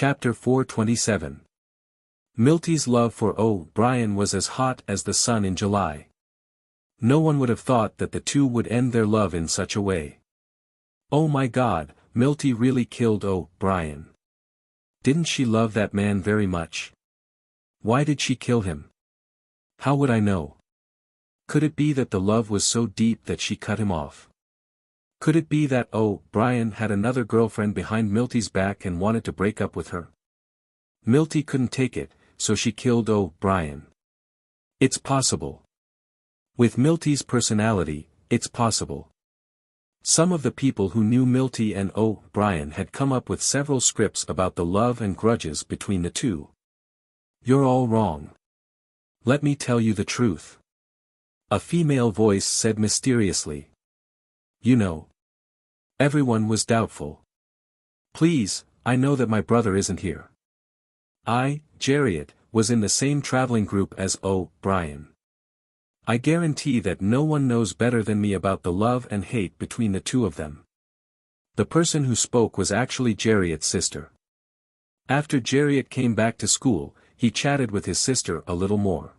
Chapter 427. Milty's love for O'Brien was as hot as the sun in July. No one would have thought that the two would end their love in such a way. Oh my God, Milty really killed O'Brien. Didn't she love that man very much? Why did she kill him? How would I know? Could it be that the love was so deep that she cut him off? Could it be that O'Brien had another girlfriend behind Milty's back and wanted to break up with her? Milty couldn't take it, so she killed O'Brien. It's possible. With Milty's personality, it's possible. Some of the people who knew Milty and O'Brien had come up with several scripts about the love and grudges between the two. You're all wrong. Let me tell you the truth. A female voice said mysteriously. You know. Everyone was doubtful. Please, I know that my brother isn't here. I, Jarriet, was in the same traveling group as O'Brien. I guarantee that no one knows better than me about the love and hate between the two of them. The person who spoke was actually Jarriet's sister. After Jarriet came back to school, he chatted with his sister a little more.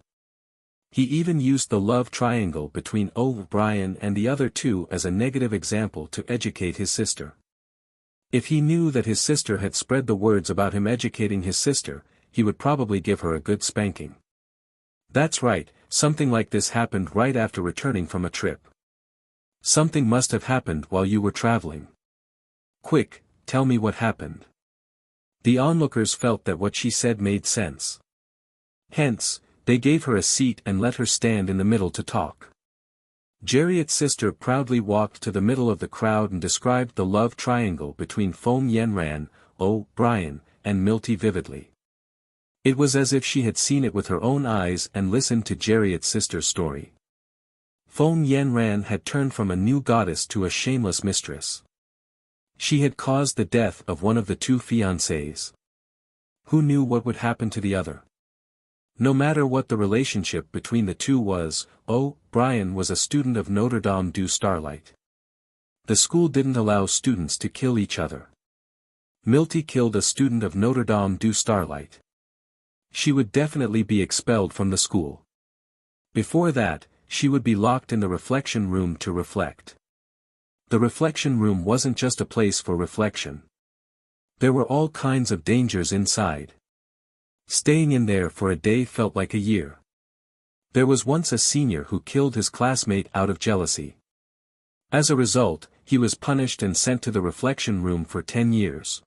He even used the love triangle between O'Brien and the other two as a negative example to educate his sister. If he knew that his sister had spread the words about him educating his sister, he would probably give her a good spanking. That's right, something like this happened right after returning from a trip. Something must have happened while you were traveling. Quick, tell me what happened. The onlookers felt that what she said made sense. Hence, they gave her a seat and let her stand in the middle to talk. Jarriet's sister proudly walked to the middle of the crowd and described the love triangle between Foam Yenran, O'Brien, and Milty vividly. It was as if she had seen it with her own eyes and listened to Jarriet's sister's story. Foam Yenran had turned from a new goddess to a shameless mistress. She had caused the death of one of the two fiancés. Who knew what would happen to the other? No matter what the relationship between the two was, O'Brien was a student of Notre Dame du Starlight. The school didn't allow students to kill each other. Milty killed a student of Notre Dame du Starlight. She would definitely be expelled from the school. Before that, she would be locked in the reflection room to reflect. The reflection room wasn't just a place for reflection. There were all kinds of dangers inside. Staying in there for a day felt like a year. There was once a senior who killed his classmate out of jealousy. As a result, he was punished and sent to the reflection room for 10 years.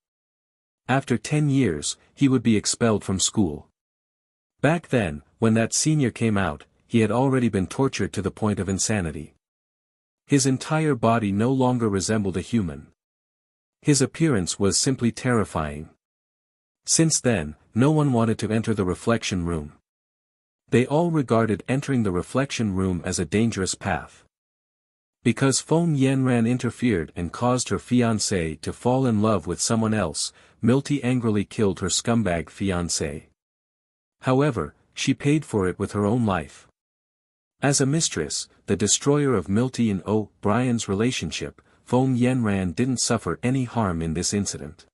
After 10 years, he would be expelled from school. Back then, when that senior came out, he had already been tortured to the point of insanity. His entire body no longer resembled a human. His appearance was simply terrifying. Since then, no one wanted to enter the reflection room. They all regarded entering the reflection room as a dangerous path. Because Foam Yenran interfered and caused her fiancé to fall in love with someone else, Milty angrily killed her scumbag fiancé. However, she paid for it with her own life. As a mistress, the destroyer of Milty and O'Brien's relationship, Foam Yenran didn't suffer any harm in this incident.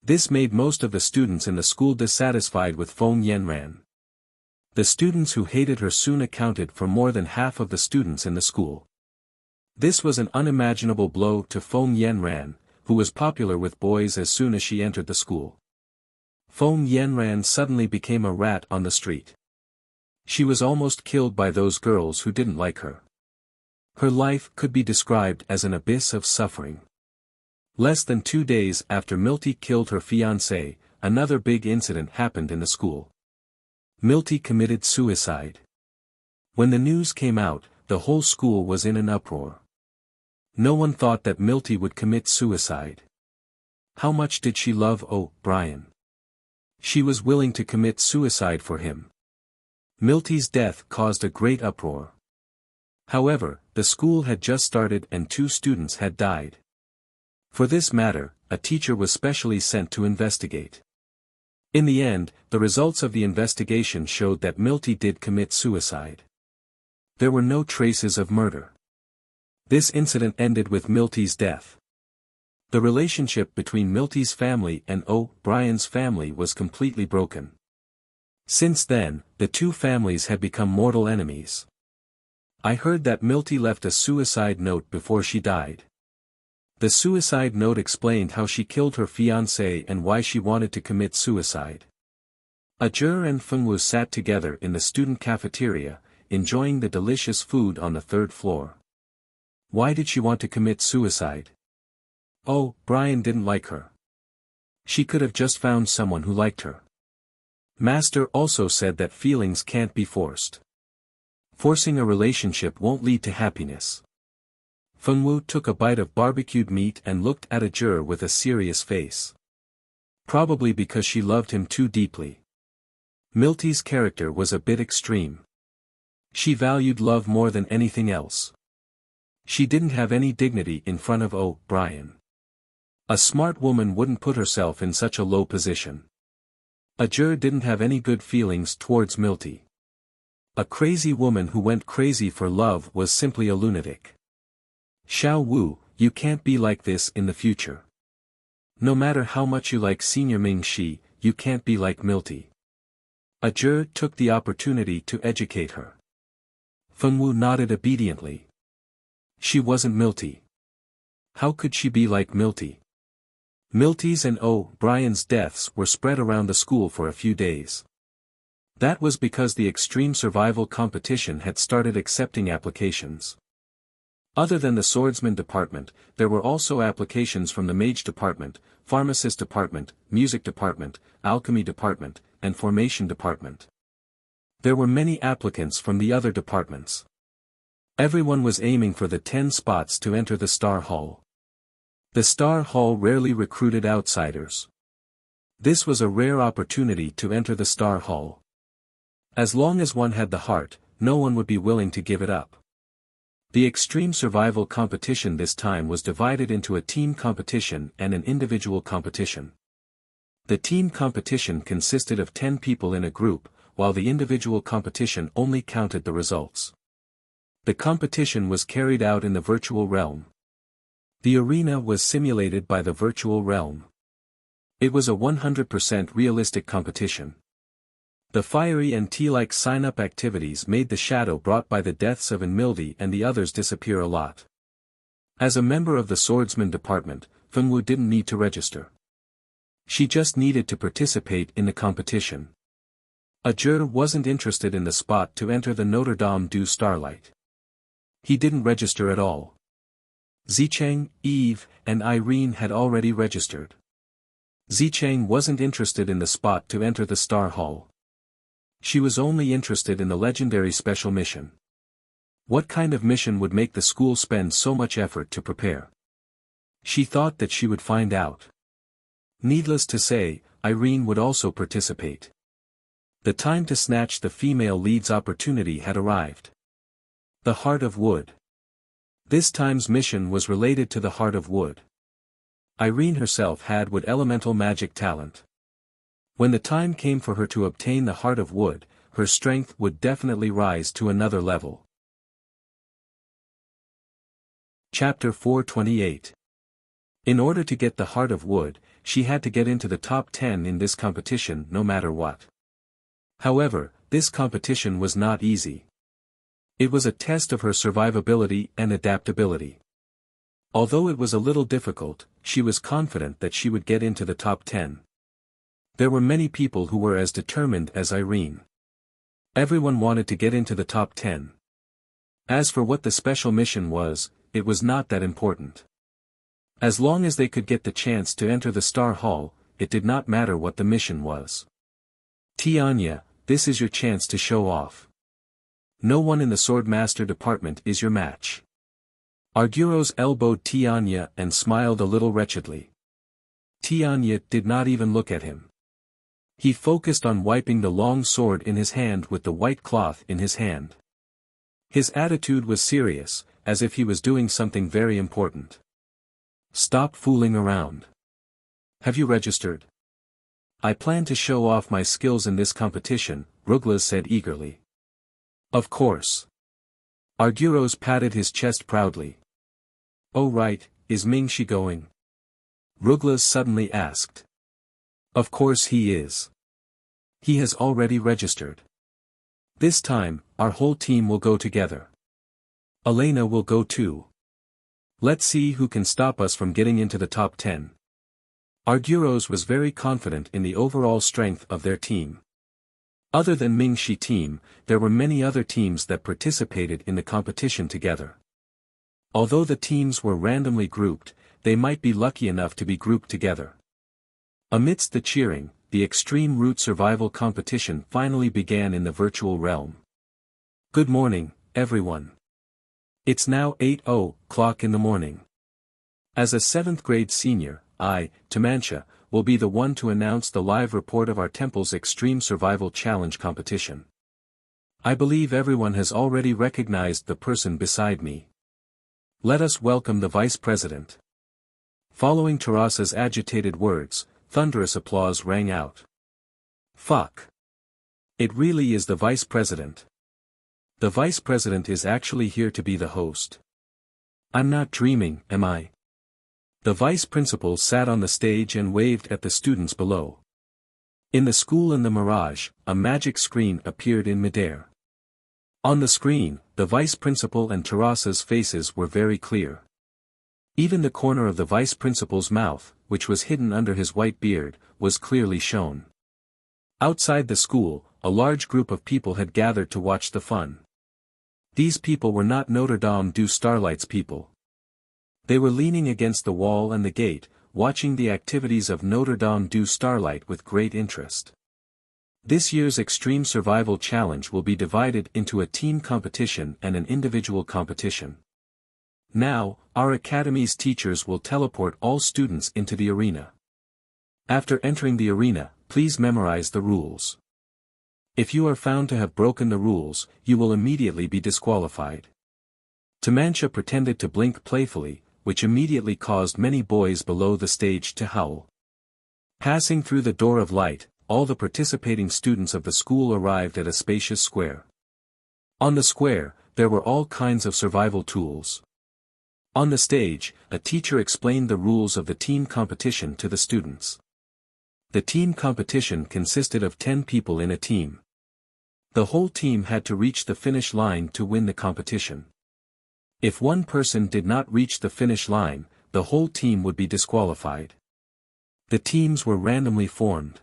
This made most of the students in the school dissatisfied with Foam Yenran. The students who hated her soon accounted for more than half of the students in the school. This was an unimaginable blow to Foam Yenran, who was popular with boys as soon as she entered the school. Foam Yenran suddenly became a rat on the street. She was almost killed by those girls who didn't like her. Her life could be described as an abyss of suffering. Less than 2 days after Milty killed her fiancé, another big incident happened in the school. Milty committed suicide. When the news came out, the whole school was in an uproar. No one thought that Milty would commit suicide. How much did she love O'Brien? She was willing to commit suicide for him. Milty's death caused a great uproar. However, the school had just started and 2 students had died. For this matter, a teacher was specially sent to investigate. In the end, the results of the investigation showed that Milty did commit suicide. There were no traces of murder. This incident ended with Milty's death. The relationship between Milty's family and O'Brien's family was completely broken. Since then, the two families had become mortal enemies. I heard that Milty left a suicide note before she died. The suicide note explained how she killed her fiancé and why she wanted to commit suicide. Ajur and Fengwu sat together in the student cafeteria, enjoying the delicious food on the third floor. Why did she want to commit suicide? Oh, Brian didn't like her. She could have just found someone who liked her. Master also said that feelings can't be forced. Forcing a relationship won't lead to happiness. Fengwu took a bite of barbecued meat and looked at Ajur with a serious face. Probably because she loved him too deeply. Milty's character was a bit extreme. She valued love more than anything else. She didn't have any dignity in front of O'Brien. A smart woman wouldn't put herself in such a low position. Ajur didn't have any good feelings towards Milty. A crazy woman who went crazy for love was simply a lunatic. Xiao Wu, you can't be like this in the future. No matter how much you like Senior Ming Shi, you can't be like Milty. Ajur took the opportunity to educate her. Fengwu nodded obediently. She wasn't Milty. How could she be like Milty? Milty's and O'Brien's deaths were spread around the school for a few days. That was because the extreme survival competition had started accepting applications. Other than the swordsman department, there were also applications from the mage department, pharmacist department, music department, alchemy department, and formation department. There were many applicants from the other departments. Everyone was aiming for the 10 spots to enter the Star Hall. The Star Hall rarely recruited outsiders. This was a rare opportunity to enter the Star Hall. As long as one had the heart, no one would be willing to give it up. The extreme survival competition this time was divided into a team competition and an individual competition. The team competition consisted of 10 people in a group, while the individual competition only counted the results. The competition was carried out in the virtual realm. The arena was simulated by the virtual realm. It was a 100% realistic competition. The fiery and tea-like sign-up activities made the shadow brought by the deaths of Milty and the others disappear a lot. As a member of the swordsman department, Fengwu didn't need to register. She just needed to participate in the competition. Ajur wasn't interested in the spot to enter the Notre Dame du Starlight. He didn't register at all. Zicheng, Eve, and Irene had already registered. Zicheng wasn't interested in the spot to enter the Star Hall. She was only interested in the legendary special mission. What kind of mission would make the school spend so much effort to prepare? She thought that she would find out. Needless to say, Irene would also participate. The time to snatch the female lead's opportunity had arrived. The Heart of Wood. This time's mission was related to the Heart of Wood. Irene herself had wood elemental magic talent. When the time came for her to obtain the Heart of Wood, her strength would definitely rise to another level. Chapter 428. In order to get the Heart of Wood, she had to get into the top 10 in this competition no matter what. However, this competition was not easy. It was a test of her survivability and adaptability. Although it was a little difficult, she was confident that she would get into the top 10. There were many people who were as determined as Irene. Everyone wanted to get into the top 10. As for what the special mission was, it was not that important. As long as they could get the chance to enter the Star Hall, it did not matter what the mission was. Tianya, this is your chance to show off. No one in the Swordmaster department is your match. Arguros elbowed Tianya and smiled a little wretchedly. Tianya did not even look at him. He focused on wiping the long sword in his hand with the white cloth in his hand. His attitude was serious, as if he was doing something very important. Stop fooling around. Have you registered? I plan to show off my skills in this competition, Ruglas said eagerly. Of course. Arguros patted his chest proudly. Oh right, is Ming Shi going? Ruglas suddenly asked. Of course he is. He has already registered. This time, our whole team will go together. Elena will go too. Let's see who can stop us from getting into the top 10. Arguros was very confident in the overall strength of their team. Other than Mingxi team, there were many other teams that participated in the competition together. Although the teams were randomly grouped, they might be lucky enough to be grouped together. Amidst the cheering, the Extreme Root Survival competition finally began in the virtual realm. Good morning, everyone. It's now 8:00 in the morning. As a 7th grade senior, I, Tamantia, will be the one to announce the live report of our temple's Extreme Survival Challenge competition. I believe everyone has already recognized the person beside me. Let us welcome the Vice President. Following Tarasa's agitated words, thunderous applause rang out. Fuck. It really is the Vice President. The Vice President is actually here to be the host. I'm not dreaming, am I? The Vice Principal sat on the stage and waved at the students below. In the school in the Mirage, a magic screen appeared in midair. On the screen, the Vice Principal and Tarasa's faces were very clear. Even the corner of the Vice Principal's mouth, which was hidden under his white beard, was clearly shown. Outside the school, a large group of people had gathered to watch the fun. These people were not Notre Dame du Starlight's people. They were leaning against the wall and the gate, watching the activities of Notre Dame du Starlight with great interest. This year's Extreme Survival Challenge will be divided into a team competition and an individual competition. Now, our academy's teachers will teleport all students into the arena. After entering the arena, please memorize the rules. If you are found to have broken the rules, you will immediately be disqualified. Tamantia pretended to blink playfully, which immediately caused many boys below the stage to howl. Passing through the door of light, all the participating students of the school arrived at a spacious square. On the square, there were all kinds of survival tools. On the stage, a teacher explained the rules of the team competition to the students. The team competition consisted of 10 people in a team. The whole team had to reach the finish line to win the competition. If one person did not reach the finish line, the whole team would be disqualified. The teams were randomly formed.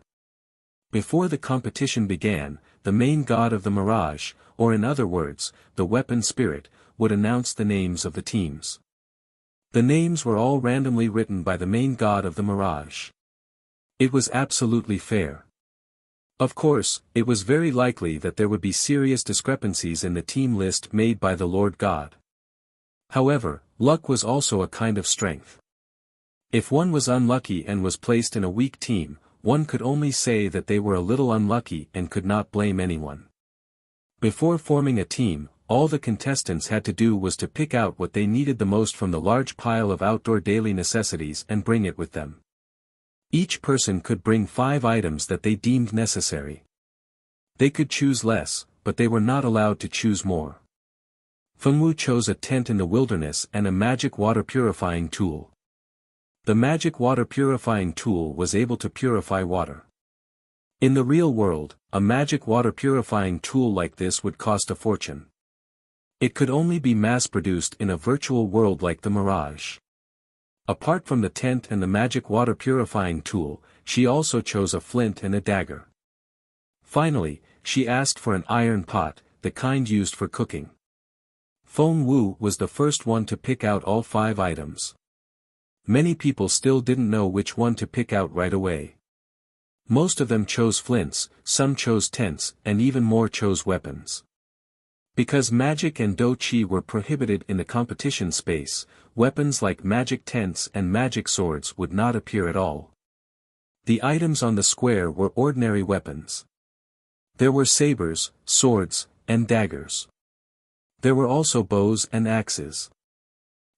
Before the competition began, the main god of the Mirage, or in other words, the weapon spirit, would announce the names of the teams. The names were all randomly written by the main god of the Mirage. It was absolutely fair. Of course, it was very likely that there would be serious discrepancies in the team list made by the Lord God. However, luck was also a kind of strength. If one was unlucky and was placed in a weak team, one could only say that they were a little unlucky and could not blame anyone. Before forming a team, all the contestants had to do was to pick out what they needed the most from the large pile of outdoor daily necessities and bring it with them. Each person could bring 5 items that they deemed necessary. They could choose less, but they were not allowed to choose more. Fengwu chose a tent in the wilderness and a magic water purifying tool. The magic water purifying tool was able to purify water. In the real world, a magic water purifying tool like this would cost a fortune. It could only be mass-produced in a virtual world like the Mirage. Apart from the tent and the magic water purifying tool, she also chose a flint and a dagger. Finally, she asked for an iron pot, the kind used for cooking. Fengwu was the first one to pick out all 5 items. Many people still didn't know which one to pick out right away. Most of them chose flints, some chose tents, and even more chose weapons. Because magic and do-chi were prohibited in the competition space, weapons like magic tents and magic swords would not appear at all. The items on the square were ordinary weapons. There were sabers, swords, and daggers. There were also bows and axes.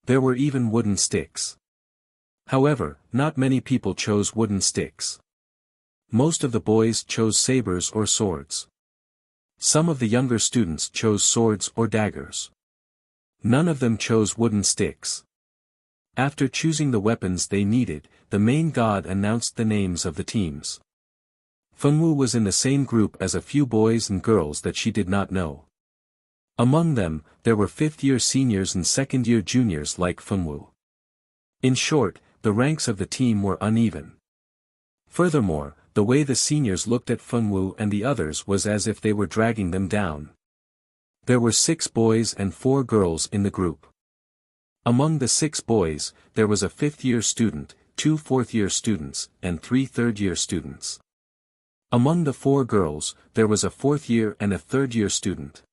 There were even wooden sticks. However, not many people chose wooden sticks. Most of the boys chose sabers or swords. Some of the younger students chose swords or daggers. None of them chose wooden sticks. After choosing the weapons they needed, the main god announced the names of the teams. Fengwu was in the same group as a few boys and girls that she did not know. Among them, there were fifth-year seniors and second-year juniors like Fengwu. In short, the ranks of the team were uneven. Furthermore, the way the seniors looked at Fengwu and the others was as if they were dragging them down. There were 6 boys and 4 girls in the group. Among the 6 boys, there was a 5th-year student, 2 4th-year students, and 3 3rd-year students. Among the 4 girls, there was a 4th-year and a 3rd-year student.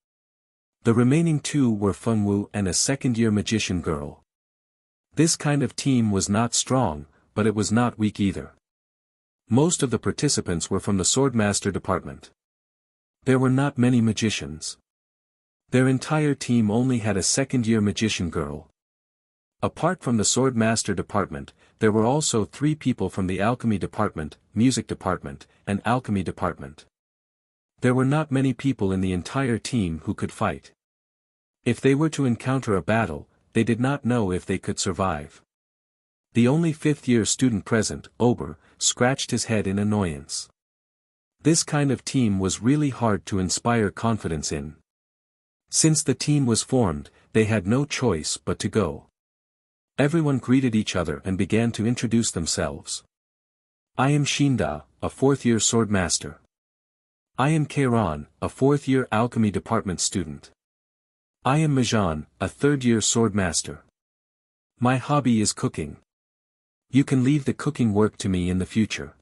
The remaining 2 were Fengwu and a 2nd-year magician girl. This kind of team was not strong, but it was not weak either. Most of the participants were from the Swordmaster department. There were not many magicians. Their entire team only had a 2nd-year magician girl. Apart from the Swordmaster department, there were also 3 people from the Alchemy department, Music department, and Alchemy department. There were not many people in the entire team who could fight. If they were to encounter a battle, they did not know if they could survive. The only 5th-year student present, Ober, scratched his head in annoyance. This kind of team was really hard to inspire confidence in. Since the team was formed, they had no choice but to go. Everyone greeted each other and began to introduce themselves. I am Shinda, a 4th-year swordmaster. I am Keiran, a 4th-year alchemy department student. I am Majan, a 3rd-year swordmaster. My hobby is cooking. You can leave the cooking work to me in the future.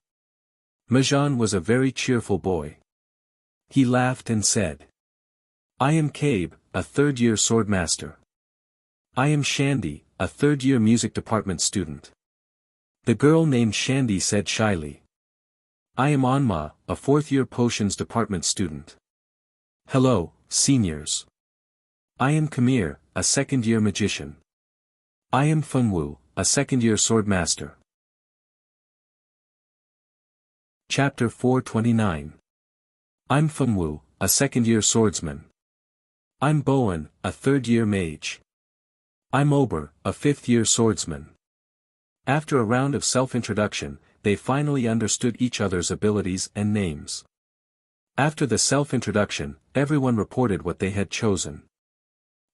Majan was a very cheerful boy. He laughed and said, I am Cabe, a 3rd-year swordmaster. I am Shandy, a 3rd-year music department student. The girl named Shandy said shyly, I am Anma, a 4th-year potions department student. Hello, seniors. I am Kamir, a 2nd-year magician. I am Fengwu, a 2nd-year swordmaster. Chapter 429. I'm Fengwu, a 2nd-year swordsman. I'm Bowen, a 3rd-year mage. I'm Ober, a 5th-year swordsman. After a round of self-introduction, they finally understood each other's abilities and names. After the self-introduction, everyone reported what they had chosen.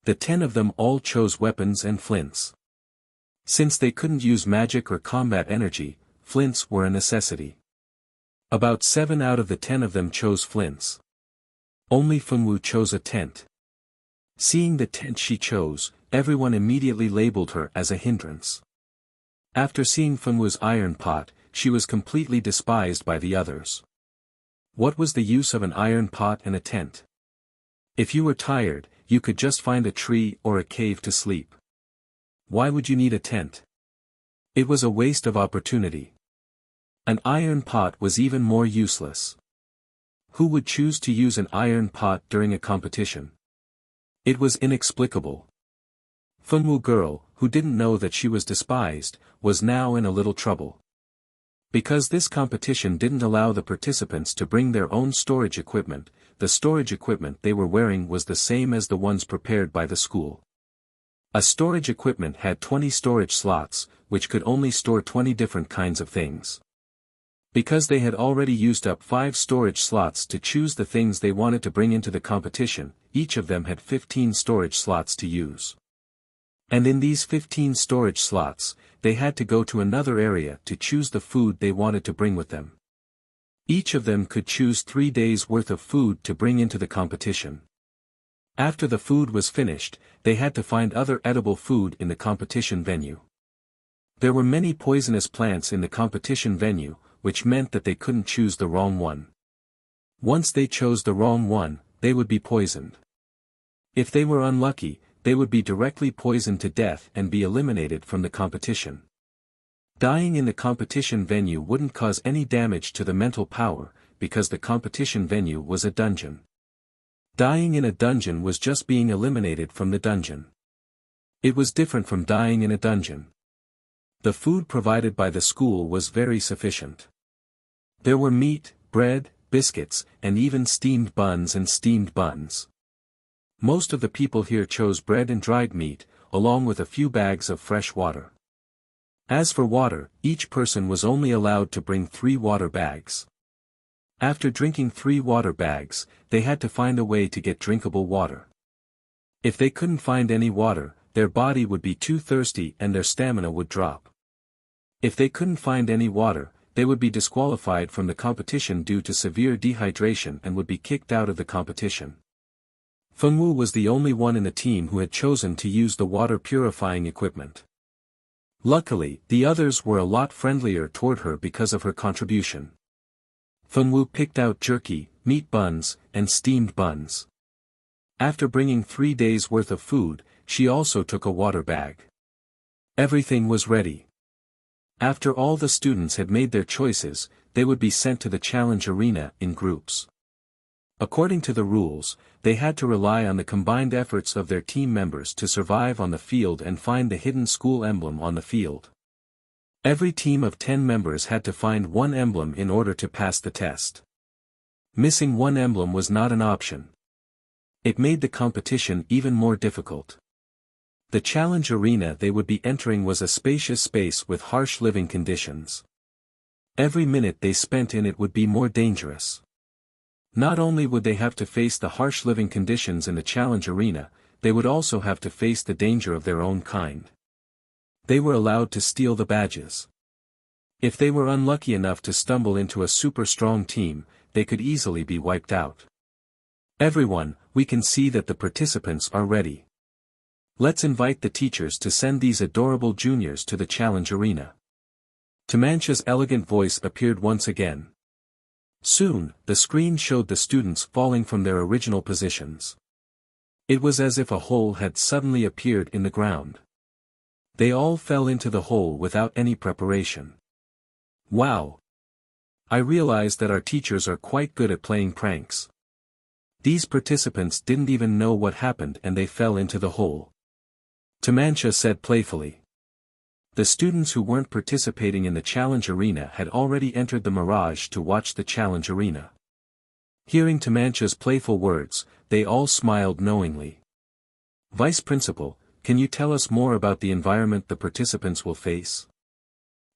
The 10 of them all chose weapons and flints. Since they couldn't use magic or combat energy, flints were a necessity. About 7 out of the 10 of them chose flints. Only Fengwu chose a tent. Seeing the tent she chose, everyone immediately labeled her as a hindrance. After seeing Fengwu's iron pot, she was completely despised by the others. What was the use of an iron pot and a tent? If you were tired, you could just find a tree or a cave to sleep. Why would you need a tent? It was a waste of opportunity. An iron pot was even more useless. Who would choose to use an iron pot during a competition? It was inexplicable. Fengwu girl, who didn't know that she was despised, was now in a little trouble. Because this competition didn't allow the participants to bring their own storage equipment, the storage equipment they were wearing was the same as the ones prepared by the school. A storage equipment had 20 storage slots, which could only store 20 different kinds of things. Because they had already used up 5 storage slots to choose the things they wanted to bring into the competition, each of them had 15 storage slots to use. And in these 15 storage slots, they had to go to another area to choose the food they wanted to bring with them. Each of them could choose 3 days' worth of food to bring into the competition. After the food was finished, they had to find other edible food in the competition venue. There were many poisonous plants in the competition venue, which meant that they couldn't choose the wrong one. Once they chose the wrong one, they would be poisoned. If they were unlucky, they would be directly poisoned to death and be eliminated from the competition. Dying in the competition venue wouldn't cause any damage to the mental power, because the competition venue was a dungeon. Dying in a dungeon was just being eliminated from the dungeon. It was different from dying in a dungeon. The food provided by the school was very sufficient. There were meat, bread, biscuits, and even steamed buns and steamed buns. Most of the people here chose bread and dried meat, along with a few bags of fresh water. As for water, each person was only allowed to bring 3 water bags. After drinking 3 water bags, they had to find a way to get drinkable water. If they couldn't find any water, their body would be too thirsty and their stamina would drop. If they couldn't find any water, they would be disqualified from the competition due to severe dehydration and would be kicked out of the competition. Fengwu was the only one in the team who had chosen to use the water purifying equipment. Luckily, the others were a lot friendlier toward her because of her contribution. Fengwu picked out jerky, meat buns, and steamed buns. After bringing 3 days' worth of food, she also took a water bag. Everything was ready. After all the students had made their choices, they would be sent to the challenge arena in groups. According to the rules, they had to rely on the combined efforts of their team members to survive on the field and find the hidden school emblem on the field. Every team of 10 members had to find one emblem in order to pass the test. Missing one emblem was not an option. It made the competition even more difficult. The challenge arena they would be entering was a spacious space with harsh living conditions. Every minute they spent in it would be more dangerous. Not only would they have to face the harsh living conditions in the challenge arena, they would also have to face the danger of their own kind. They were allowed to steal the badges. If they were unlucky enough to stumble into a super strong team, they could easily be wiped out. Everyone, we can see that the participants are ready. Let's invite the teachers to send these adorable juniors to the challenge arena. Tamancha's elegant voice appeared once again. Soon, the screen showed the students falling from their original positions. It was as if a hole had suddenly appeared in the ground. They all fell into the hole without any preparation. Wow! I realized that our teachers are quite good at playing pranks. These participants didn't even know what happened and they fell into the hole. Tamancha said playfully. The students who weren't participating in the challenge arena had already entered the mirage to watch the challenge arena. Hearing Tamancha's playful words, they all smiled knowingly. Vice Principal, can you tell us more about the environment the participants will face?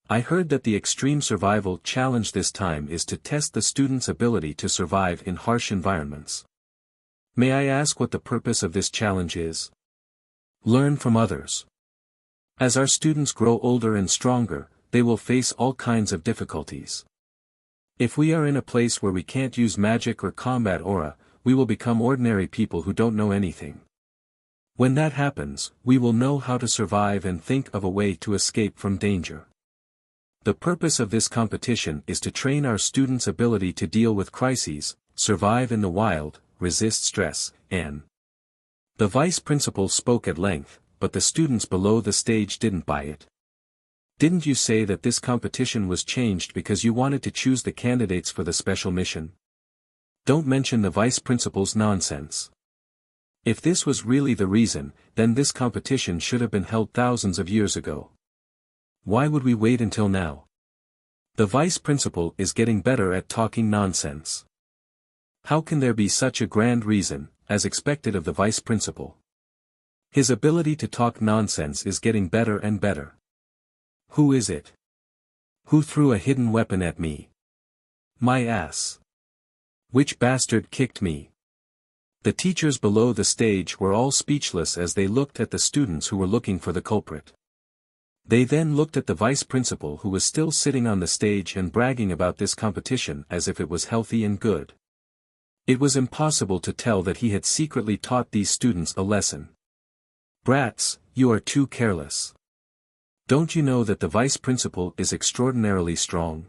I heard that the extreme survival challenge this time is to test the students' ability to survive in harsh environments. May I ask what the purpose of this challenge is? Learn from others. As our students grow older and stronger, they will face all kinds of difficulties. If we are in a place where we can't use magic or combat aura, we will become ordinary people who don't know anything. When that happens, we will know how to survive and think of a way to escape from danger. The purpose of this competition is to train our students' ability to deal with crises, survive in the wild, resist stress, and... The vice principal spoke at length, but the students below the stage didn't buy it. Didn't you say that this competition was changed because you wanted to choose the candidates for the special mission? Don't mention the vice principal's nonsense. If this was really the reason, then this competition should have been held thousands of years ago. Why would we wait until now? The vice principal is getting better at talking nonsense. How can there be such a grand reason, as expected of the vice principal? His ability to talk nonsense is getting better and better. Who is it? Who threw a hidden weapon at me? My ass. Which bastard kicked me? The teachers below the stage were all speechless as they looked at the students who were looking for the culprit. They then looked at the vice principal who was still sitting on the stage and bragging about this competition as if it was healthy and good. It was impossible to tell that he had secretly taught these students a lesson. Brats, you are too careless. Don't you know that the vice principal is extraordinarily strong?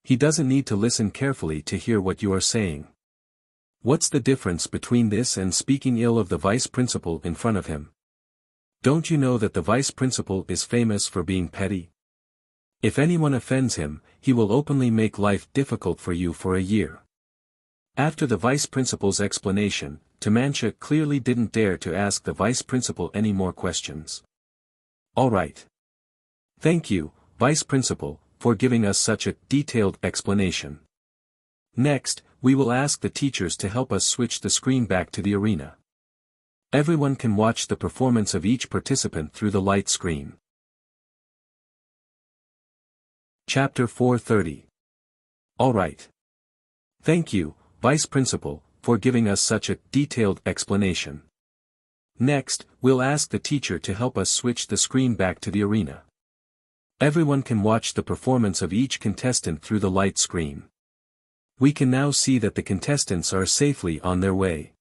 He doesn't need to listen carefully to hear what you are saying. What's the difference between this and speaking ill of the vice principal in front of him? Don't you know that the vice principal is famous for being petty? If anyone offends him, he will openly make life difficult for you for a year. After the vice principal's explanation, Tamancha clearly didn't dare to ask the vice principal any more questions. All right. Thank you, vice principal, for giving us such a detailed explanation. Next, we will ask the teachers to help us switch the screen back to the arena. Everyone can watch the performance of each participant through the light screen. Chapter 430. Alright. Thank you, Vice Principal, for giving us such a detailed explanation. Next, we'll ask the teacher to help us switch the screen back to the arena. Everyone can watch the performance of each contestant through the light screen. We can now see that the contestants are safely on their way.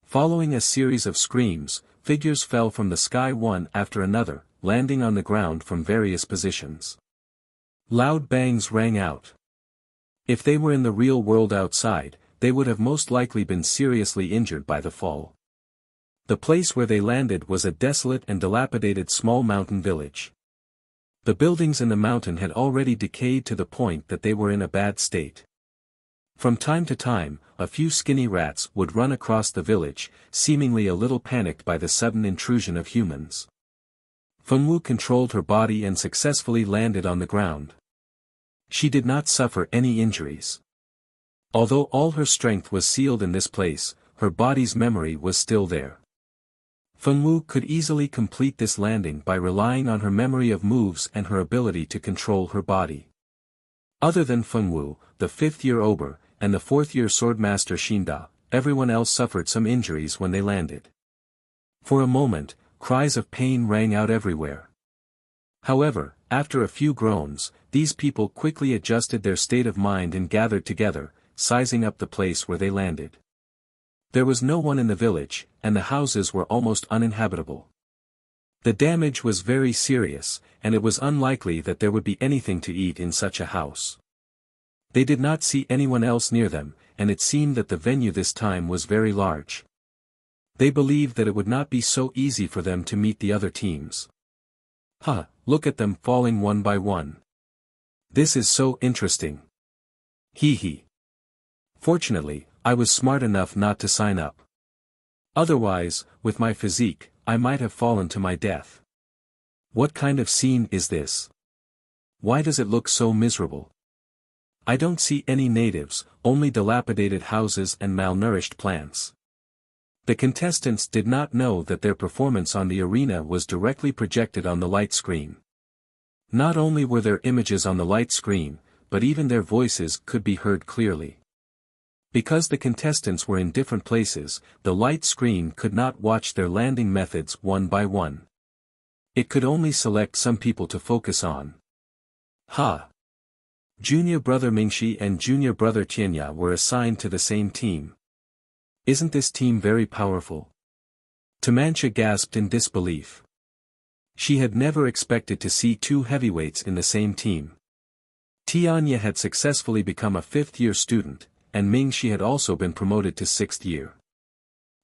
Following a series of screams, figures fell from the sky one after another, landing on the ground from various positions. Loud bangs rang out. If they were in the real world outside, they would have most likely been seriously injured by the fall. The place where they landed was a desolate and dilapidated small mountain village. The buildings in the mountain had already decayed to the point that they were in a bad state. From time to time, a few skinny rats would run across the village, seemingly a little panicked by the sudden intrusion of humans. Fengwu controlled her body and successfully landed on the ground. She did not suffer any injuries. Although all her strength was sealed in this place, her body's memory was still there. Fengwu could easily complete this landing by relying on her memory of moves and her ability to control her body. Other than Fengwu, the fifth-year Ober, and the fourth-year Swordmaster Xinda, everyone else suffered some injuries when they landed. For a moment, cries of pain rang out everywhere. However, after a few groans, these people quickly adjusted their state of mind and gathered together, sizing up the place where they landed. There was no one in the village, and the houses were almost uninhabitable. The damage was very serious, and it was unlikely that there would be anything to eat in such a house. They did not see anyone else near them, and it seemed that the venue this time was very large. They believed that it would not be so easy for them to meet the other teams. Look at them falling one by one. This is so interesting. Hee hee. Fortunately, I was smart enough not to sign up. Otherwise, with my physique, I might have fallen to my death. What kind of scene is this? Why does it look so miserable? I don't see any natives, only dilapidated houses and malnourished plants. The contestants did not know that their performance on the arena was directly projected on the light screen. Not only were there images on the light screen, but even their voices could be heard clearly. Because the contestants were in different places, the light screen could not watch their landing methods one by one. It could only select some people to focus on. Junior brother Mingxi and junior brother Tianya were assigned to the same team. Isn't this team very powerful? Tamancha gasped in disbelief. She had never expected to see two heavyweights in the same team. Tianya had successfully become a fifth-year student, and Mingxi had also been promoted to sixth year.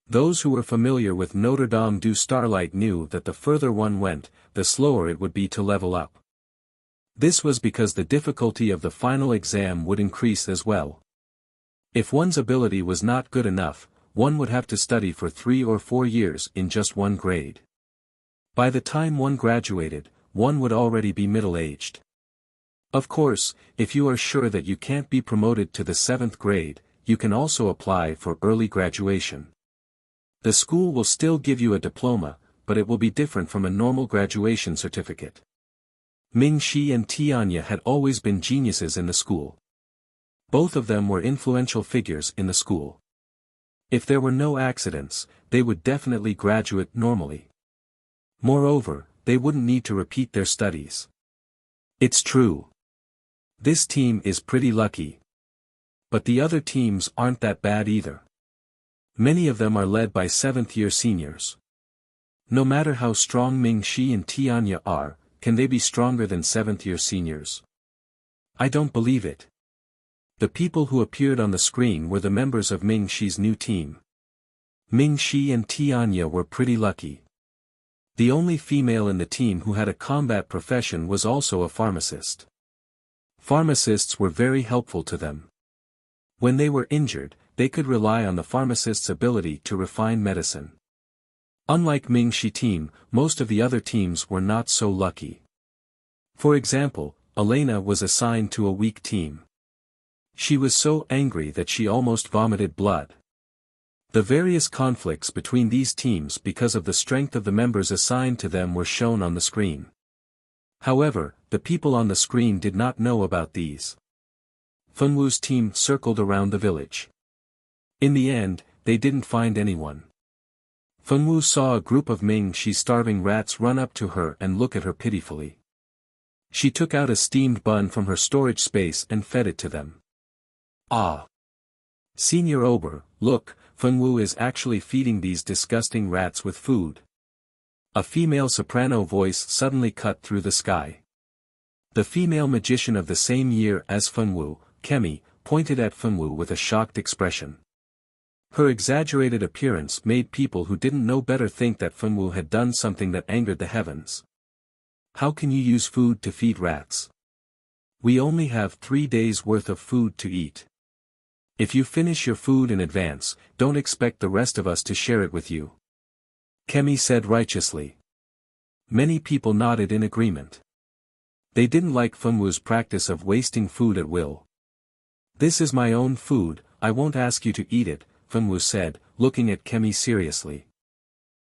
Those who were familiar with Notre Dame du Starlight knew that the further one went, the slower it would be to level up. This was because the difficulty of the final exam would increase as well. If one's ability was not good enough, one would have to study for 3 or 4 years in just one grade. By the time one graduated, one would already be middle-aged. Of course, if you are sure that you can't be promoted to the 7th grade, you can also apply for early graduation. The school will still give you a diploma, but it will be different from a normal graduation certificate. Mingxi and Tianya had always been geniuses in the school. Both of them were influential figures in the school. If there were no accidents, they would definitely graduate normally. Moreover, they wouldn't need to repeat their studies. It's true. This team is pretty lucky. But the other teams aren't that bad either. Many of them are led by 7th-year seniors. No matter how strong Mingxi and Tianya are, can they be stronger than 7th-year seniors? I don't believe it. The people who appeared on the screen were the members of Mingxi's new team. Mingxi and Tianya were pretty lucky. The only female in the team who had a combat profession was also a pharmacist. Pharmacists were very helpful to them. When they were injured, they could rely on the pharmacist's ability to refine medicine. Unlike Mingxi team, most of the other teams were not so lucky. For example, Elena was assigned to a weak team. She was so angry that she almost vomited blood. The various conflicts between these teams because of the strength of the members assigned to them were shown on the screen. However, the people on the screen did not know about these. Fenwu's team circled around the village. In the end, they didn't find anyone. Fenwu saw a group of Ming-Shi's starving rats run up to her and look at her pitifully. She took out a steamed bun from her storage space and fed it to them. Ah! Senior Ober, look, Fenwu is actually feeding these disgusting rats with food. A female soprano voice suddenly cut through the sky. The female magician of the same year as Fenwu, Kemi, pointed at Fenwu with a shocked expression. Her exaggerated appearance made people who didn't know better think that Fenwu had done something that angered the heavens. How can you use food to feed rats? We only have 3 days' worth of food to eat. If you finish your food in advance, don't expect the rest of us to share it with you. Kemi said righteously. Many people nodded in agreement. They didn't like Fenwu's practice of wasting food at will. This is my own food, I won't ask you to eat it, Fenwu said, looking at Kemi seriously.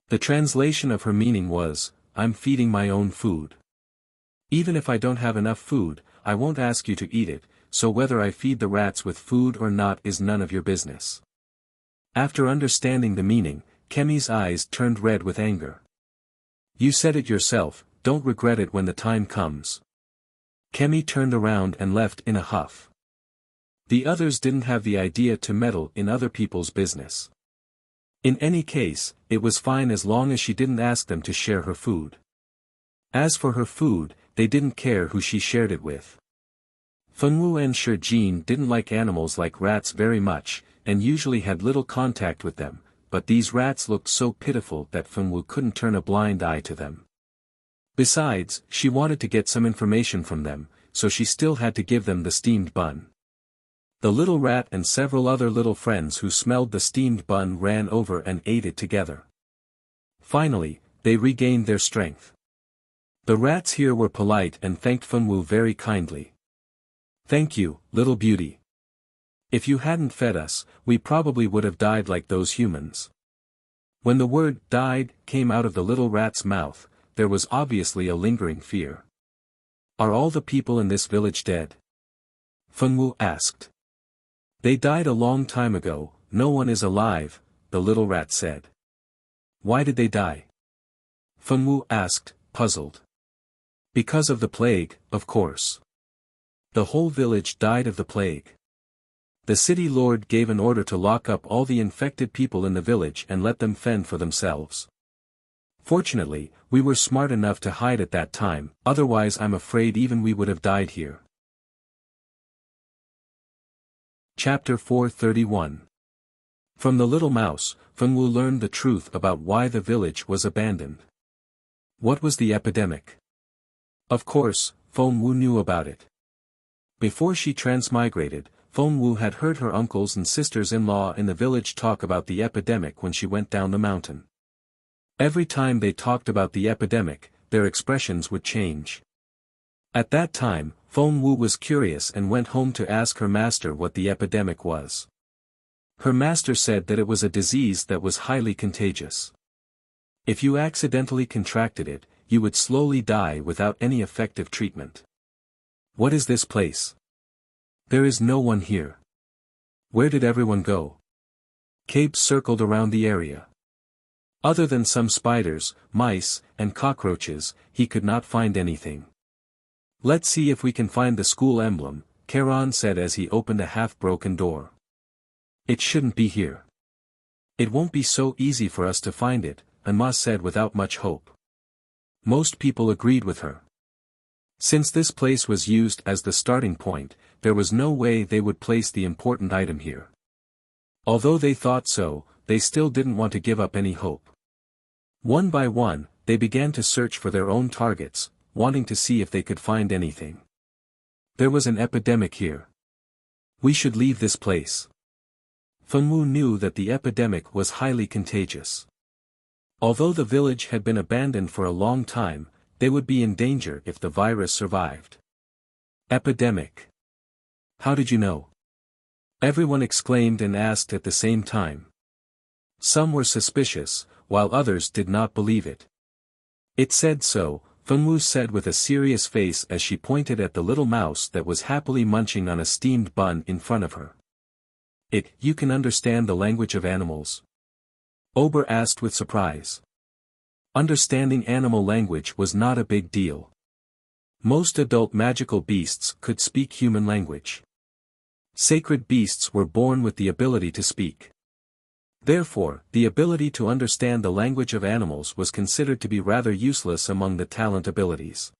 The translation of her meaning was, I'm feeding my own food. Even if I don't have enough food, I won't ask you to eat it, so whether I feed the rats with food or not is none of your business. After understanding the meaning, Kemi's eyes turned red with anger. You said it yourself, don't regret it when the time comes. Kemi turned around and left in a huff. The others didn't have the idea to meddle in other people's business. In any case, it was fine as long as she didn't ask them to share her food. As for her food, they didn't care who she shared it with. Fenwu and Shijin didn't like animals like rats very much, and usually had little contact with them, but these rats looked so pitiful that Fenwu couldn't turn a blind eye to them. Besides, she wanted to get some information from them, so she still had to give them the steamed bun. The little rat and several other little friends who smelled the steamed bun ran over and ate it together. Finally, they regained their strength. The rats here were polite and thanked Fenwu very kindly. Thank you, little beauty. If you hadn't fed us, we probably would have died like those humans. When the word died came out of the little rat's mouth, there was obviously a lingering fear. Are all the people in this village dead? Fenwu asked. They died a long time ago, no one is alive, the little rat said. Why did they die? Fenwu asked, puzzled. Because of the plague, of course. The whole village died of the plague. The city lord gave an order to lock up all the infected people in the village and let them fend for themselves. Fortunately, we were smart enough to hide at that time, otherwise I'm afraid even we would have died here. Chapter 431. From the little mouse, Fenwu learned the truth about why the village was abandoned. What was the epidemic? Of course, Fenwu knew about it. Before she transmigrated, Fenwu had heard her uncles and sisters-in-law in the village talk about the epidemic when she went down the mountain. Every time they talked about the epidemic, their expressions would change. At that time, Fenwu was curious and went home to ask her master what the epidemic was. Her master said that it was a disease that was highly contagious. If you accidentally contracted it, you would slowly die without any effective treatment. What is this place? There is no one here. Where did everyone go? Capes circled around the area. Other than some spiders, mice, and cockroaches, he could not find anything. Let's see if we can find the school emblem, Charon said as he opened a half-broken door. It shouldn't be here. It won't be so easy for us to find it, Amma said without much hope. Most people agreed with her. Since this place was used as the starting point, there was no way they would place the important item here. Although they thought so, they still didn't want to give up any hope. One by one, they began to search for their own targets, wanting to see if they could find anything. There was an epidemic here. We should leave this place. Fenwu knew that the epidemic was highly contagious. Although the village had been abandoned for a long time, they would be in danger if the virus survived. Epidemic. How did you know? Everyone exclaimed and asked at the same time. Some were suspicious, while others did not believe it. It said so, Fengwu said with a serious face as she pointed at the little mouse that was happily munching on a steamed bun in front of her. You can understand the language of animals? Ober asked with surprise. Understanding animal language was not a big deal. Most adult magical beasts could speak human language. Sacred beasts were born with the ability to speak. Therefore, the ability to understand the language of animals was considered to be rather useless among the talent abilities.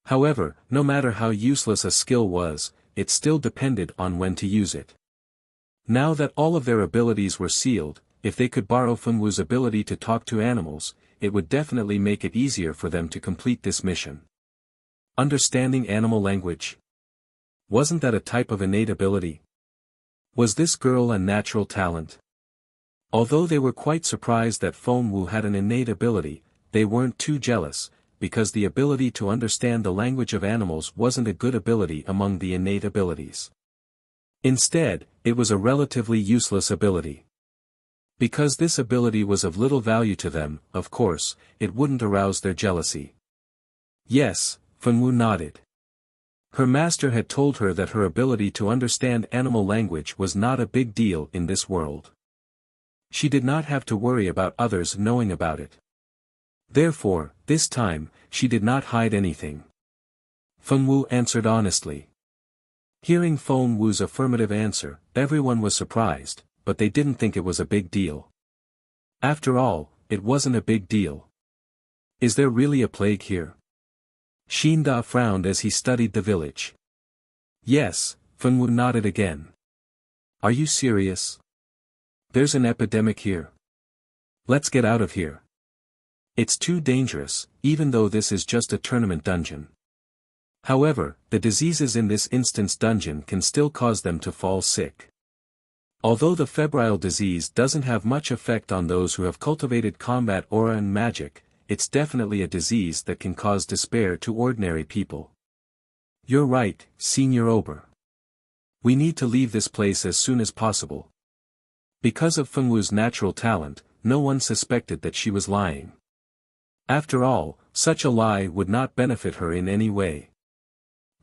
However, no matter how useless a skill was, it still depended on when to use it. Now that all of their abilities were sealed, if they could borrow Fengwu's ability to talk to animals, it would definitely make it easier for them to complete this mission. Understanding animal language? Wasn't that a type of innate ability? Was this girl a natural talent? Although they were quite surprised that Fengwu had an innate ability, they weren't too jealous, because the ability to understand the language of animals wasn't a good ability among the innate abilities. Instead, it was a relatively useless ability. Because this ability was of little value to them, of course, it wouldn't arouse their jealousy. Yes, Fengwu nodded. Her master had told her that her ability to understand animal language was not a big deal in this world. She did not have to worry about others knowing about it. Therefore, this time, she did not hide anything. Fengwu answered honestly. Hearing Fengwu's affirmative answer, everyone was surprised, but they didn't think it was a big deal. After all, it wasn't a big deal. Is there really a plague here? Xinda frowned as he studied the village. Yes, Fengwu nodded again. Are you serious? There's an epidemic here. Let's get out of here. It's too dangerous, even though this is just a tournament dungeon. However, the diseases in this instance dungeon can still cause them to fall sick. Although the febrile disease doesn't have much effect on those who have cultivated combat aura and magic, it's definitely a disease that can cause despair to ordinary people. You're right, Senior Ober. We need to leave this place as soon as possible. Because of Fengwu's natural talent, no one suspected that she was lying. After all, such a lie would not benefit her in any way.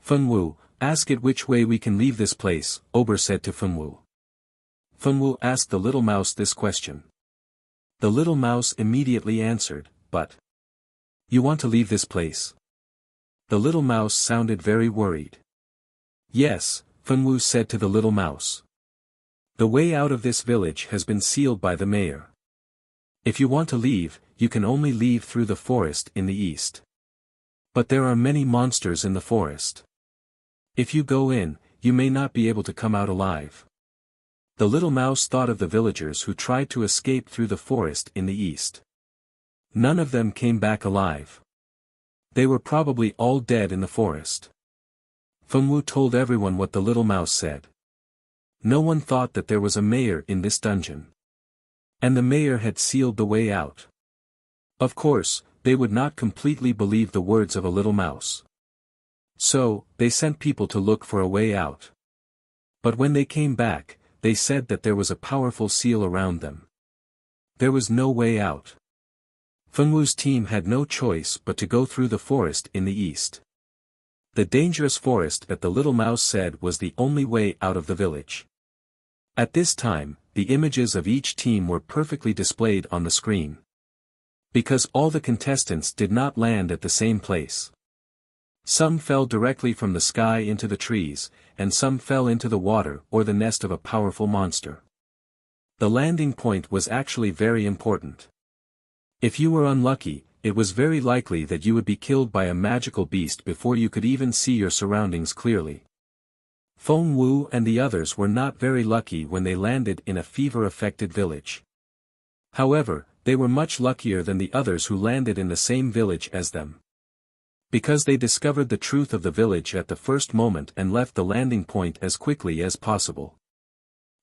Fengwu, ask it which way we can leave this place, Ober said to Fengwu. Fengwu asked the little mouse this question. The little mouse immediately answered, but... You want to leave this place? The little mouse sounded very worried. Yes, Fengwu said to the little mouse. The way out of this village has been sealed by the mayor. If you want to leave, you can only leave through the forest in the east. But there are many monsters in the forest. If you go in, you may not be able to come out alive. The little mouse thought of the villagers who tried to escape through the forest in the east. None of them came back alive. They were probably all dead in the forest. Fengwu told everyone what the little mouse said. No one thought that there was a mayor in this dungeon. And the mayor had sealed the way out. Of course, they would not completely believe the words of a little mouse. So, they sent people to look for a way out. But when they came back, they said that there was a powerful seal around them. There was no way out. Fengwu's team had no choice but to go through the forest in the east. The dangerous forest that the little mouse said was the only way out of the village. At this time, the images of each team were perfectly displayed on the screen. Because all the contestants did not land at the same place. Some fell directly from the sky into the trees, and some fell into the water or the nest of a powerful monster. The landing point was actually very important. If you were unlucky, it was very likely that you would be killed by a magical beast before you could even see your surroundings clearly. Fengwu and the others were not very lucky when they landed in a fever-affected village. However, they were much luckier than the others who landed in the same village as them. Because they discovered the truth of the village at the first moment and left the landing point as quickly as possible.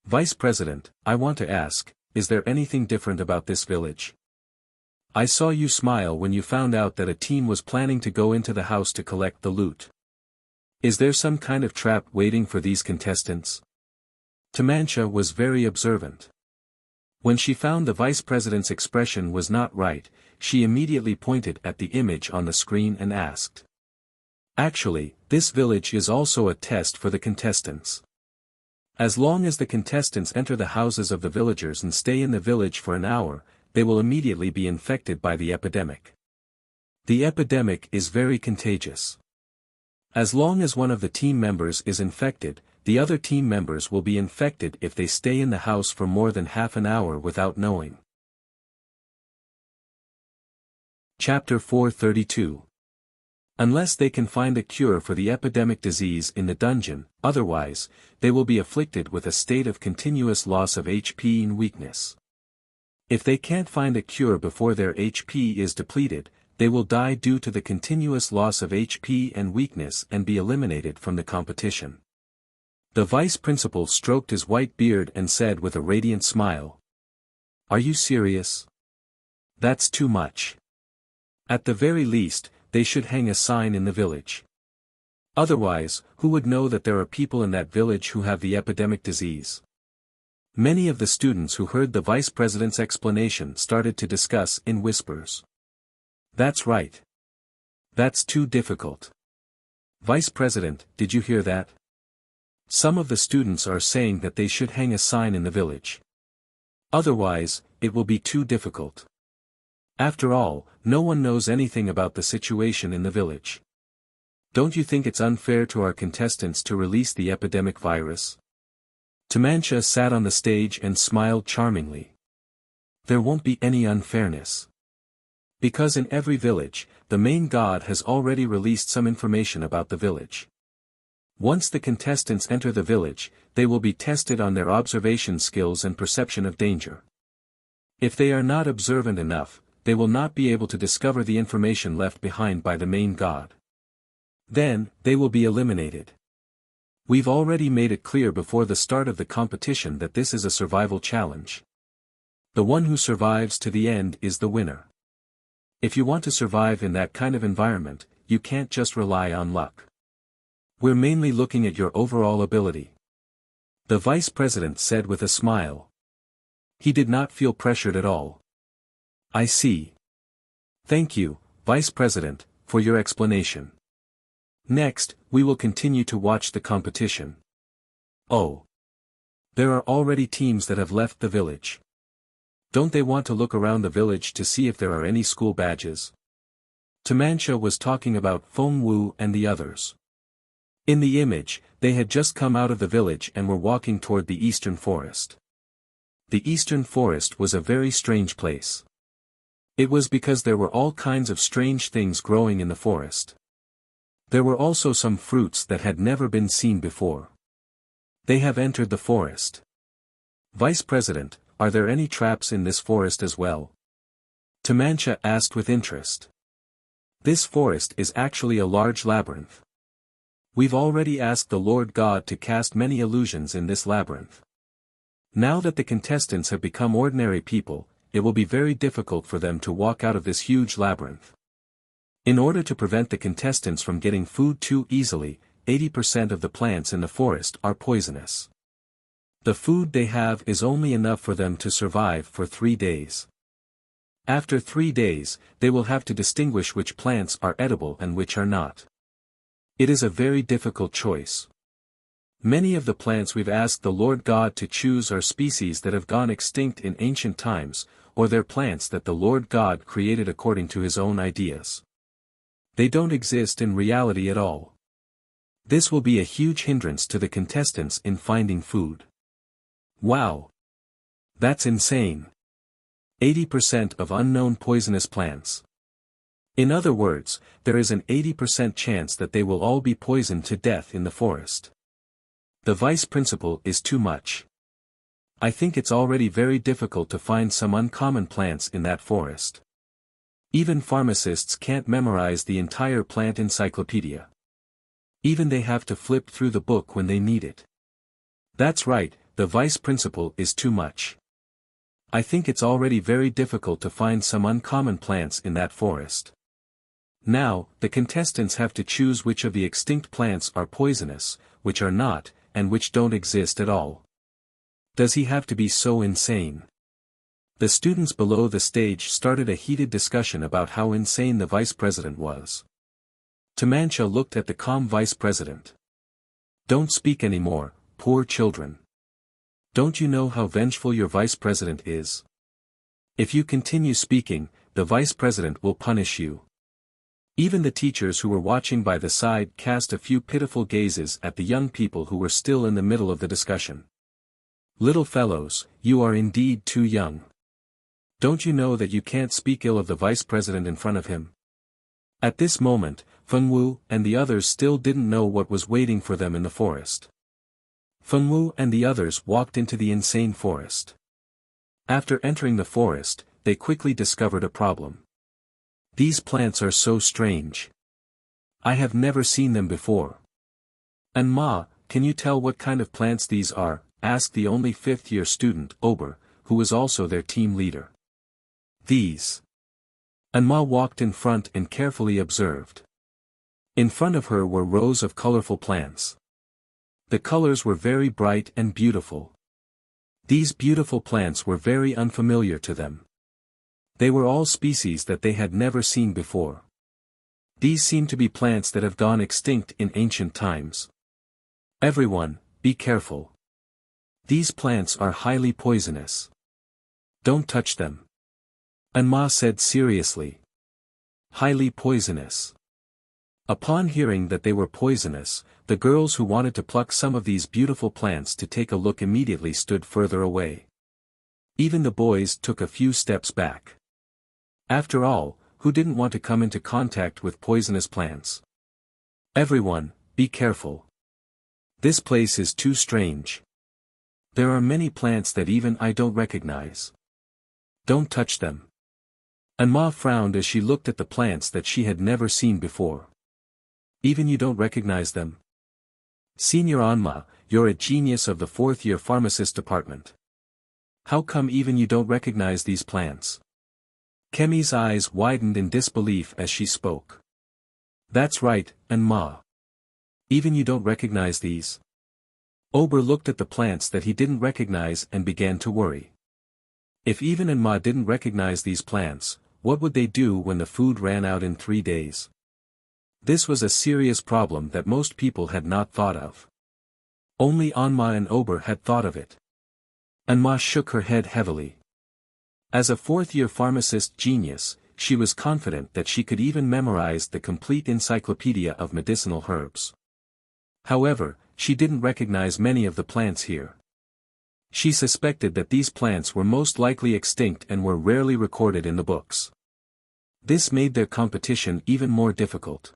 Vice President, I want to ask, is there anything different about this village? I saw you smile when you found out that a team was planning to go into the house to collect the loot. Is there some kind of trap waiting for these contestants? Tamancha was very observant. When she found the vice president's expression was not right, she immediately pointed at the image on the screen and asked. Actually, this village is also a test for the contestants. As long as the contestants enter the houses of the villagers and stay in the village for an hour, they will immediately be infected by the epidemic. The epidemic is very contagious. As long as one of the team members is infected, the other team members will be infected if they stay in the house for more than half an hour without knowing. Chapter 432. Unless they can find a cure for the epidemic disease in the dungeon, otherwise, they will be afflicted with a state of continuous loss of HP and weakness. If they can't find a cure before their HP is depleted, they will die due to the continuous loss of HP and weakness and be eliminated from the competition. The vice principal stroked his white beard and said with a radiant smile. Are you serious? That's too much. At the very least, they should hang a sign in the village. Otherwise, who would know that there are people in that village who have the epidemic disease? Many of the students who heard the vice president's explanation started to discuss in whispers. That's right. That's too difficult. Vice President, did you hear that? Some of the students are saying that they should hang a sign in the village. Otherwise, it will be too difficult. After all, no one knows anything about the situation in the village. Don't you think it's unfair to our contestants to release the epidemic virus? Tamancha sat on the stage and smiled charmingly. There won't be any unfairness. Because in every village, the main god has already released some information about the village. Once the contestants enter the village, they will be tested on their observation skills and perception of danger. If they are not observant enough, they will not be able to discover the information left behind by the main god. Then, they will be eliminated. We've already made it clear before the start of the competition that this is a survival challenge. The one who survives to the end is the winner. If you want to survive in that kind of environment, you can't just rely on luck. We're mainly looking at your overall ability. The vice president said with a smile. He did not feel pressured at all. I see. Thank you, Vice President, for your explanation. Next, we will continue to watch the competition. Oh. There are already teams that have left the village. Don't they want to look around the village to see if there are any school badges? Tamancha was talking about Feng Wu and the others. In the image, they had just come out of the village and were walking toward the eastern forest. The eastern forest was a very strange place. It was because there were all kinds of strange things growing in the forest. There were also some fruits that had never been seen before. They have entered the forest. Vice President, are there any traps in this forest as well? Tamancha asked with interest. This forest is actually a large labyrinth. We've already asked the Lord God to cast many illusions in this labyrinth. Now that the contestants have become ordinary people, it will be very difficult for them to walk out of this huge labyrinth. In order to prevent the contestants from getting food too easily, 80% of the plants in the forest are poisonous. The food they have is only enough for them to survive for 3 days. After 3 days, they will have to distinguish which plants are edible and which are not. It is a very difficult choice. Many of the plants we've asked the Lord God to choose are species that have gone extinct in ancient times, or they're plants that the Lord God created according to his own ideas. They don't exist in reality at all. This will be a huge hindrance to the contestants in finding food. Wow! That's insane. 80% of unknown poisonous plants. In other words, there is an 80% chance that they will all be poisoned to death in the forest. The vice principal is too much. I think it's already very difficult to find some uncommon plants in that forest. Even pharmacists can't memorize the entire plant encyclopedia. Even they have to flip through the book when they need it. That's right, the vice principal is too much. I think it's already very difficult to find some uncommon plants in that forest. Now, the contestants have to choose which of the extinct plants are poisonous, which are not, and which don't exist at all. Does he have to be so insane? The students below the stage started a heated discussion about how insane the vice president was. Tamancha looked at the calm vice president. Don't speak anymore, poor children. Don't you know how vengeful your vice president is? If you continue speaking, the vice president will punish you. Even the teachers who were watching by the side cast a few pitiful gazes at the young people who were still in the middle of the discussion. Little fellows, you are indeed too young. Don't you know that you can't speak ill of the vice president in front of him? At this moment, Fengwu and the others still didn't know what was waiting for them in the forest. Fengwu and the others walked into the insane forest. After entering the forest, they quickly discovered a problem. These plants are so strange. I have never seen them before. And Ma, can you tell what kind of plants these are? Asked the only fifth-year student, Ober, who was also their team leader. These. And Ma walked in front and carefully observed. In front of her were rows of colorful plants. The colors were very bright and beautiful. These beautiful plants were very unfamiliar to them. They were all species that they had never seen before. These seem to be plants that have gone extinct in ancient times. Everyone, be careful. These plants are highly poisonous. Don't touch them. And Ma said seriously. Highly poisonous. Upon hearing that they were poisonous, the girls who wanted to pluck some of these beautiful plants to take a look immediately stood further away. Even the boys took a few steps back. After all, who didn't want to come into contact with poisonous plants? Everyone, be careful. This place is too strange. There are many plants that even I don't recognize. Don't touch them. And Ma frowned as she looked at the plants that she had never seen before. Even you don't recognize them? Senior Anma, you're a genius of the fourth-year pharmacist department. How come even you don't recognize these plants? Kemi's eyes widened in disbelief as she spoke. That's right, and Ma. Even you don't recognize these? Ober looked at the plants that he didn't recognize and began to worry. If even and Ma didn't recognize these plants, what would they do when the food ran out in 3 days? This was a serious problem that most people had not thought of. Only Anma and Ober had thought of it. Anma shook her head heavily. As a fourth-year pharmacist genius, she was confident that she could even memorize the complete encyclopedia of medicinal herbs. However, she didn't recognize many of the plants here. She suspected that these plants were most likely extinct and were rarely recorded in the books. This made their competition even more difficult.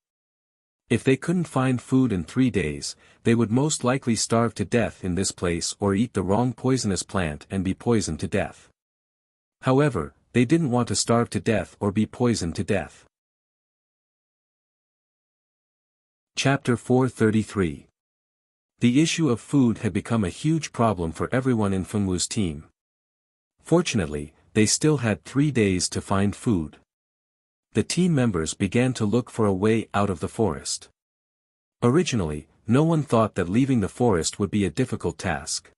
If they couldn't find food in 3 days, they would most likely starve to death in this place or eat the wrong poisonous plant and be poisoned to death. However, they didn't want to starve to death or be poisoned to death. Chapter 433. The issue of food had become a huge problem for everyone in Fengwu's team. Fortunately, they still had 3 days to find food. The team members began to look for a way out of the forest. Originally, no one thought that leaving the forest would be a difficult task.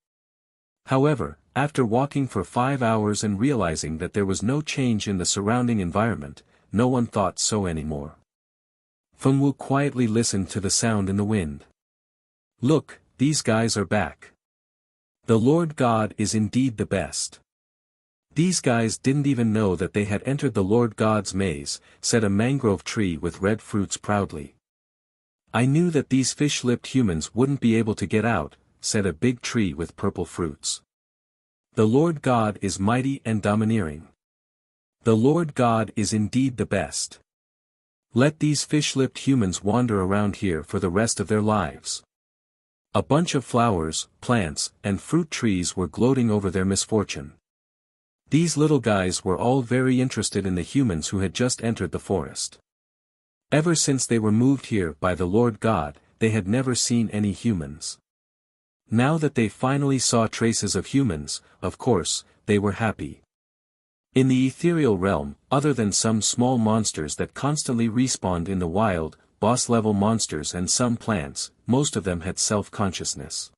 However, after walking for 5 hours and realizing that there was no change in the surrounding environment, no one thought so anymore. Fengwu quietly listened to the sound in the wind. Look, these guys are back. The Lord God is indeed the best. These guys didn't even know that they had entered the Lord God's maze, said a mangrove tree with red fruits proudly. I knew that these fish-lipped humans wouldn't be able to get out, said a big tree with purple fruits. The Lord God is mighty and domineering. The Lord God is indeed the best. Let these fish-lipped humans wander around here for the rest of their lives. A bunch of flowers, plants, and fruit trees were gloating over their misfortune. These little guys were all very interested in the humans who had just entered the forest. Ever since they were moved here by the Lord God, they had never seen any humans. Now that they finally saw traces of humans, of course, they were happy. In the ethereal realm, other than some small monsters that constantly respawned in the wild, boss-level monsters and some plants, most of them had self-consciousness.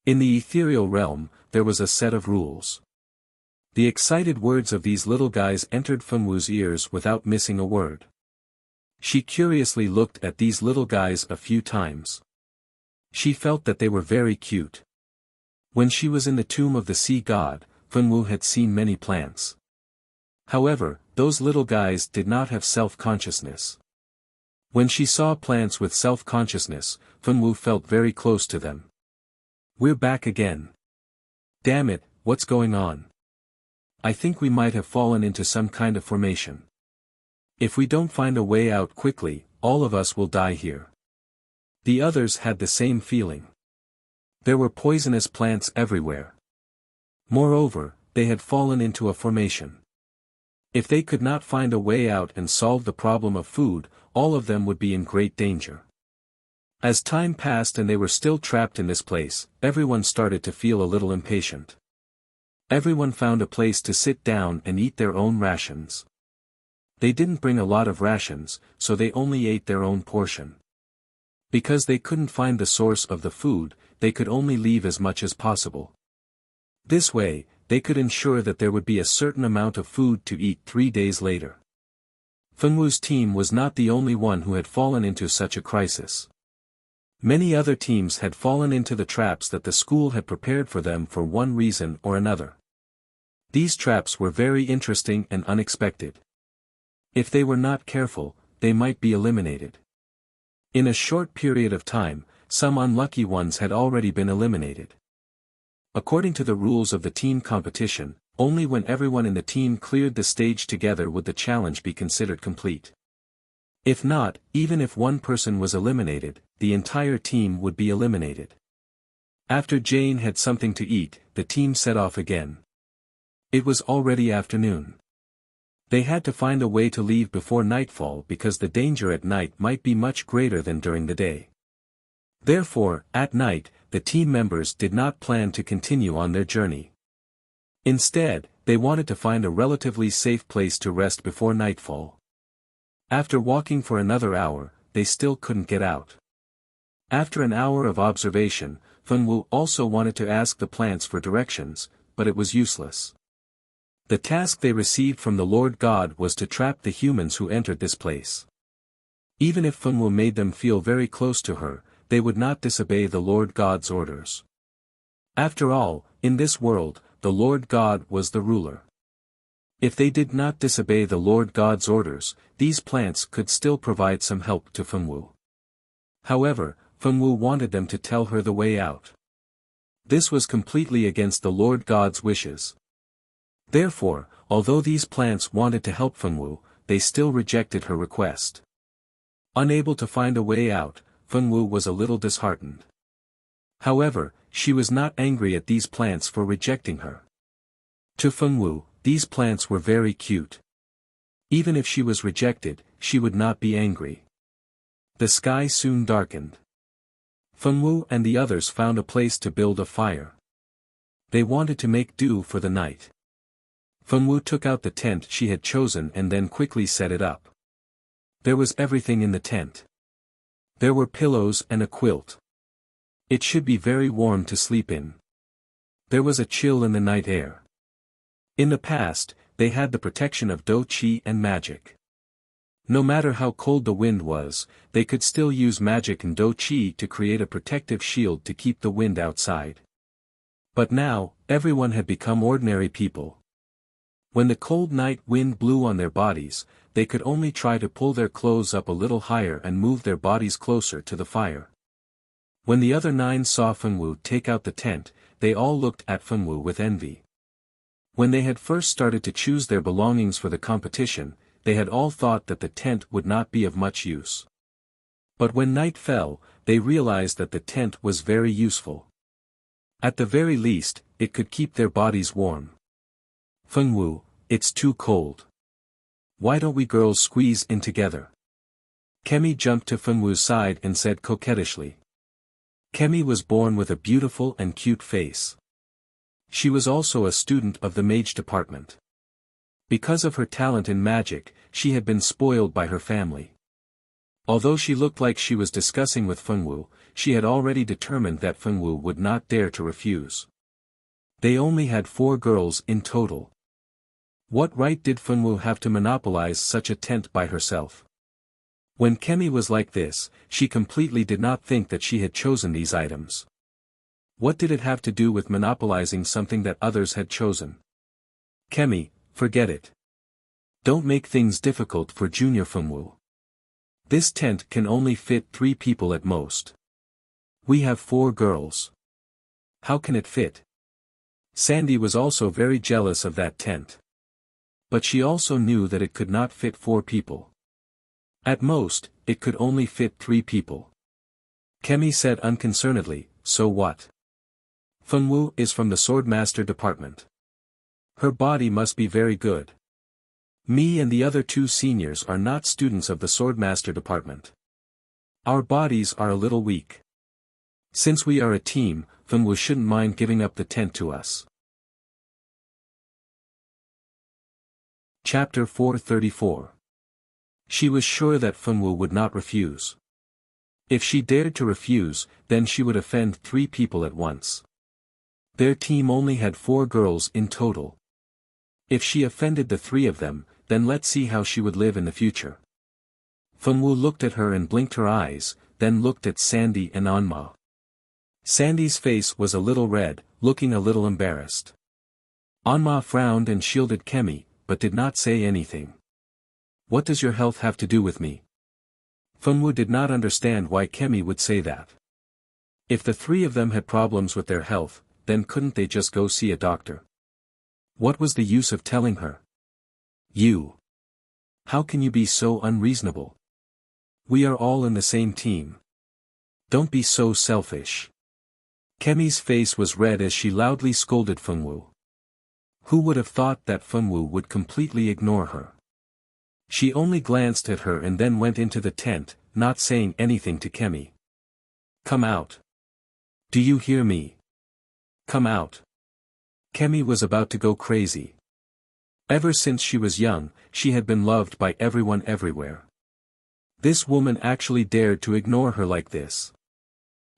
In the ethereal realm, there was a set of rules. The excited words of these little guys entered Fengwu's ears without missing a word. She curiously looked at these little guys a few times. She felt that they were very cute. When she was in the tomb of the sea god, Fengwu had seen many plants. However, those little guys did not have self-consciousness. When she saw plants with self-consciousness, Fengwu felt very close to them. We're back again. Damn it, what's going on? I think we might have fallen into some kind of formation. If we don't find a way out quickly, all of us will die here. The others had the same feeling. There were poisonous plants everywhere. Moreover, they had fallen into a formation. If they could not find a way out and solve the problem of food, all of them would be in great danger. As time passed and they were still trapped in this place, everyone started to feel a little impatient. Everyone found a place to sit down and eat their own rations. They didn't bring a lot of rations, so they only ate their own portion. Because they couldn't find the source of the food, they could only leave as much as possible. This way, they could ensure that there would be a certain amount of food to eat 3 days later. Fengwu's team was not the only one who had fallen into such a crisis. Many other teams had fallen into the traps that the school had prepared for them for one reason or another. These traps were very interesting and unexpected. If they were not careful, they might be eliminated. In a short period of time, some unlucky ones had already been eliminated. According to the rules of the team competition, only when everyone in the team cleared the stage together would the challenge be considered complete. If not, even if one person was eliminated, the entire team would be eliminated. After Jane had something to eat, the team set off again. It was already afternoon. They had to find a way to leave before nightfall because the danger at night might be much greater than during the day. Therefore, at night, the team members did not plan to continue on their journey. Instead, they wanted to find a relatively safe place to rest before nightfall. After walking for another hour, they still couldn't get out. After an hour of observation, Fengwu also wanted to ask the plants for directions, but it was useless. The task they received from the Lord God was to trap the humans who entered this place. Even if Fengwu made them feel very close to her, they would not disobey the Lord God's orders. After all, in this world, the Lord God was the ruler. If they did not disobey the Lord God's orders, these plants could still provide some help to Fengwu. However, Fengwu wanted them to tell her the way out. This was completely against the Lord God's wishes. Therefore, although these plants wanted to help Fengwu, they still rejected her request. Unable to find a way out, Fengwu was a little disheartened. However, she was not angry at these plants for rejecting her. To Fengwu, these plants were very cute. Even if she was rejected, she would not be angry. The sky soon darkened. Fengwu and the others found a place to build a fire. They wanted to make do for the night. Fengwu took out the tent she had chosen and then quickly set it up. There was everything in the tent. There were pillows and a quilt. It should be very warm to sleep in. There was a chill in the night air. In the past, they had the protection of Do Qi and magic. No matter how cold the wind was, they could still use magic and Do Qi to create a protective shield to keep the wind outside. But now, everyone had become ordinary people. When the cold night wind blew on their bodies, they could only try to pull their clothes up a little higher and move their bodies closer to the fire. When the other 9 saw Fengwu take out the tent, they all looked at Fengwu with envy. When they had first started to choose their belongings for the competition, they had all thought that the tent would not be of much use. But when night fell, they realized that the tent was very useful. At the very least, it could keep their bodies warm. Fengwu, it's too cold. Why don't we girls squeeze in together? Kemi jumped to Fengwu's side and said coquettishly. Kemi was born with a beautiful and cute face. She was also a student of the mage department. Because of her talent in magic, she had been spoiled by her family. Although she looked like she was discussing with Fengwu, she had already determined that Fengwu would not dare to refuse. They only had 4 girls in total. What right did Funwu have to monopolize such a tent by herself? When Kemi was like this, she completely did not think that she had chosen these items. What did it have to do with monopolizing something that others had chosen? Kemi, forget it. Don't make things difficult for Junior Funwu. This tent can only fit 3 people at most. We have 4 girls. How can it fit? Sandy was also very jealous of that tent. But she also knew that it could not fit 4 people. At most, it could only fit 3 people. Kemi said unconcernedly, so what? Funwu is from the Swordmaster department. Her body must be very good. Me and the other 2 seniors are not students of the Swordmaster department. Our bodies are a little weak. Since we are a team, Funwu shouldn't mind giving up the tent to us. Chapter 434. She was sure that Funwu would not refuse. If she dared to refuse, then she would offend 3 people at once. Their team only had 4 girls in total. If she offended the 3 of them, then let's see how she would live in the future. Funwu looked at her and blinked her eyes, then looked at Sandy and Anma. Sandy's face was a little red, looking a little embarrassed. Anma frowned and shielded Kemi, but did not say anything. What does your health have to do with me? Funwu did not understand why Kemi would say that. If the 3 of them had problems with their health, then couldn't they just go see a doctor? What was the use of telling her? You. How can you be so unreasonable? We are all in the same team. Don't be so selfish. Kemi's face was red as she loudly scolded Funwu. Who would have thought that Funwu would completely ignore her? She only glanced at her and then went into the tent, not saying anything to Kemi. Come out. Do you hear me? Come out. Kemi was about to go crazy. Ever since she was young, she had been loved by everyone everywhere. This woman actually dared to ignore her like this.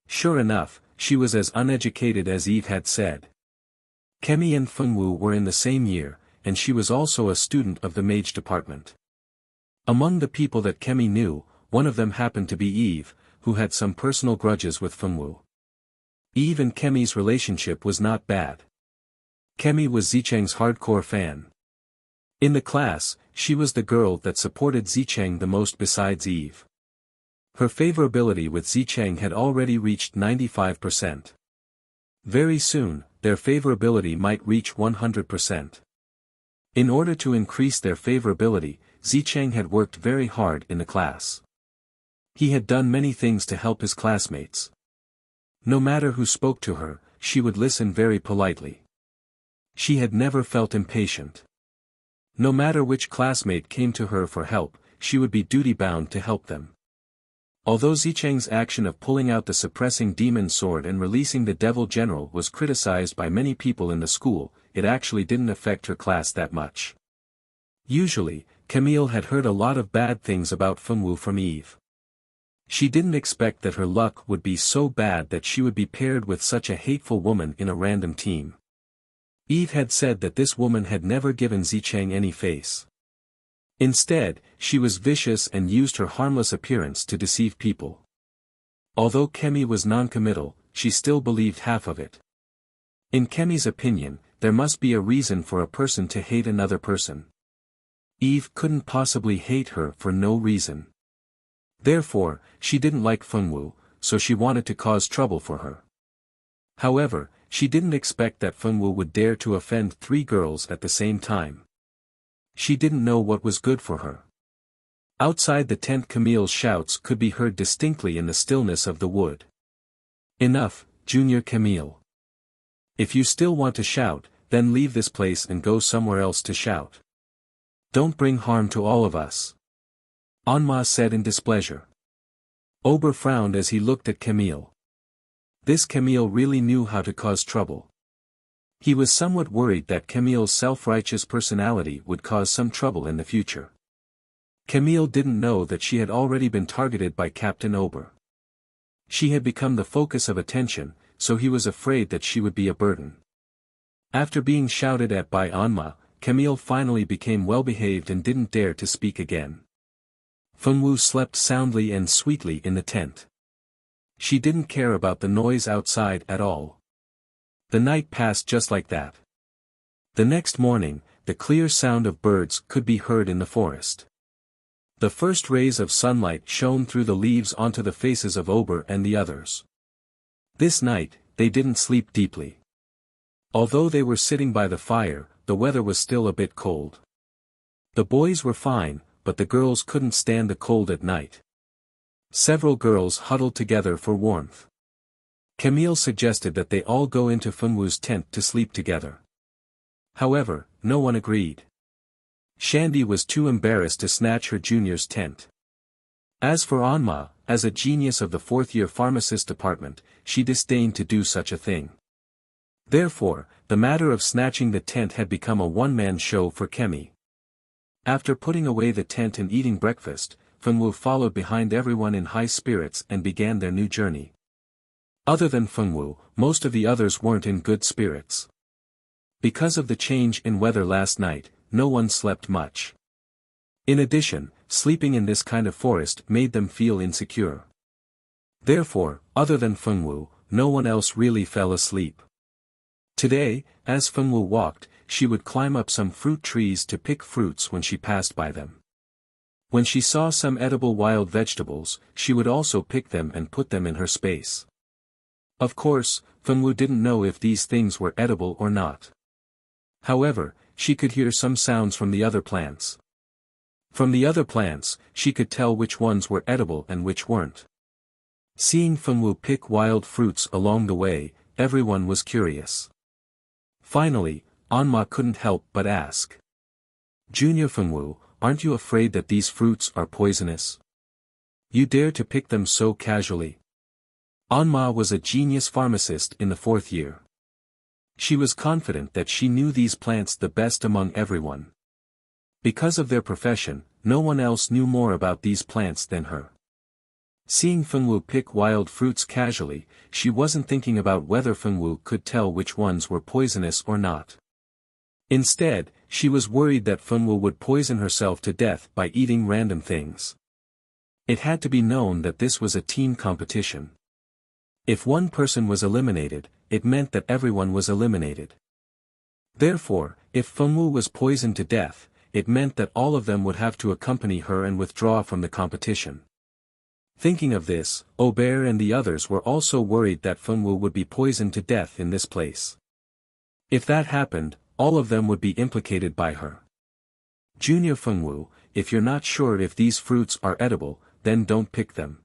Sure enough, she was as uneducated as Eve had said. Kemi and Funwu were in the same year, and she was also a student of the mage department. Among the people that Kemi knew, one of them happened to be Eve, who had some personal grudges with Funwu. Eve and Kemi's relationship was not bad. Kemi was Zicheng's hardcore fan. In the class, she was the girl that supported Zicheng the most besides Eve. Her favorability with Zicheng had already reached 95%. Very soon, their favorability might reach 100%. In order to increase their favorability, Zicheng had worked very hard in the class. He had done many things to help his classmates. No matter who spoke to her, she would listen very politely. She had never felt impatient. No matter which classmate came to her for help, she would be duty-bound to help them. Although Zicheng's action of pulling out the suppressing demon sword and releasing the devil general was criticized by many people in the school, it actually didn't affect her class that much. Usually, Camille had heard a lot of bad things about Funwu from Eve. She didn't expect that her luck would be so bad that she would be paired with such a hateful woman in a random team. Eve had said that this woman had never given Zicheng any face. Instead, she was vicious and used her harmless appearance to deceive people. Although Kemi was non-committal, she still believed half of it. In Kemi's opinion, there must be a reason for a person to hate another person. Eve couldn't possibly hate her for no reason. Therefore, she didn't like Funwu, so she wanted to cause trouble for her. However, she didn't expect that Funwu would dare to offend 3 girls at the same time. She didn't know what was good for her. Outside the tent, Camille's shouts could be heard distinctly in the stillness of the wood. Enough, Junior Camille. If you still want to shout, then leave this place and go somewhere else to shout. Don't bring harm to all of us. Anma said in displeasure. Ober frowned as he looked at Camille. This Camille really knew how to cause trouble. He was somewhat worried that Camille's self-righteous personality would cause some trouble in the future. Camille didn't know that she had already been targeted by Captain Ober. She had become the focus of attention, so he was afraid that she would be a burden. After being shouted at by Anma, Camille finally became well-behaved and didn't dare to speak again. Fengwu slept soundly and sweetly in the tent. She didn't care about the noise outside at all. The night passed just like that. The next morning, the clear sound of birds could be heard in the forest. The first rays of sunlight shone through the leaves onto the faces of Ober and the others. This night, they didn't sleep deeply. Although they were sitting by the fire, the weather was still a bit cold. The boys were fine, but the girls couldn't stand the cold at night. Several girls huddled together for warmth. Camille suggested that they all go into Fengwu's tent to sleep together. However, no one agreed. Shandy was too embarrassed to snatch her junior's tent. As for Anma, as a genius of the fourth-year pharmacist department, she disdained to do such a thing. Therefore, the matter of snatching the tent had become a one-man show for Kemi. After putting away the tent and eating breakfast, Fengwu followed behind everyone in high spirits and began their new journey. Other than Fengwu, most of the others weren't in good spirits. Because of the change in weather last night, no one slept much. In addition, sleeping in this kind of forest made them feel insecure. Therefore, other than Fengwu, no one else really fell asleep. Today, as Fengwu walked, she would climb up some fruit trees to pick fruits when she passed by them. When she saw some edible wild vegetables, she would also pick them and put them in her space. Of course, Fengwu didn't know if these things were edible or not. However, she could hear some sounds from the other plants. From the other plants, she could tell which ones were edible and which weren't. Seeing Fengwu pick wild fruits along the way, everyone was curious. Finally, Anma couldn't help but ask. "Junior Fengwu, aren't you afraid that these fruits are poisonous? You dare to pick them so casually?" Anma was a genius pharmacist in the fourth year. She was confident that she knew these plants the best among everyone. Because of their profession, no one else knew more about these plants than her. Seeing Fengwu pick wild fruits casually, she wasn't thinking about whether Fengwu could tell which ones were poisonous or not. Instead, she was worried that Fengwu would poison herself to death by eating random things. It had to be known that this was a team competition. If one person was eliminated, it meant that everyone was eliminated. Therefore, if Fengwu was poisoned to death, it meant that all of them would have to accompany her and withdraw from the competition. Thinking of this, Aubert and the others were also worried that Fengwu would be poisoned to death in this place. If that happened, all of them would be implicated by her. "Junior Fengwu, if you're not sure if these fruits are edible, then don't pick them.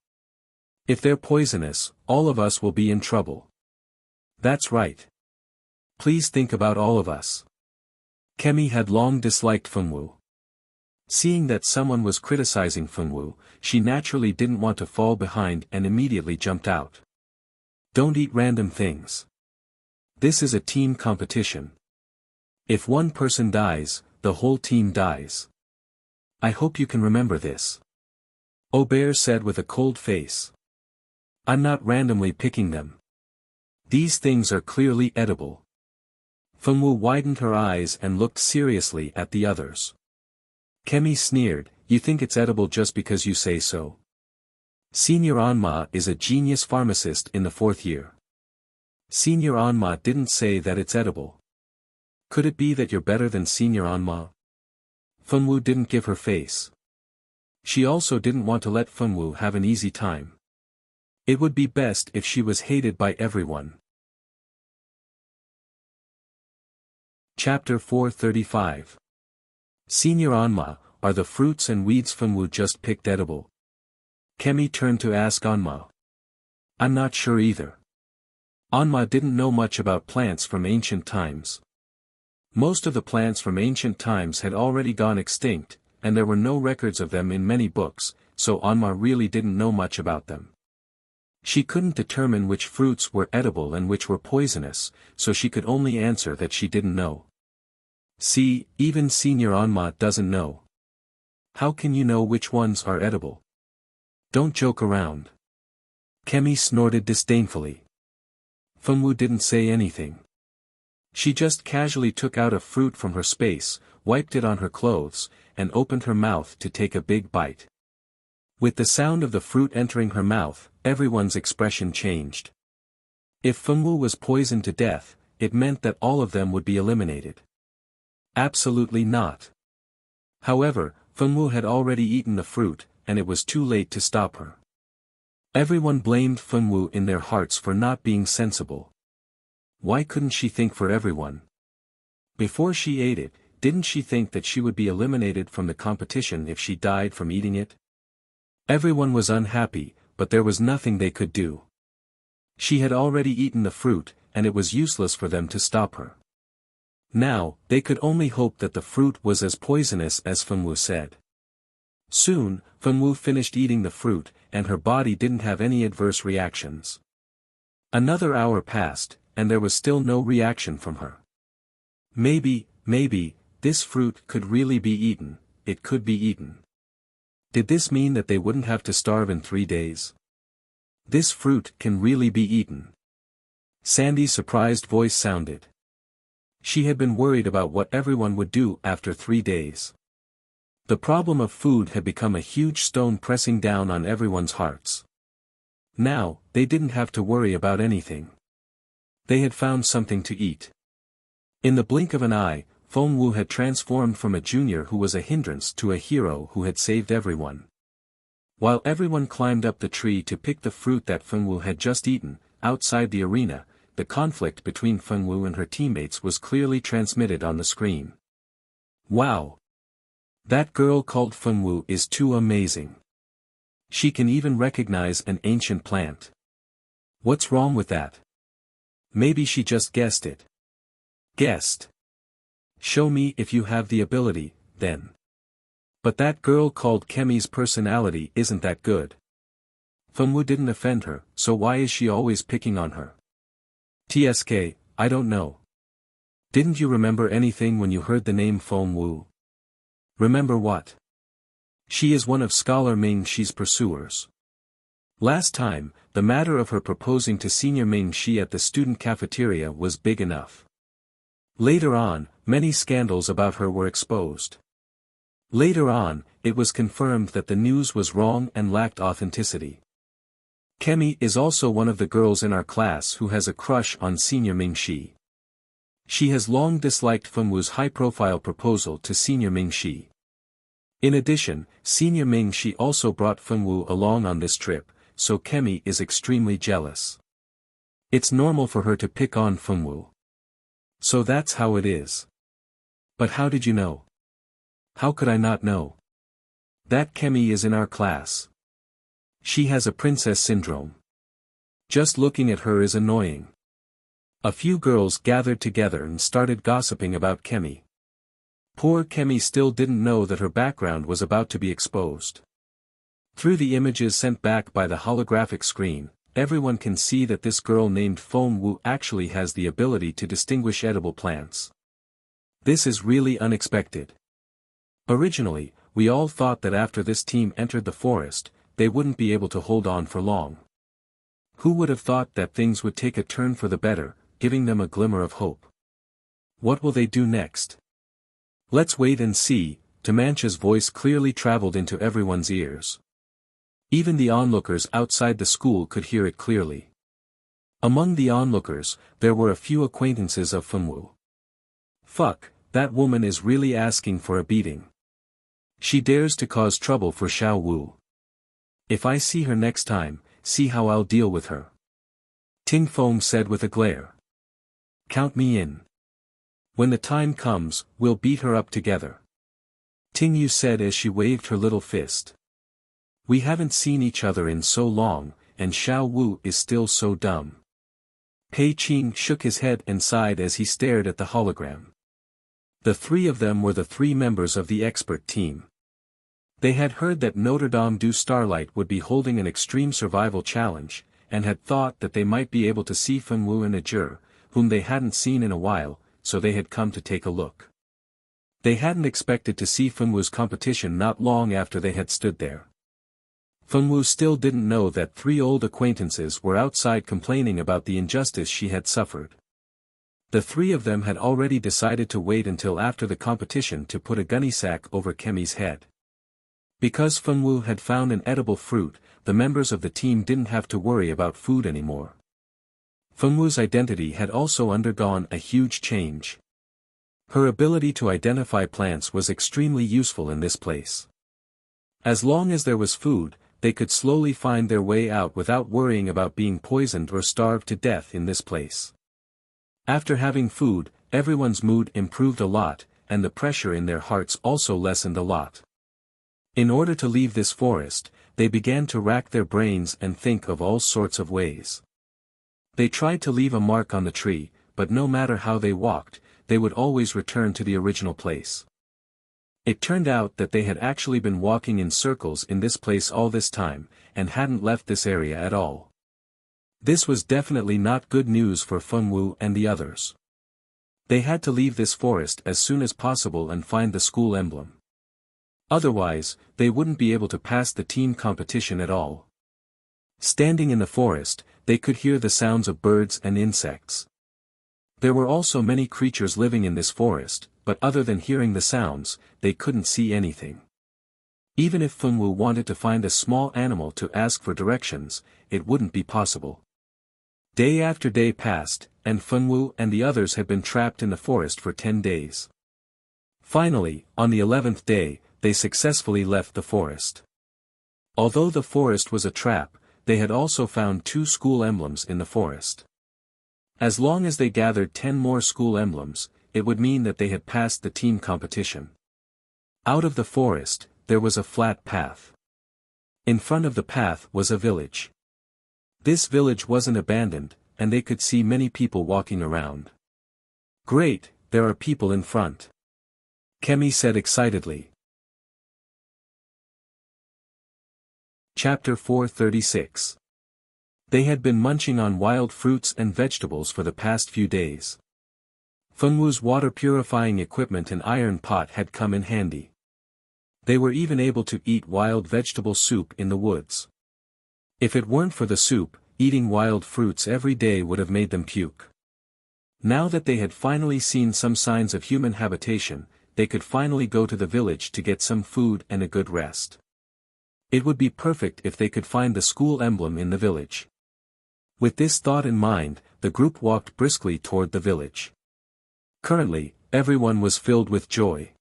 If they're poisonous, all of us will be in trouble." "That's right. Please think about all of us." Kemi had long disliked Fengwu. Seeing that someone was criticizing Fengwu, she naturally didn't want to fall behind and immediately jumped out. "Don't eat random things. This is a team competition. If one person dies, the whole team dies. I hope you can remember this," Aubert said with a cold face. "I'm not randomly picking them. These things are clearly edible." Fengwu widened her eyes and looked seriously at the others. Kemi sneered, "You think it's edible just because you say so? Senior Anma is a genius pharmacist in the fourth year. Senior Anma didn't say that it's edible. Could it be that you're better than Senior Anma?" Fengwu didn't give her face. She also didn't want to let Fengwu have an easy time. It would be best if she was hated by everyone. Chapter 435. Senior Anma, are the fruits and weeds Fengwu just picked edible? Kemi turned to ask Anma. "I'm not sure either." Anma didn't know much about plants from ancient times. Most of the plants from ancient times had already gone extinct, and there were no records of them in many books, so Anma really didn't know much about them. She couldn't determine which fruits were edible and which were poisonous, so she could only answer that she didn't know. "See, even Senior Anma doesn't know. How can you know which ones are edible? Don't joke around." Kemi snorted disdainfully. Fengwu didn't say anything. She just casually took out a fruit from her space, wiped it on her clothes, and opened her mouth to take a big bite. With the sound of the fruit entering her mouth, everyone's expression changed. If Fengwu was poisoned to death, it meant that all of them would be eliminated. Absolutely not. However, Fengwu had already eaten the fruit, and it was too late to stop her. Everyone blamed Fengwu in their hearts for not being sensible. Why couldn't she think for everyone? Before she ate it, didn't she think that she would be eliminated from the competition if she died from eating it? Everyone was unhappy, but there was nothing they could do. She had already eaten the fruit, and it was useless for them to stop her. Now, they could only hope that the fruit was as poisonous as Fengwu said. Soon, Fengwu finished eating the fruit, and her body didn't have any adverse reactions. Another hour passed, and there was still no reaction from her. Maybe, this fruit could really be eaten, it could be eaten. Did this mean that they wouldn't have to starve in 3 days? This fruit can really be eaten. Sandy's surprised voice sounded. She had been worried about what everyone would do after 3 days. The problem of food had become a huge stone pressing down on everyone's hearts. Now, they didn't have to worry about anything. They had found something to eat. In the blink of an eye, Fengwu had transformed from a junior who was a hindrance to a hero who had saved everyone. While everyone climbed up the tree to pick the fruit that Fengwu had just eaten, outside the arena, the conflict between Fengwu and her teammates was clearly transmitted on the screen. Wow! That girl called Fengwu is too amazing. She can even recognize an ancient plant. What's wrong with that? Maybe she just guessed it. Guessed. Show me if you have the ability, then. But that girl called Kemi's personality isn't that good. Fengwu didn't offend her, so why is she always picking on her? TSK, I don't know. Didn't you remember anything when you heard the name Fengwu? Remember what? She is one of Scholar Ming Shi's pursuers. Last time, the matter of her proposing to Senior Ming Shi at the student cafeteria was big enough. Later on, many scandals about her were exposed. Later on, it was confirmed that the news was wrong and lacked authenticity. Kemi is also one of the girls in our class who has a crush on Senior Ming Shi. She has long disliked Fengwu's high-profile proposal to Senior Ming Shi. In addition, Senior Ming Shi also brought Fengwu along on this trip, so Kemi is extremely jealous. It's normal for her to pick on Fengwu. So that's how it is. But how did you know? How could I not know? That Kemi is in our class. She has a princess syndrome. Just looking at her is annoying. A few girls gathered together and started gossiping about Kemi. Poor Kemi still didn't know that her background was about to be exposed. Through the images sent back by the holographic screen, everyone can see that this girl named Fengwu actually has the ability to distinguish edible plants. This is really unexpected. Originally, we all thought that after this team entered the forest, they wouldn't be able to hold on for long. Who would have thought that things would take a turn for the better, giving them a glimmer of hope? What will they do next? Let's wait and see. Tamancha's voice clearly traveled into everyone's ears. Even the onlookers outside the school could hear it clearly. Among the onlookers, there were a few acquaintances of Fengwu. Fuck, that woman is really asking for a beating. She dares to cause trouble for Xiao Wu. If I see her next time, see how I'll deal with her. Ting Feng said with a glare. Count me in. When the time comes, we'll beat her up together. Ting Yu said as she waved her little fist. We haven't seen each other in so long, and Xiao Wu is still so dumb. Pei Qing shook his head and sighed as he stared at the hologram. The three of them were the 3 members of the expert team. They had heard that Notre Dame du Starlight would be holding an extreme survival challenge, and had thought that they might be able to see Fengwu and Ajur, whom they hadn't seen in a while, so they had come to take a look. They hadn't expected to see Fengwu's competition not long after they had stood there. Fengwu still didn't know that 3 old acquaintances were outside complaining about the injustice she had suffered. The three of them had already decided to wait until after the competition to put a gunny sack over Kemi's head. Because Fengwu had found an edible fruit, the members of the team didn't have to worry about food anymore. Fengwu's identity had also undergone a huge change. Her ability to identify plants was extremely useful in this place. As long as there was food, they could slowly find their way out without worrying about being poisoned or starved to death in this place. After having food, everyone's mood improved a lot, and the pressure in their hearts also lessened a lot. In order to leave this forest, they began to rack their brains and think of all sorts of ways. They tried to leave a mark on the tree, but no matter how they walked, they would always return to the original place. It turned out that they had actually been walking in circles in this place all this time, and hadn't left this area at all. This was definitely not good news for Fengwu and the others. They had to leave this forest as soon as possible and find the school emblem. Otherwise, they wouldn't be able to pass the team competition at all. Standing in the forest, they could hear the sounds of birds and insects. There were also many creatures living in this forest, but other than hearing the sounds, they couldn't see anything. Even if Fengwu wanted to find a small animal to ask for directions, it wouldn't be possible. Day after day passed, and Fengwu and the others had been trapped in the forest for 10 days. Finally, on the 11th day, they successfully left the forest. Although the forest was a trap, they had also found 2 school emblems in the forest. As long as they gathered 10 more school emblems, it would mean that they had passed the team competition. Out of the forest, there was a flat path. In front of the path was a village. This village wasn't abandoned, and they could see many people walking around. "Great, there are people in front," Kemi said excitedly. Chapter 436. They had been munching on wild fruits and vegetables for the past few days. Fengwu's water-purifying equipment and iron pot had come in handy. They were even able to eat wild vegetable soup in the woods. If it weren't for the soup, eating wild fruits every day would have made them puke. Now that they had finally seen some signs of human habitation, they could finally go to the village to get some food and a good rest. It would be perfect if they could find the school emblem in the village. With this thought in mind, the group walked briskly toward the village. Currently, everyone was filled with joy.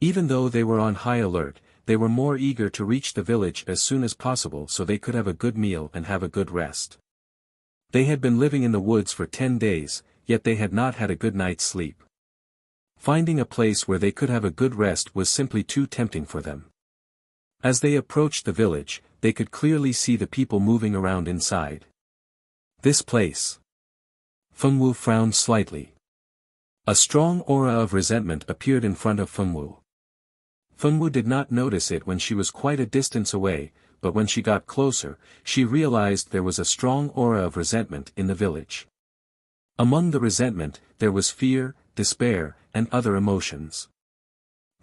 Even though they were on high alert, they were more eager to reach the village as soon as possible so they could have a good meal and have a good rest. They had been living in the woods for 10 days, yet they had not had a good night's sleep. Finding a place where they could have a good rest was simply too tempting for them. As they approached the village, they could clearly see the people moving around inside. This place. Fengwu frowned slightly. A strong aura of resentment appeared in front of Fengwu. Fengwu did not notice it when she was quite a distance away, but when she got closer, she realized there was a strong aura of resentment in the village. Among the resentment, there was fear, despair, and other emotions.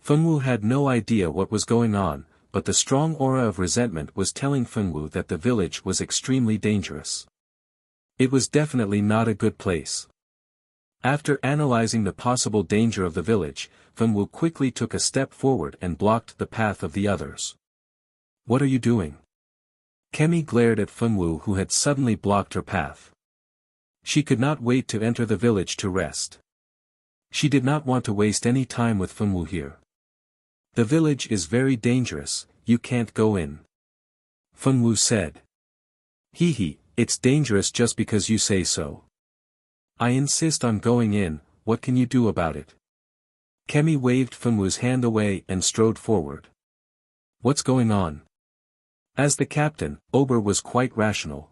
Fengwu had no idea what was going on, but the strong aura of resentment was telling Fengwu that the village was extremely dangerous. It was definitely not a good place. After analyzing the possible danger of the village, Fengwu quickly took a step forward and blocked the path of the others. "What are you doing?" Kemi glared at Fengwu, who had suddenly blocked her path. She could not wait to enter the village to rest. She did not want to waste any time with Fengwu here. "The village is very dangerous, you can't go in," Fengwu said. "Hee, it's dangerous just because you say so. I insist on going in, what can you do about it?" Kemi waved Fengwu's hand away and strode forward. "What's going on?" As the captain, Ober was quite rational.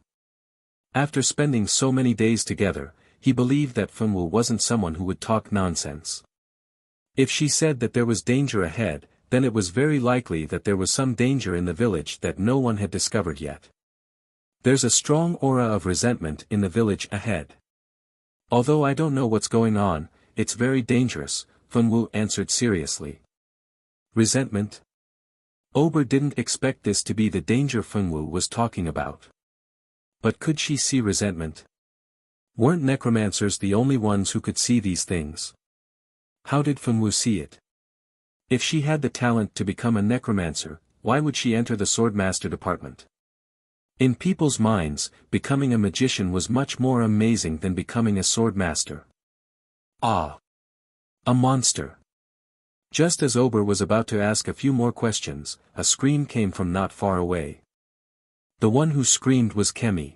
After spending so many days together, he believed that Fengwu wasn't someone who would talk nonsense. If she said that there was danger ahead, then it was very likely that there was some danger in the village that no one had discovered yet. "There's a strong aura of resentment in the village ahead. Although I don't know what's going on, it's very dangerous," Fengwu answered seriously. "Resentment?" Ober didn't expect this to be the danger Fengwu was talking about. But could she see resentment? Weren't necromancers the only ones who could see these things? How did Funwu see it? If she had the talent to become a necromancer, why would she enter the swordmaster department? In people's minds, becoming a magician was much more amazing than becoming a swordmaster. Ah! A monster! Just as Ober was about to ask a few more questions, a scream came from not far away. The one who screamed was Kemi.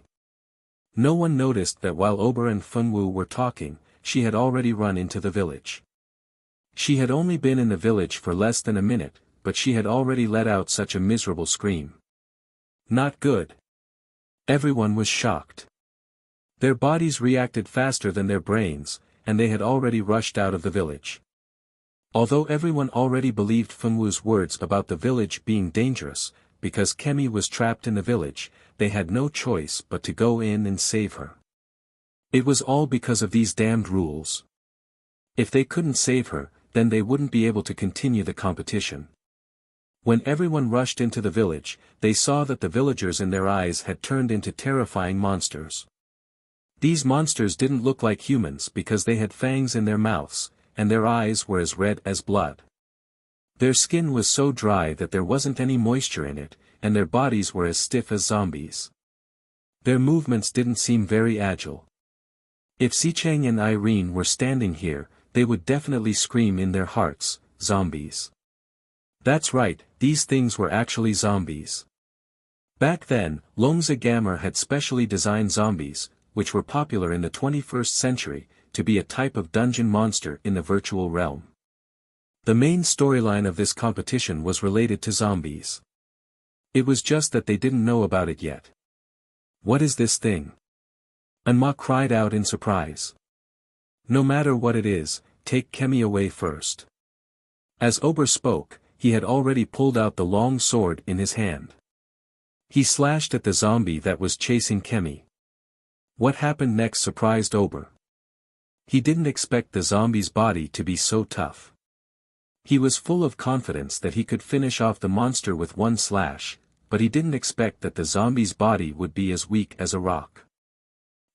No one noticed that while Ober and Funwu were talking, she had already run into the village. She had only been in the village for less than a minute, but she had already let out such a miserable scream. Not good. Everyone was shocked. Their bodies reacted faster than their brains, and they had already rushed out of the village. Although everyone already believed Funwu's words about the village being dangerous, because Kemi was trapped in the village, they had no choice but to go in and save her. It was all because of these damned rules. If they couldn't save her, then they wouldn't be able to continue the competition. When everyone rushed into the village, they saw that the villagers in their eyes had turned into terrifying monsters. These monsters didn't look like humans because they had fangs in their mouths, and their eyes were as red as blood. Their skin was so dry that there wasn't any moisture in it, and their bodies were as stiff as zombies. Their movements didn't seem very agile. If Xicheng and Irene were standing here, they would definitely scream in their hearts, "Zombies." That's right, these things were actually zombies. Back then, Longza Gamer had specially designed zombies, which were popular in the 21st century, to be a type of dungeon monster in the virtual realm. The main storyline of this competition was related to zombies. It was just that they didn't know about it yet. What is this thing? Anma cried out in surprise. No matter what it is, take Kemi away first. As Ober spoke, he had already pulled out the long sword in his hand. He slashed at the zombie that was chasing Kemi. What happened next surprised Ober. He didn't expect the zombie's body to be so tough. He was full of confidence that he could finish off the monster with one slash, but he didn't expect that the zombie's body would be as weak as a rock.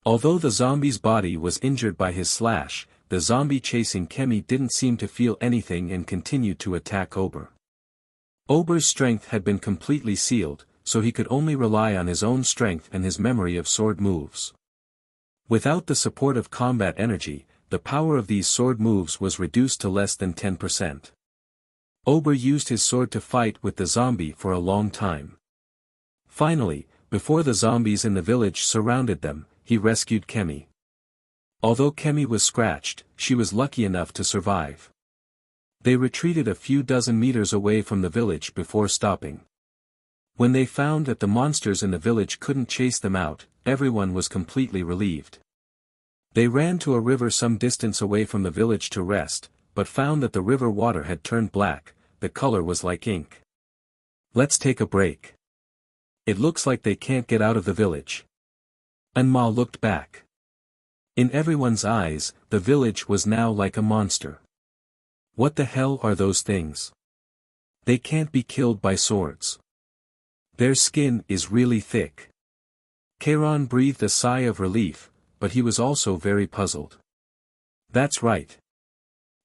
Although the zombie's body was injured by his slash, the zombie chasing Kemi didn't seem to feel anything and continued to attack Ober. Ober's strength had been completely sealed, so he could only rely on his own strength and his memory of sword moves. Without the support of combat energy, the power of these sword moves was reduced to less than 10%. Ober used his sword to fight with the zombie for a long time. Finally, before the zombies in the village surrounded them, he rescued Kemi. Although Kemi was scratched, she was lucky enough to survive. They retreated a few dozen meters away from the village before stopping. When they found that the monsters in the village couldn't chase them out, everyone was completely relieved. They ran to a river some distance away from the village to rest, but found that the river water had turned black, the color was like ink. Let's take a break. It looks like they can't get out of the village. Anma looked back. In everyone's eyes, the village was now like a monster. What the hell are those things? They can't be killed by swords. Their skin is really thick. Kairon breathed a sigh of relief, but he was also very puzzled. That's right.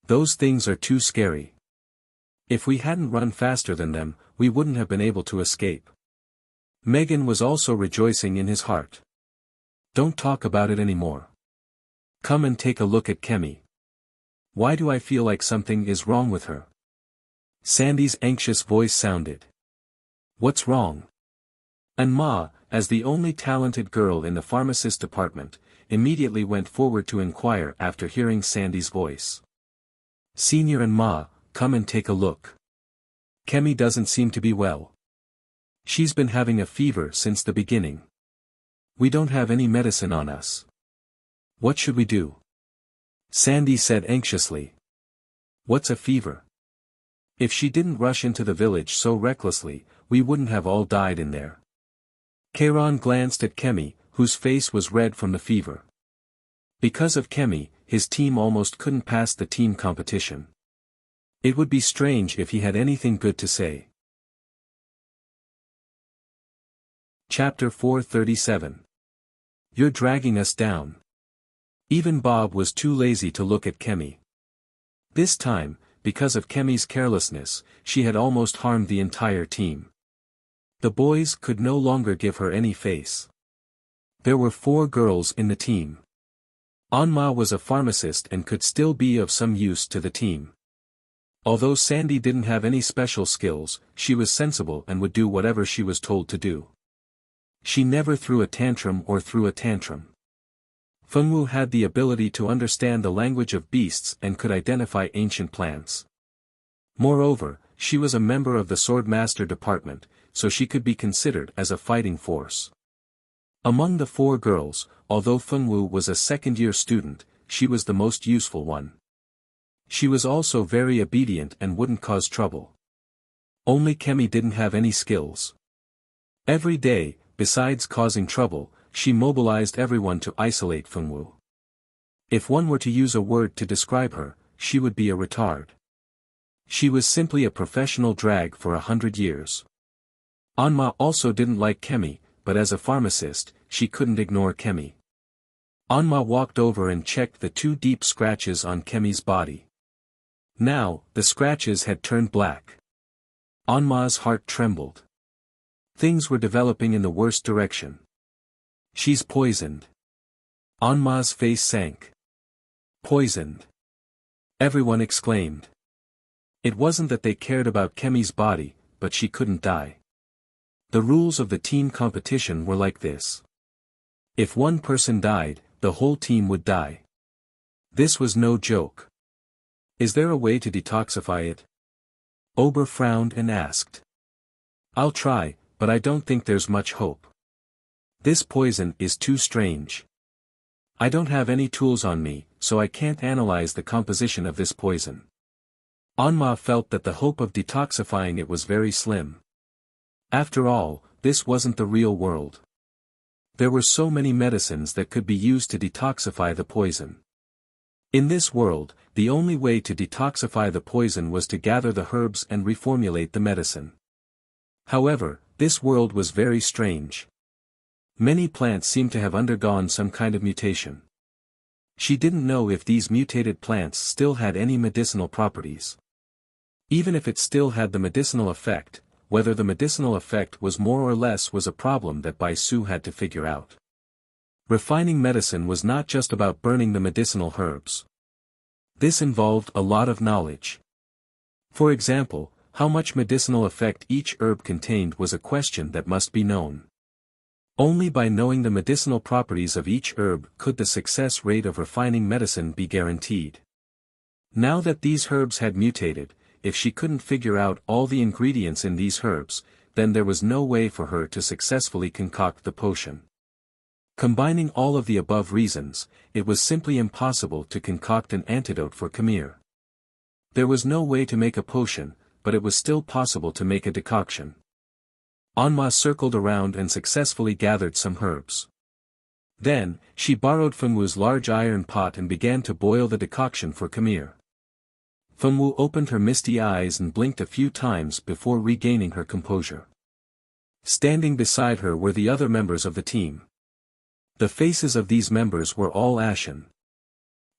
Those things are too scary. If we hadn't run faster than them, we wouldn't have been able to escape. Megan was also rejoicing in his heart. Don't talk about it anymore. Come and take a look at Kemi. Why do I feel like something is wrong with her? Sandy's anxious voice sounded. What's wrong? Anma, as the only talented girl in the pharmacist department, immediately went forward to inquire after hearing Sandy's voice. Senior Anma, come and take a look. Kemi doesn't seem to be well. She's been having a fever since the beginning. We don't have any medicine on us. What should we do? Sandy said anxiously. What's a fever? If she didn't rush into the village so recklessly, we wouldn't have all died in there. Kairon glanced at Kemi, whose face was red from the fever. Because of Kemi, his team almost couldn't pass the team competition. It would be strange if he had anything good to say. Chapter 437. You're dragging us down. Even Bob was too lazy to look at Kemi. This time, because of Kemi's carelessness, she had almost harmed the entire team. The boys could no longer give her any face. There were 4 girls in the team. Anma was a pharmacist and could still be of some use to the team. Although Sandy didn't have any special skills, she was sensible and would do whatever she was told to do. She never threw a tantrum or threw a tantrum. Fengwu had the ability to understand the language of beasts and could identify ancient plants. Moreover, she was a member of the Swordmaster Department, so she could be considered as a fighting force. Among the 4 girls, although Fengwu was a second-year student, she was the most useful one. She was also very obedient and wouldn't cause trouble. Only Kemi didn't have any skills. Every day, besides causing trouble, she mobilized everyone to isolate Fengwu. If one were to use a word to describe her, she would be a retard. She was simply a professional drag for 100 years. Anma also didn't like Kemi, but as a pharmacist, she couldn't ignore Kemi. Anma walked over and checked the 2 deep scratches on Kemi's body. Now, the scratches had turned black. Anma's heart trembled. Things were developing in the worst direction. She's poisoned. Anma's face sank. Poisoned. Everyone exclaimed. It wasn't that they cared about Kemi's body, but she couldn't die. The rules of the team competition were like this. If one person died, the whole team would die. This was no joke. Is there a way to detoxify it? Ober frowned and asked. I'll try, but I don't think there's much hope. This poison is too strange. I don't have any tools on me, so I can't analyze the composition of this poison. Anma felt that the hope of detoxifying it was very slim. After all, this wasn't the real world. There were so many medicines that could be used to detoxify the poison. In this world, the only way to detoxify the poison was to gather the herbs and reformulate the medicine. However, this world was very strange. Many plants seemed to have undergone some kind of mutation. She didn't know if these mutated plants still had any medicinal properties. Even if it still had the medicinal effect, whether the medicinal effect was more or less was a problem that Bai Su had to figure out. Refining medicine was not just about burning the medicinal herbs. This involved a lot of knowledge. For example, how much medicinal effect each herb contained was a question that must be known. Only by knowing the medicinal properties of each herb could the success rate of refining medicine be guaranteed. Now that these herbs had mutated, if she couldn't figure out all the ingredients in these herbs, then there was no way for her to successfully concoct the potion. Combining all of the above reasons, it was simply impossible to concoct an antidote for Khmer. There was no way to make a potion, but it was still possible to make a decoction. Anma circled around and successfully gathered some herbs. Then, she borrowed Fengwu's large iron pot and began to boil the decoction for Khmer. Fengwu opened her misty eyes and blinked a few times before regaining her composure. Standing beside her were the other members of the team. The faces of these members were all ashen.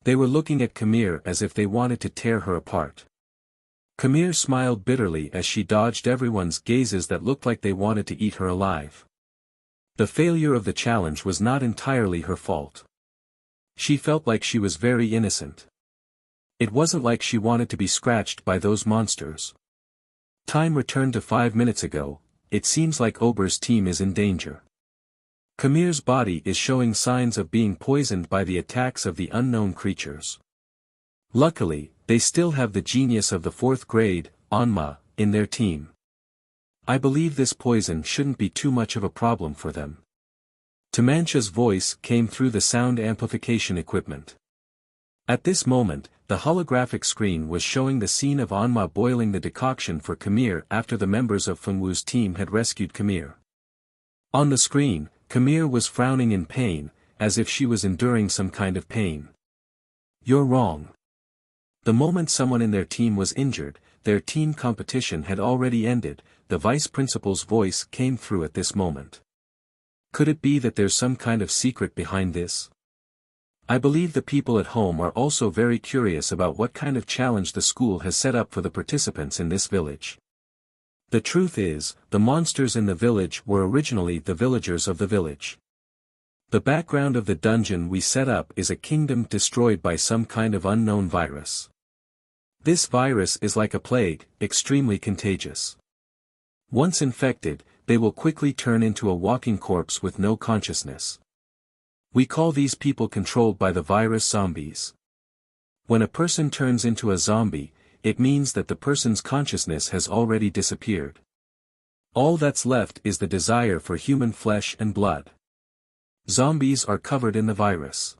They were looking at Khmer as if they wanted to tear her apart. Khmer smiled bitterly as she dodged everyone's gazes that looked like they wanted to eat her alive. The failure of the challenge was not entirely her fault. She felt like she was very innocent. It wasn't like she wanted to be scratched by those monsters. Time returned to 5 minutes ago. It seems like Ober's team is in danger. Khmer's body is showing signs of being poisoned by the attacks of the unknown creatures. Luckily, they still have the genius of the 4th grade, Anma, in their team. I believe this poison shouldn't be too much of a problem for them. Tamancha's voice came through the sound amplification equipment. At this moment, the holographic screen was showing the scene of Anma boiling the decoction for Khmer after the members of Fengwu's team had rescued Khmer. On the screen, Khmer was frowning in pain, as if she was enduring some kind of pain. You're wrong. The moment someone in their team was injured, their team competition had already ended. The vice principal's voice came through at this moment. Could it be that there's some kind of secret behind this? I believe the people at home are also very curious about what kind of challenge the school has set up for the participants in this village. The truth is, the monsters in the village were originally the villagers of the village. The background of the dungeon we set up is a kingdom destroyed by some kind of unknown virus. This virus is like a plague, extremely contagious. Once infected, they will quickly turn into a walking corpse with no consciousness. We call these people controlled by the virus zombies. When a person turns into a zombie, it means that the person's consciousness has already disappeared. All that's left is the desire for human flesh and blood. Zombies are covered in the virus.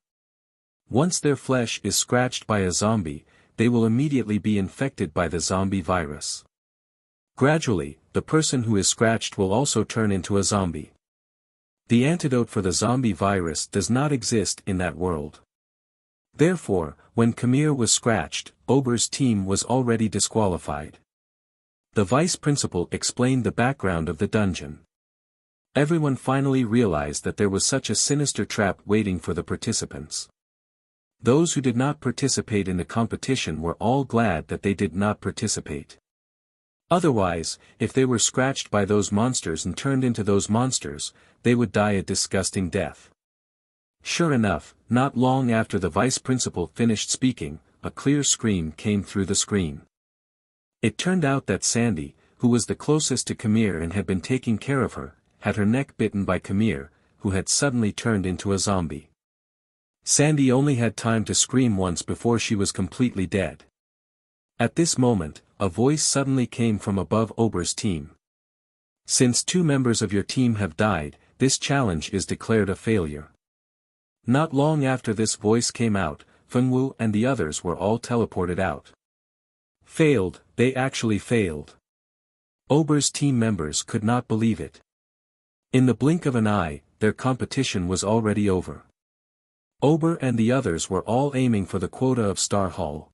Once their flesh is scratched by a zombie, they will immediately be infected by the zombie virus. Gradually, the person who is scratched will also turn into a zombie. The antidote for the zombie virus does not exist in that world. Therefore, when Khmer was scratched, Ober's team was already disqualified. The vice principal explained the background of the dungeon. Everyone finally realized that there was such a sinister trap waiting for the participants. Those who did not participate in the competition were all glad that they did not participate. Otherwise, if they were scratched by those monsters and turned into those monsters, they would die a disgusting death. Sure enough, not long after the vice principal finished speaking, a clear scream came through the screen. It turned out that Sandy, who was the closest to Khmer and had been taking care of her, had her neck bitten by Khmer, who had suddenly turned into a zombie. Sandy only had time to scream once before she was completely dead. At this moment, a voice suddenly came from above Ober's team. Since 2 members of your team have died, this challenge is declared a failure. Not long after this voice came out, Fengwu and the others were all teleported out. Failed, they actually failed. Ober's team members could not believe it. In the blink of an eye, their competition was already over. Ober and the others were all aiming for the quota of Star Hall.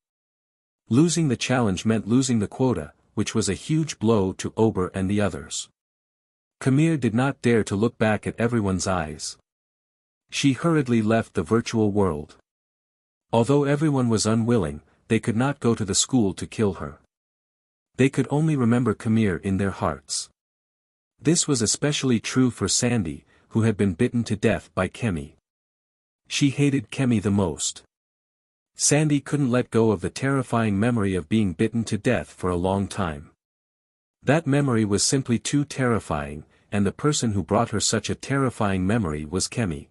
Losing the challenge meant losing the quota, which was a huge blow to Ober and the others. Khmer did not dare to look back at everyone's eyes. She hurriedly left the virtual world. Although everyone was unwilling, they could not go to the school to kill her. They could only remember Khmer in their hearts. This was especially true for Sandy, who had been bitten to death by Kemi. She hated Kemi the most. Sandy couldn't let go of the terrifying memory of being bitten to death for a long time. That memory was simply too terrifying, and the person who brought her such a terrifying memory was Kemi.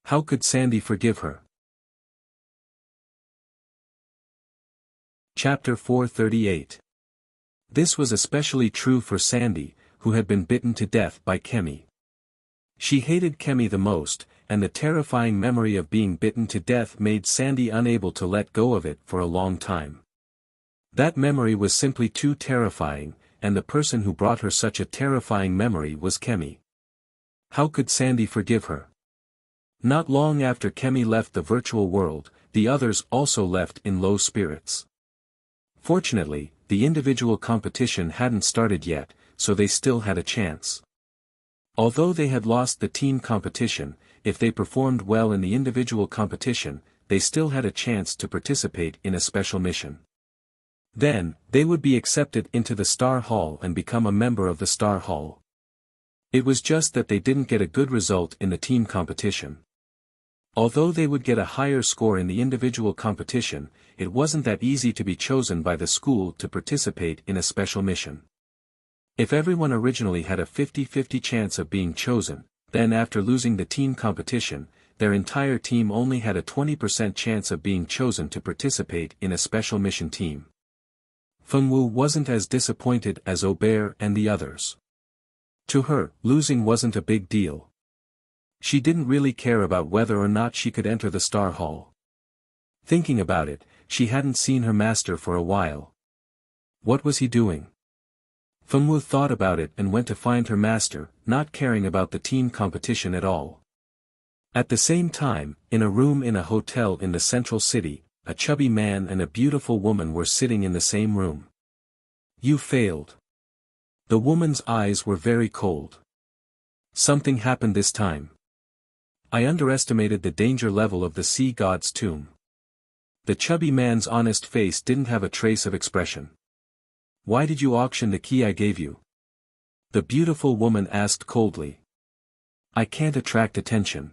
How could Sandy forgive her? Chapter 438. This was especially true for Sandy, who had been bitten to death by Kemi. She hated Kemi the most, and the terrifying memory of being bitten to death made Sandy unable to let go of it for a long time. That memory was simply too terrifying, and the person who brought her such a terrifying memory was Kemi. How could Sandy forgive her? Not long after Kemi left the virtual world, the others also left in low spirits. Fortunately, the individual competition hadn't started yet, so they still had a chance. Although they had lost the team competition, if they performed well in the individual competition, they still had a chance to participate in a special mission. Then, they would be accepted into the Star Hall and become a member of the Star Hall. It was just that they didn't get a good result in the team competition. Although they would get a higher score in the individual competition, it wasn't that easy to be chosen by the school to participate in a special mission. If everyone originally had a 50-50 chance of being chosen, then after losing the team competition, their entire team only had a 20% chance of being chosen to participate in a special mission team. Fengwu wasn't as disappointed as Ober and the others. To her, losing wasn't a big deal. She didn't really care about whether or not she could enter the Star Hall. Thinking about it, she hadn't seen her master for a while. What was he doing? Fengwu thought about it and went to find her master, not caring about the team competition at all. At the same time, in a room in a hotel in the central city, a chubby man and a beautiful woman were sitting in the same room. You failed. The woman's eyes were very cold. Something happened this time. I underestimated the danger level of the sea god's tomb. The chubby man's honest face didn't have a trace of expression. Why did you auction the key I gave you? The beautiful woman asked coldly. I can't attract attention.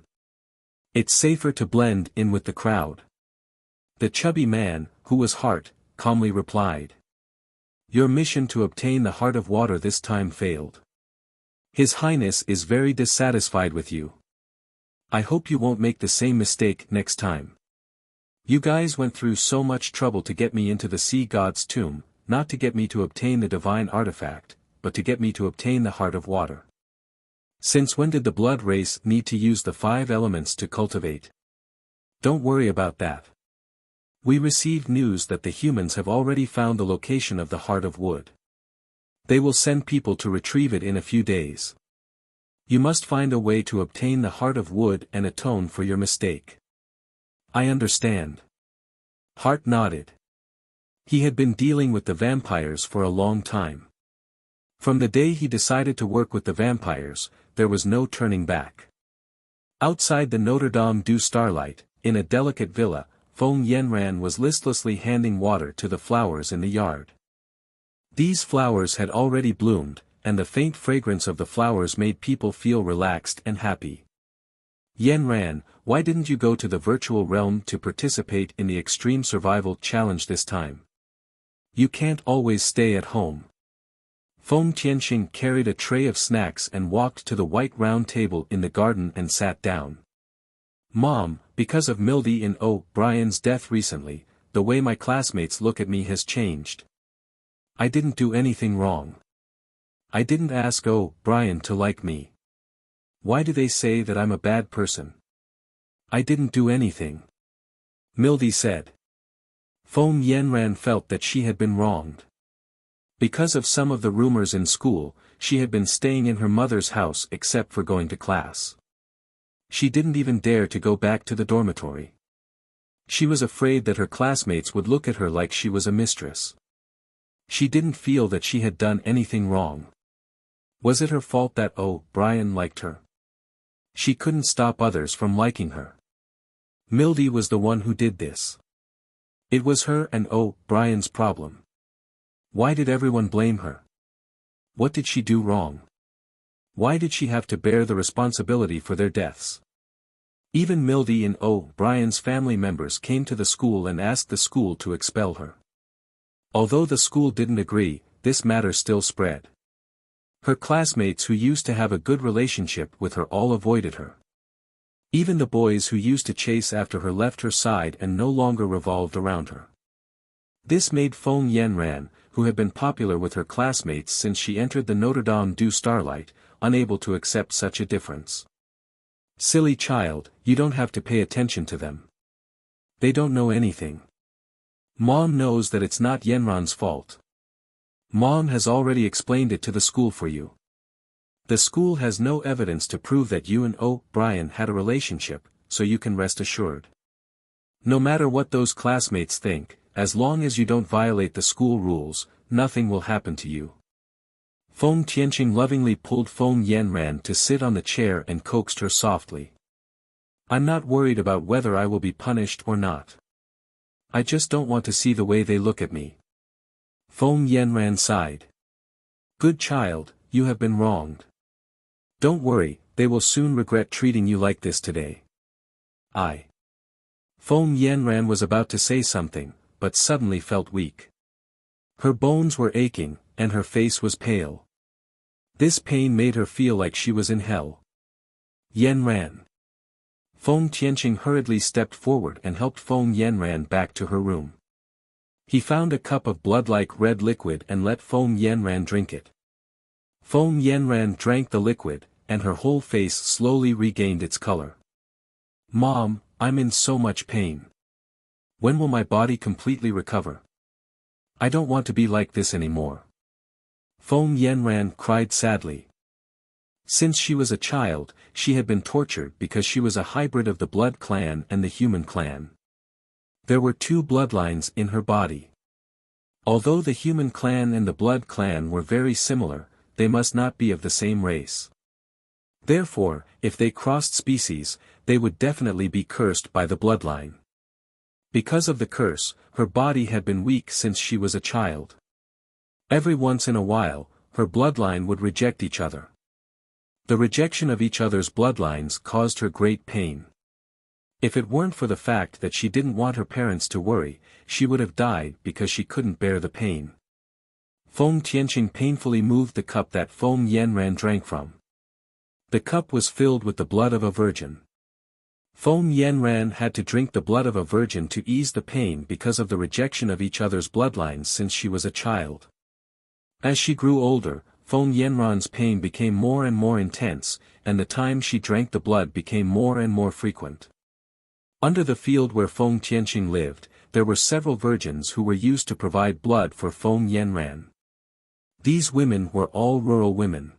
It's safer to blend in with the crowd. The chubby man, who was Heart, calmly replied. Your mission to obtain the Heart of Water this time failed. His Highness is very dissatisfied with you. I hope you won't make the same mistake next time. You guys went through so much trouble to get me into the sea god's tomb, not to get me to obtain the divine artifact, but to get me to obtain the Heart of Water. Since when did the blood race need to use the 5 elements to cultivate? Don't worry about that. We received news that the humans have already found the location of the Heart of Wood. They will send people to retrieve it in a few days. You must find a way to obtain the Heart of Wood and atone for your mistake. I understand. Heart nodded. He had been dealing with the vampires for a long time. From the day he decided to work with the vampires, there was no turning back. Outside the Notre Dame du Starlight, in a delicate villa, Feng Yanran was listlessly handing water to the flowers in the yard. These flowers had already bloomed, and the faint fragrance of the flowers made people feel relaxed and happy. Yanran, why didn't you go to the virtual realm to participate in the extreme survival challenge this time? You can't always stay at home. Feng Tianxing carried a tray of snacks and walked to the white round table in the garden and sat down. Mom, because of Mildy and O'Brien's death recently, the way my classmates look at me has changed. I didn't do anything wrong. I didn't ask O'Brien to like me. Why do they say that I'm a bad person? I didn't do anything. Mildy said. Feng Yanran felt that she had been wronged. Because of some of the rumors in school, she had been staying in her mother's house except for going to class. She didn't even dare to go back to the dormitory. She was afraid that her classmates would look at her like she was a mistress. She didn't feel that she had done anything wrong. Was it her fault that O'Brien liked her? She couldn't stop others from liking her. Mildy was the one who did this. It was her and O'Brien's problem. Why did everyone blame her? What did she do wrong? Why did she have to bear the responsibility for their deaths? Even Mildy and O'Brien's family members came to the school and asked the school to expel her. Although the school didn't agree, this matter still spread. Her classmates who used to have a good relationship with her all avoided her. Even the boys who used to chase after her left her side and no longer revolved around her. This made Feng Yanran, who had been popular with her classmates since she entered the Notre Dame du Starlight, unable to accept such a difference. Silly child, you don't have to pay attention to them. They don't know anything. Mom knows that it's not Yanran's fault. Mom has already explained it to the school for you. The school has no evidence to prove that you and O'Brien had a relationship, so you can rest assured. No matter what those classmates think, as long as you don't violate the school rules, nothing will happen to you. Feng Tianqing lovingly pulled Feng Yanran to sit on the chair and coaxed her softly. I'm not worried about whether I will be punished or not. I just don't want to see the way they look at me. Feng Yanran sighed. Good child, you have been wronged. Don't worry, they will soon regret treating you like this today. Feng Yanran was about to say something, but suddenly felt weak. Her bones were aching, and her face was pale. This pain made her feel like she was in hell. Yanran. Feng Tianqing hurriedly stepped forward and helped Feng Yanran back to her room. He found a cup of blood-like red liquid and let Feng Yanran drink it. Feng Yanran drank the liquid, and her whole face slowly regained its color. Mom, I'm in so much pain. When will my body completely recover? I don't want to be like this anymore. Feng Yanran cried sadly. Since she was a child, she had been tortured because she was a hybrid of the Blood Clan and the Human Clan. There were 2 bloodlines in her body. Although the Human Clan and the Blood Clan were very similar, they must not be of the same race. Therefore, if they crossed species, they would definitely be cursed by the bloodline. Because of the curse, her body had been weak since she was a child. Every once in a while, her bloodline would reject each other. The rejection of each other's bloodlines caused her great pain. If it weren't for the fact that she didn't want her parents to worry, she would have died because she couldn't bear the pain. Feng Tianqing painfully moved the cup that Feng Yanran drank from. The cup was filled with the blood of a virgin. Feng Yanran had to drink the blood of a virgin to ease the pain because of the rejection of each other's bloodlines since she was a child. As she grew older, Feng Yanran's pain became more and more intense, and the time she drank the blood became more and more frequent. Under the field where Feng Tianqing lived, there were several virgins who were used to provide blood for Feng Yanran. These women were all rural women.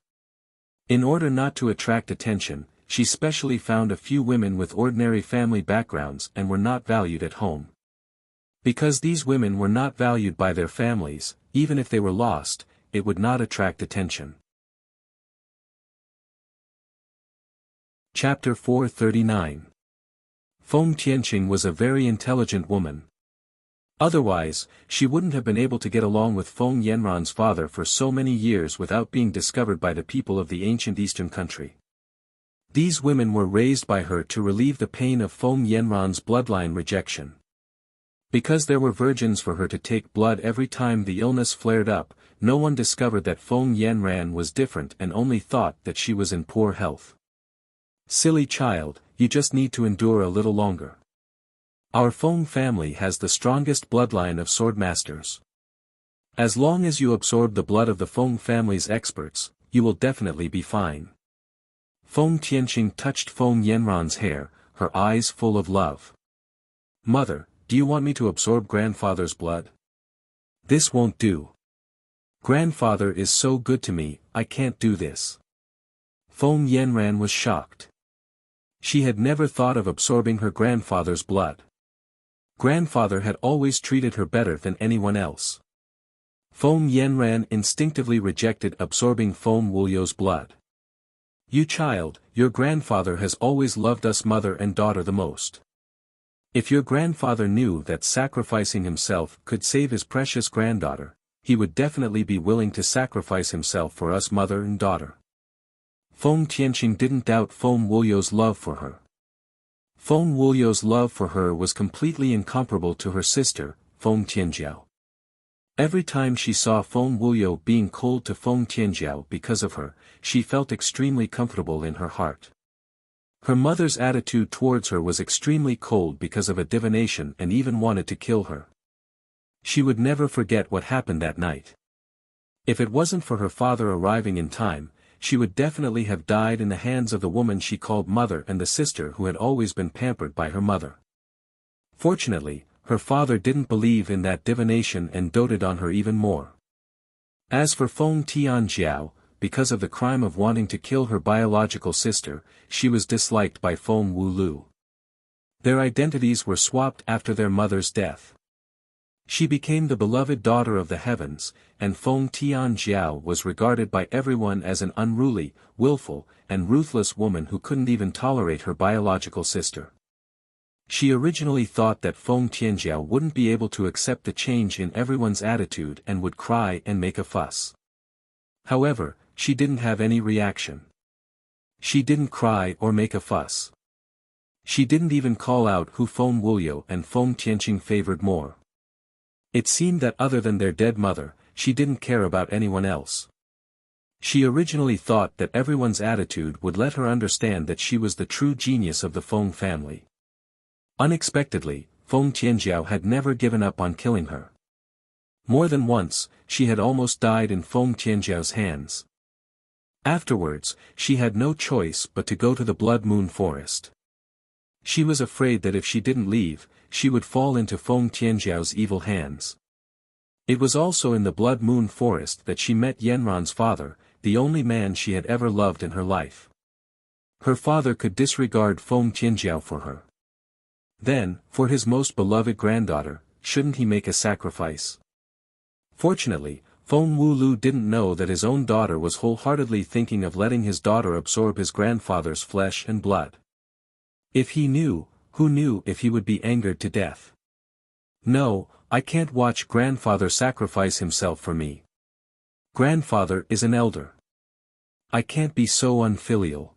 In order not to attract attention, she specially found a few women with ordinary family backgrounds and were not valued at home. Because these women were not valued by their families, even if they were lost, it would not attract attention. Chapter 439. Feng Tianqing was a very intelligent woman. Otherwise, she wouldn't have been able to get along with Feng Yanran's father for so many years without being discovered by the people of the ancient eastern country. These women were raised by her to relieve the pain of Feng Yanran's bloodline rejection. Because there were virgins for her to take blood every time the illness flared up, no one discovered that Feng Yanran was different and only thought that she was in poor health. Silly child, you just need to endure a little longer. Our Feng family has the strongest bloodline of swordmasters. As long as you absorb the blood of the Feng family's experts, you will definitely be fine. Feng Tianqing touched Feng Yanran's hair, her eyes full of love. Mother, do you want me to absorb grandfather's blood? This won't do. Grandfather is so good to me, I can't do this. Feng Yanran was shocked. She had never thought of absorbing her grandfather's blood. Grandfather had always treated her better than anyone else. Feng Yanran instinctively rejected absorbing Feng Wuliu's blood. You child, your grandfather has always loved us mother and daughter the most. If your grandfather knew that sacrificing himself could save his precious granddaughter, he would definitely be willing to sacrifice himself for us mother and daughter. Feng Tianqing didn't doubt Feng Wuliu's love for her. Feng Wuliu's love for her was completely incomparable to her sister, Feng Tianjiao. Every time she saw Feng Wuliu being cold to Feng Tianjiao because of her, she felt extremely comfortable in her heart. Her mother's attitude towards her was extremely cold because of a divination and even wanted to kill her. She would never forget what happened that night. If it wasn't for her father arriving in time, she would definitely have died in the hands of the woman she called mother and the sister who had always been pampered by her mother. Fortunately, her father didn't believe in that divination and doted on her even more. As for Feng Tianjiao, because of the crime of wanting to kill her biological sister, she was disliked by Feng Wuliu. Their identities were swapped after their mother's death. She became the beloved daughter of the heavens, and Feng Tianjiao was regarded by everyone as an unruly, willful, and ruthless woman who couldn't even tolerate her biological sister. She originally thought that Feng Tianjiao wouldn't be able to accept the change in everyone's attitude and would cry and make a fuss. However, she didn't have any reaction. She didn't cry or make a fuss. She didn't even call out who Feng Wuliu and Feng Tianqing favored more. It seemed that other than their dead mother, she didn't care about anyone else. She originally thought that everyone's attitude would let her understand that she was the true genius of the Feng family. Unexpectedly, Feng Tianjiao had never given up on killing her. More than once, she had almost died in Feng Tianjiao's hands. Afterwards, she had no choice but to go to the Blood Moon Forest. She was afraid that if she didn't leave, she would fall into Feng Tianjiao's evil hands. It was also in the Blood Moon Forest that she met Yanran's father, the only man she had ever loved in her life. Her father could disregard Feng Tianjiao for her. Then, for his most beloved granddaughter, shouldn't he make a sacrifice? Fortunately, Feng Wulu didn't know that his own daughter was wholeheartedly thinking of letting his daughter absorb his grandfather's flesh and blood. If he knew, who knew if he would be angered to death? No, I can't watch grandfather sacrifice himself for me. Grandfather is an elder. I can't be so unfilial.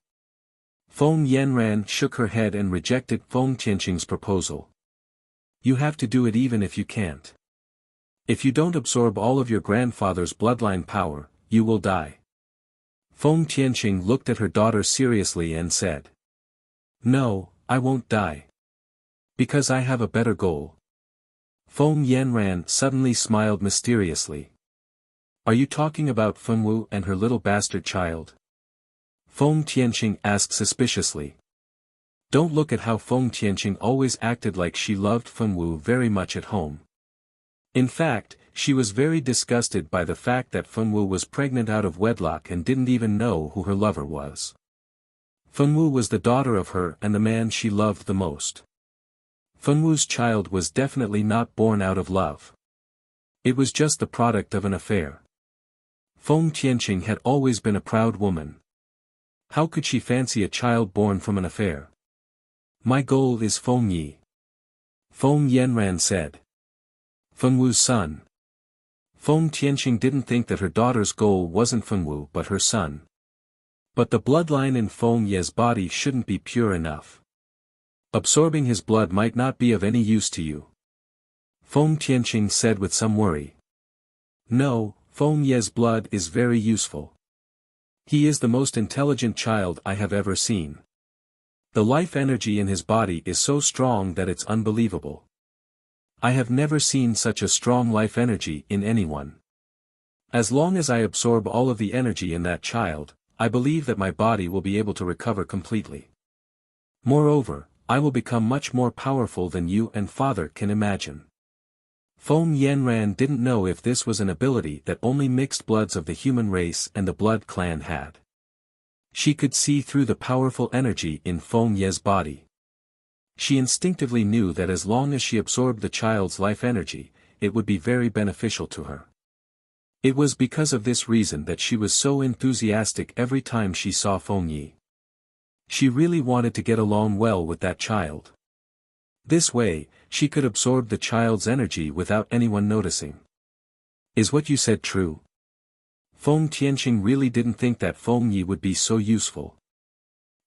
Feng Yanran shook her head and rejected Feng Tianqing's proposal. You have to do it even if you can't. If you don't absorb all of your grandfather's bloodline power, you will die. Feng Tianqing looked at her daughter seriously and said. No, I won't die. Because I have a better goal. Feng Yanran suddenly smiled mysteriously. Are you talking about Fengwu and her little bastard child? Feng Tianqing asked suspiciously. Don't look at how Feng Tianqing always acted like she loved Fengwu very much at home. In fact, she was very disgusted by the fact that Fengwu was pregnant out of wedlock and didn't even know who her lover was. Fengwu was the daughter of her and the man she loved the most. Fengwu's child was definitely not born out of love. It was just the product of an affair. Feng Tianqing had always been a proud woman. How could she fancy a child born from an affair? My goal is Feng Yi. Feng Yanran said. Fengwu's son. Feng Tianqing didn't think that her daughter's goal wasn't Fengwu but her son. But the bloodline in Feng Ye's body shouldn't be pure enough. Absorbing his blood might not be of any use to you. Feng Tianqing said with some worry. No, Feng Ye's blood is very useful. He is the most intelligent child I have ever seen. The life energy in his body is so strong that it's unbelievable. I have never seen such a strong life energy in anyone. As long as I absorb all of the energy in that child, I believe that my body will be able to recover completely. Moreover, I will become much more powerful than you and father can imagine. Feng Yanran didn't know if this was an ability that only mixed bloods of the human race and the blood clan had. She could see through the powerful energy in Feng Ye's body. She instinctively knew that as long as she absorbed the child's life energy, it would be very beneficial to her. It was because of this reason that she was so enthusiastic every time she saw Feng Yi. She really wanted to get along well with that child. This way, she could absorb the child's energy without anyone noticing. Is what you said true? Feng Tianqing really didn't think that Feng Yi would be so useful.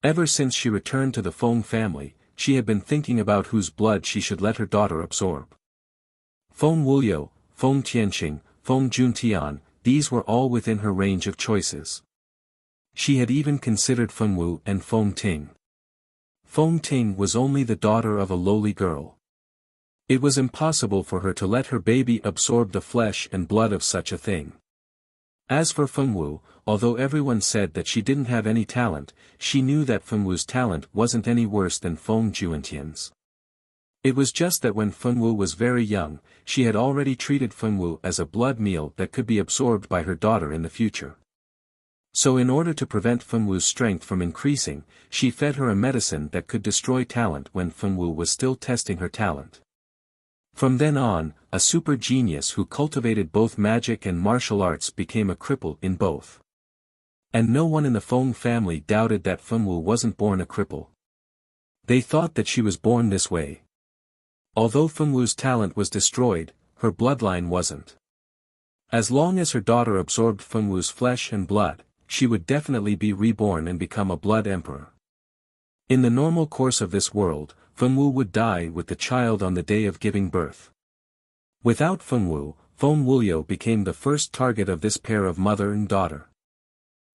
Ever since she returned to the Feng family, she had been thinking about whose blood she should let her daughter absorb. Feng Wuliu, Feng Tianqing, Feng Juntian, these were all within her range of choices. She had even considered Fengwu and Feng Ting. Feng Ting was only the daughter of a lowly girl. It was impossible for her to let her baby absorb the flesh and blood of such a thing. As for Fengwu, although everyone said that she didn't have any talent, she knew that Fengwu's talent wasn't any worse than Feng Juntian's. It was just that when Fengwu was very young, she had already treated Fengwu as a blood meal that could be absorbed by her daughter in the future. So in order to prevent Fengwu's strength from increasing, she fed her a medicine that could destroy talent when Fengwu was still testing her talent. From then on, a super genius who cultivated both magic and martial arts became a cripple in both. And no one in the Feng family doubted that Fengwu wasn't born a cripple. They thought that she was born this way. Although Fengwu's talent was destroyed, her bloodline wasn't. As long as her daughter absorbed Fengwu's flesh and blood, she would definitely be reborn and become a blood emperor. In the normal course of this world, Fengwu would die with the child on the day of giving birth. Without Fengwu, Feng Wuliu became the first target of this pair of mother and daughter.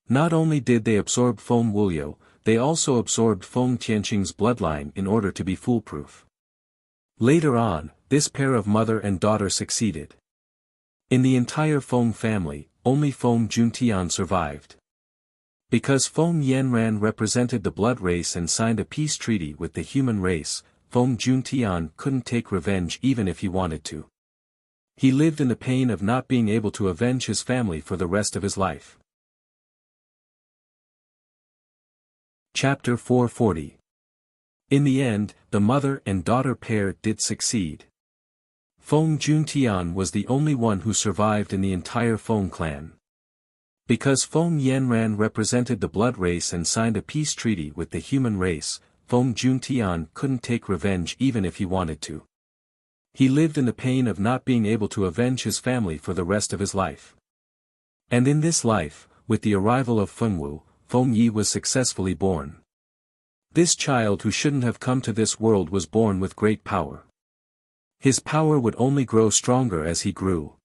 Not only did they absorb Feng Wuliu, they also absorbed Feng Tianqing's bloodline in order to be foolproof. Later on, this pair of mother and daughter succeeded. In the entire Feng family, only Feng Juntian survived. Because Feng Yanran represented the blood race and signed a peace treaty with the human race, Feng Juntian couldn't take revenge even if he wanted to. He lived in the pain of not being able to avenge his family for the rest of his life. Chapter 440. In the end, the mother and daughter pair did succeed. Feng Juntian was the only one who survived in the entire Feng clan. Because Feng Yanran represented the blood race and signed a peace treaty with the human race, Feng Juntian couldn't take revenge even if he wanted to. He lived in the pain of not being able to avenge his family for the rest of his life. And in this life, with the arrival of Fengwu, Feng Yi was successfully born. This child who shouldn't have come to this world was born with great power. His power would only grow stronger as he grew.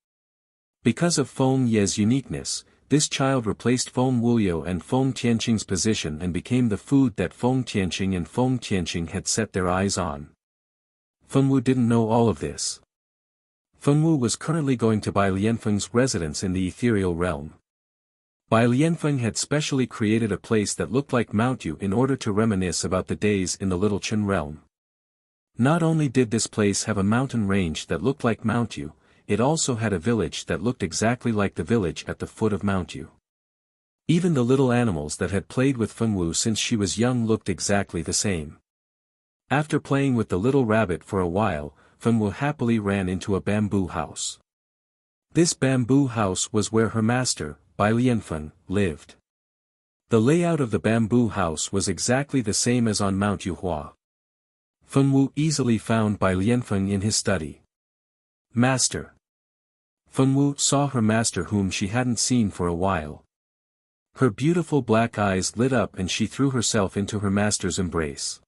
Because of Feng Ye's uniqueness, this child replaced Feng Wuliu and Feng Tianqing's position and became the food that Feng Tianqing and Feng Tianqing had set their eyes on. Fengwu didn't know all of this. Fengwu was currently going to Bai Lianfeng's residence in the ethereal realm. Bai Lianfeng had specially created a place that looked like Mount Yu in order to reminisce about the days in the Little Chen realm. Not only did this place have a mountain range that looked like Mount Yu, it also had a village that looked exactly like the village at the foot of Mount Yu. Even the little animals that had played with Fengwu since she was young looked exactly the same. After playing with the little rabbit for a while, Fengwu happily ran into a bamboo house. This bamboo house was where her master, Bai Lianfeng, lived. The layout of the bamboo house was exactly the same as on Mount Yuhua. Fengwu easily found Bai Lianfeng in his study. Master. Fengwu saw her master whom she hadn't seen for a while. Her beautiful black eyes lit up and she threw herself into her master's embrace.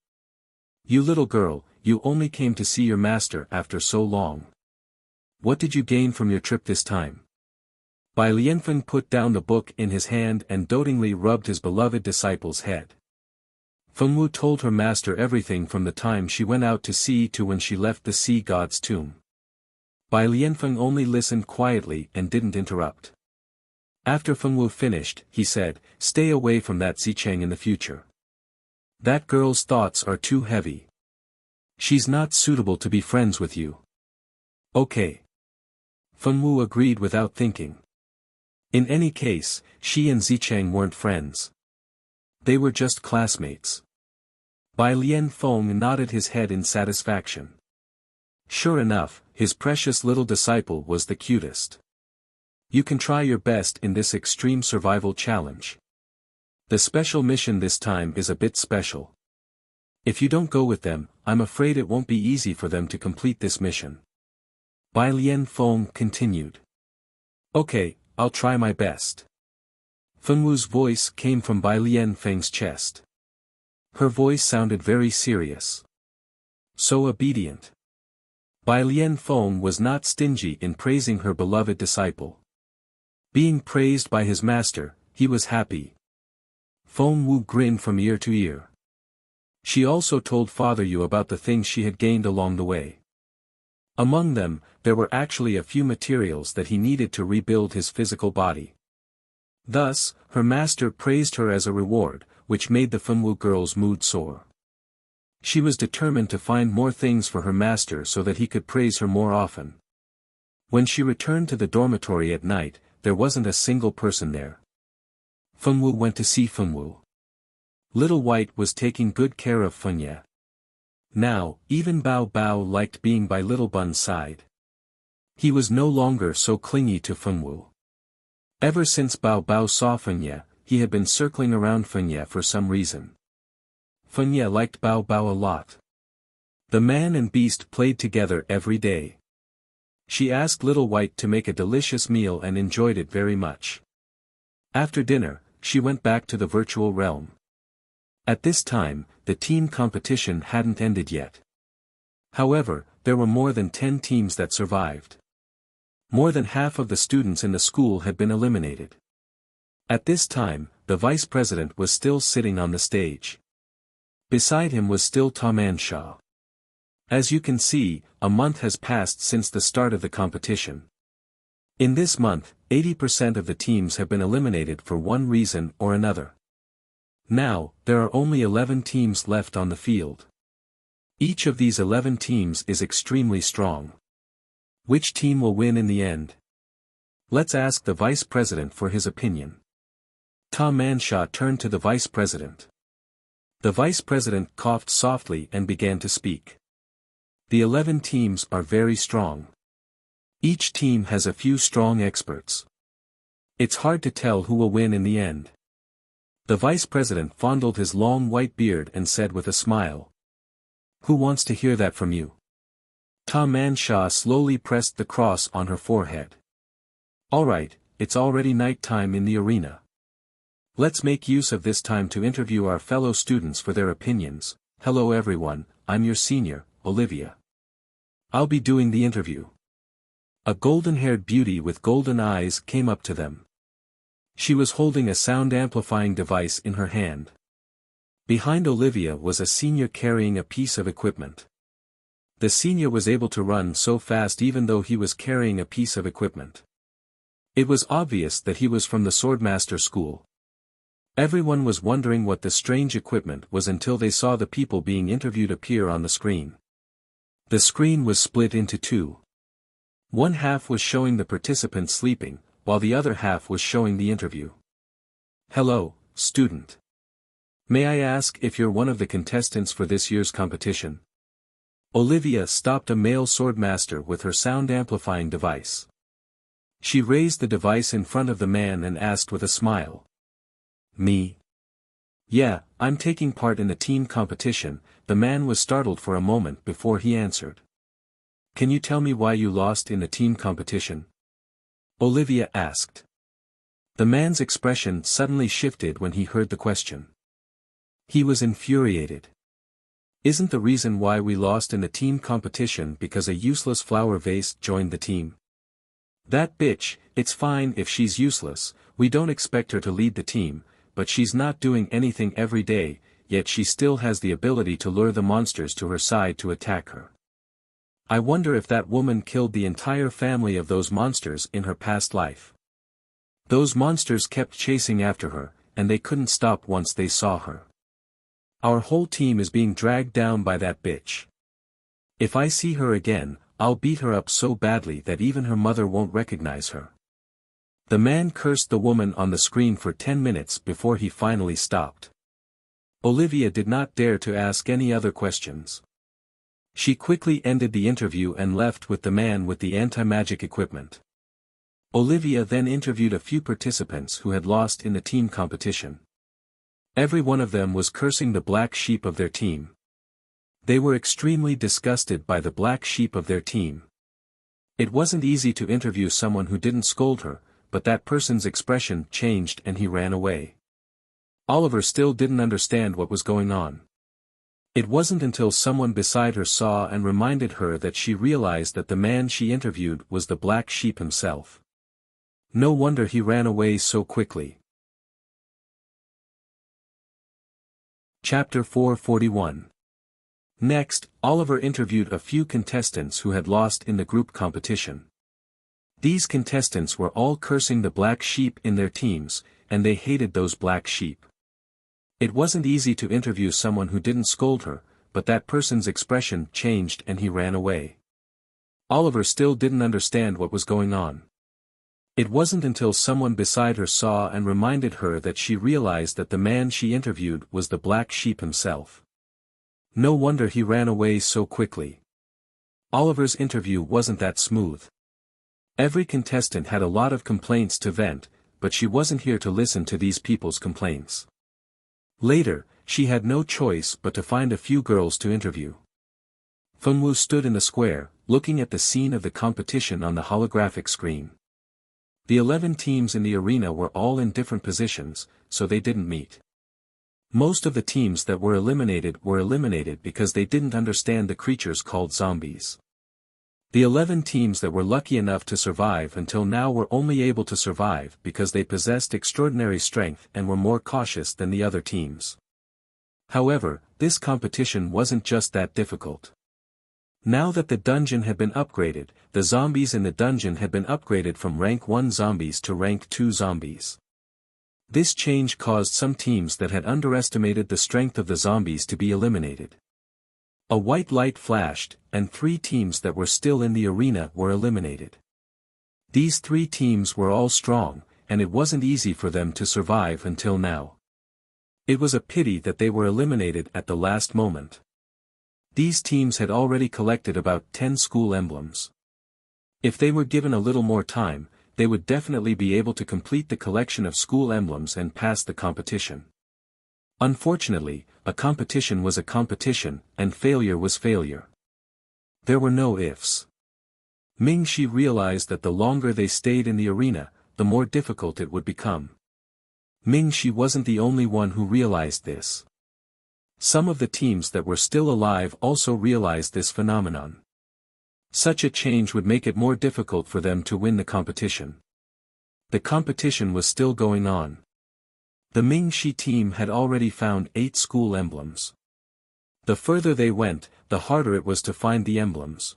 You little girl, you only came to see your master after so long. What did you gain from your trip this time? Bai Lianfeng put down the book in his hand and dotingly rubbed his beloved disciple's head. Fengwu told her master everything from the time she went out to sea to when she left the sea god's tomb. Bai Lianfeng only listened quietly and didn't interrupt. After Fengwu finished, he said, "Stay away from that Zicheng in the future. That girl's thoughts are too heavy. She's not suitable to be friends with you." Okay. Fengwu agreed without thinking. In any case, she and Zicheng weren't friends. They were just classmates. Bai Lianfeng nodded his head in satisfaction. Sure enough, his precious little disciple was the cutest. You can try your best in this extreme survival challenge. The special mission this time is a bit special. If you don't go with them, I'm afraid it won't be easy for them to complete this mission. Bai Lianfeng continued. Okay, I'll try my best. Fengwu's voice came from Bai Lianfeng's chest. Her voice sounded very serious. So obedient. Bai Lianfeng was not stingy in praising her beloved disciple. Being praised by his master, he was happy. Fengwu grinned from ear to ear. She also told Father Yu about the things she had gained along the way. Among them, there were actually a few materials that he needed to rebuild his physical body. Thus, her master praised her as a reward, which made the Fengwu girl's mood soar. She was determined to find more things for her master so that he could praise her more often. When she returned to the dormitory at night, there wasn't a single person there. Fengwu went to see Fengwu. Little White was taking good care of Fengye. Now, even Bao Bao liked being by Little Bun's side. He was no longer so clingy to Fengwu. Ever since Bao Bao saw Fengye, he had been circling around Fengye for some reason. Fengye liked Bao Bao a lot. The man and beast played together every day. She asked Little White to make a delicious meal and enjoyed it very much. After dinner, she went back to the virtual realm. At this time, the team competition hadn't ended yet. However, there were more than 10 teams that survived. More than half of the students in the school had been eliminated. At this time, the vice president was still sitting on the stage. Beside him was still Taman Shah. As you can see, a month has passed since the start of the competition. In this month, 80% of the teams have been eliminated for one reason or another. Now, there are only 11 teams left on the field. Each of these 11 teams is extremely strong. Which team will win in the end? Let's ask the vice president for his opinion. Ta Mansha turned to the vice president. The vice president coughed softly and began to speak. The 11 teams are very strong. Each team has a few strong experts. It's hard to tell who will win in the end. The vice president fondled his long white beard and said with a smile. Who wants to hear that from you? Ta Man Shah slowly pressed the cross on her forehead. All right, it's already night time in the arena. Let's make use of this time to interview our fellow students for their opinions. Hello everyone, I'm your senior, Olivia. I'll be doing the interview. A golden-haired beauty with golden eyes came up to them. She was holding a sound-amplifying device in her hand. Behind Olivia was a senior carrying a piece of equipment. The senior was able to run so fast even though he was carrying a piece of equipment. It was obvious that he was from the Swordmaster School. Everyone was wondering what the strange equipment was until they saw the people being interviewed appear on the screen. The screen was split into two. One half was showing the participants sleeping, while the other half was showing the interview. Hello, student. May I ask if you're one of the contestants for this year's competition? Olivia stopped a male swordmaster with her sound-amplifying device. She raised the device in front of the man and asked with a smile. Me? Yeah, I'm taking part in the team competition. The man was startled for a moment before he answered. Can you tell me why you lost in the team competition? Olivia asked. The man's expression suddenly shifted when he heard the question. He was infuriated. Isn't the reason why we lost in the team competition because a useless flower vase joined the team? That bitch, it's fine if she's useless, we don't expect her to lead the team, but she's not doing anything every day, yet she still has the ability to lure the monsters to her side to attack her. I wonder if that woman killed the entire family of those monsters in her past life. Those monsters kept chasing after her, and they couldn't stop once they saw her. Our whole team is being dragged down by that bitch. If I see her again, I'll beat her up so badly that even her mother won't recognize her. The man cursed the woman on the screen for 10 minutes before he finally stopped. Olivia did not dare to ask any other questions. She quickly ended the interview and left with the man with the anti-magic equipment. Olivia then interviewed a few participants who had lost in the team competition. Every one of them was cursing the black sheep of their team. They were extremely disgusted by the black sheep of their team. It wasn't easy to interview someone who didn't scold her, but that person's expression changed and he ran away. Oliver still didn't understand what was going on. It wasn't until someone beside her saw and reminded her that she realized that the man she interviewed was the black sheep himself. No wonder he ran away so quickly. Chapter 441. Next, Oliver interviewed a few contestants who had lost in the group competition. These contestants were all cursing the black sheep in their teams, and they hated those black sheep. It wasn't easy to interview someone who didn't scold her, but that person's expression changed and he ran away. Oliver still didn't understand what was going on. It wasn't until someone beside her saw and reminded her that she realized that the man she interviewed was the black sheep himself. No wonder he ran away so quickly. Oliver's interview wasn't that smooth. Every contestant had a lot of complaints to vent, but she wasn't here to listen to these people's complaints. Later, she had no choice but to find a few girls to interview. Fengwu stood in the square, looking at the scene of the competition on the holographic screen. The 11 teams in the arena were all in different positions, so they didn't meet. Most of the teams that were eliminated because they didn't understand the creatures called zombies. The 11 teams that were lucky enough to survive until now were only able to survive because they possessed extraordinary strength and were more cautious than the other teams. However, this competition wasn't just that difficult. Now that the dungeon had been upgraded, the zombies in the dungeon had been upgraded from rank 1 zombies to rank 2 zombies. This change caused some teams that had underestimated the strength of the zombies to be eliminated. A white light flashed, and 3 teams that were still in the arena were eliminated. These 3 teams were all strong, and it wasn't easy for them to survive until now. It was a pity that they were eliminated at the last moment. These teams had already collected about 10 school emblems. If they were given a little more time, they would definitely be able to complete the collection of school emblems and pass the competition. Unfortunately, a competition was a competition, and failure was failure. There were no ifs. Ming-Shi realized that the longer they stayed in the arena, the more difficult it would become. Ming-Shi wasn't the only one who realized this. Some of the teams that were still alive also realized this phenomenon. Such a change would make it more difficult for them to win the competition. The competition was still going on. The Ming-Shi team had already found 8 school emblems. The further they went, the harder it was to find the emblems.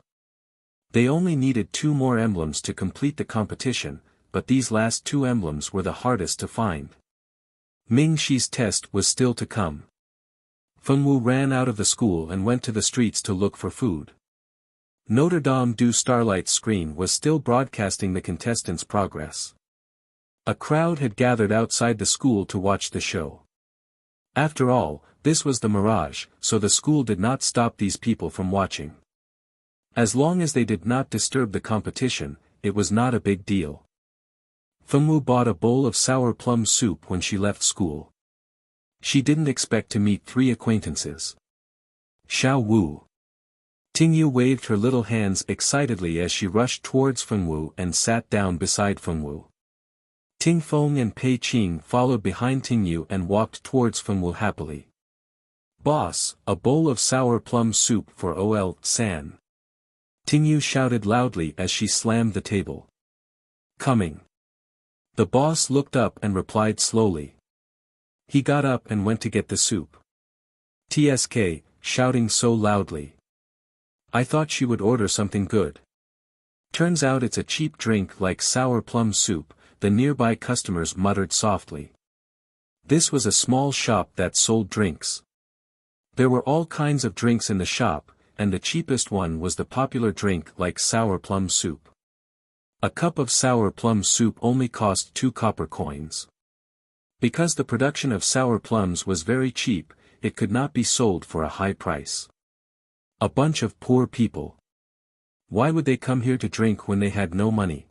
They only needed 2 more emblems to complete the competition, but these last 2 emblems were the hardest to find. Ming-Shi's test was still to come. Fengwu ran out of the school and went to the streets to look for food. Notre Dame du Starlight's screen was still broadcasting the contestants' progress. A crowd had gathered outside the school to watch the show. After all, this was the mirage, so the school did not stop these people from watching. As long as they did not disturb the competition, it was not a big deal. Fengwu bought a bowl of sour plum soup when she left school. She didn't expect to meet 3 acquaintances. Xiao Wu. Tingyu waved her little hands excitedly as she rushed towards Fengwu and sat down beside Fengwu. Tingfeng and Pei Qing followed behind Tingyu and walked towards Fengwu happily. "Boss, a bowl of sour plum soup for Ol-san." Tingyu shouted loudly as she slammed the table. "Coming." The boss looked up and replied slowly. He got up and went to get the soup. TSK, shouting so loudly. "I thought she would order something good. Turns out it's a cheap drink like sour plum soup," the nearby customers muttered softly. This was a small shop that sold drinks. There were all kinds of drinks in the shop, and the cheapest one was the popular drink like sour plum soup. A cup of sour plum soup only cost 2 copper coins. Because the production of sour plums was very cheap, it could not be sold for a high price. A bunch of poor people. Why would they come here to drink when they had no money?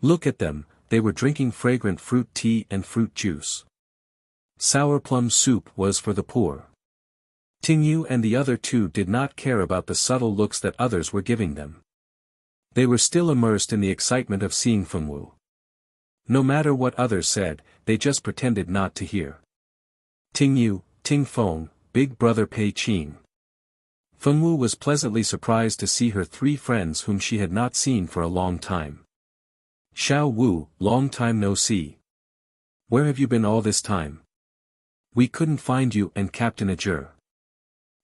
Look at them, they were drinking fragrant fruit tea and fruit juice. Sour plum soup was for the poor. Tingyu and the other 2 did not care about the subtle looks that others were giving them. They were still immersed in the excitement of seeing Fengwu. No matter what others said, they just pretended not to hear. Tingyu, Tingfeng, big brother Pei Qing. Fengwu was pleasantly surprised to see her 3 friends whom she had not seen for a long time. "Xiao Wu, long time no see. Where have you been all this time? We couldn't find you and Captain Ajur."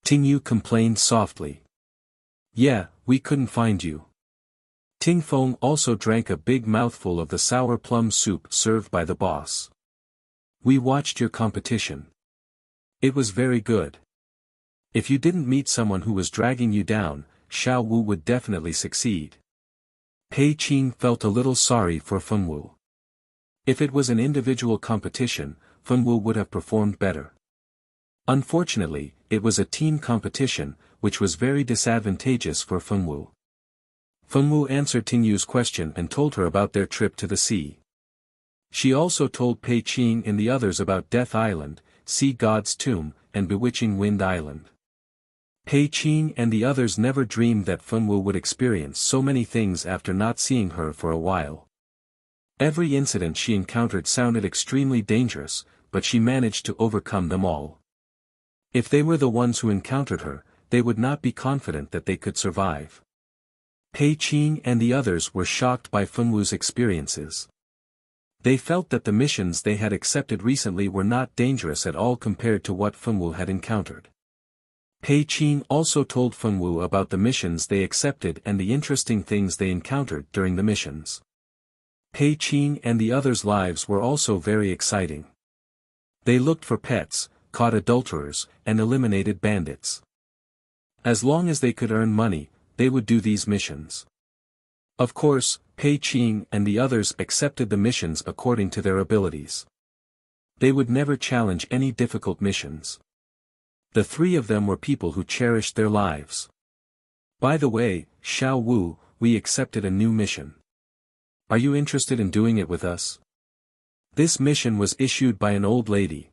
Tingyu complained softly. "Yeah, we couldn't find you." Tingfeng also drank a big mouthful of the sour plum soup served by the boss. "We watched your competition. It was very good. If you didn't meet someone who was dragging you down, Xiao Wu would definitely succeed." Pei Qing felt a little sorry for Fengwu. If it was an individual competition, Fengwu would have performed better. Unfortunately, it was a team competition, which was very disadvantageous for Fengwu. Fengwu answered Tingyu's question and told her about their trip to the sea. She also told Pei Qing and the others about Death Island, Sea God's Tomb, and Bewitching Wind Island. Pei Qing and the others never dreamed that Fengwu would experience so many things after not seeing her for a while. Every incident she encountered sounded extremely dangerous, but she managed to overcome them all. If they were the ones who encountered her, they would not be confident that they could survive. Pei Qing and the others were shocked by Fengwu's experiences. They felt that the missions they had accepted recently were not dangerous at all compared to what Fengwu had encountered. Pei Qing also told Fengwu about the missions they accepted and the interesting things they encountered during the missions. Pei Qing and the others' lives were also very exciting. They looked for pets, caught adulterers, and eliminated bandits. As long as they could earn money, they would do these missions. Of course, Pei Qing and the others accepted the missions according to their abilities. They would never challenge any difficult missions. The 3 of them were people who cherished their lives. By the way, Xiao Wu, we accepted a new mission. Are you interested in doing it with us? This mission was issued by an old lady.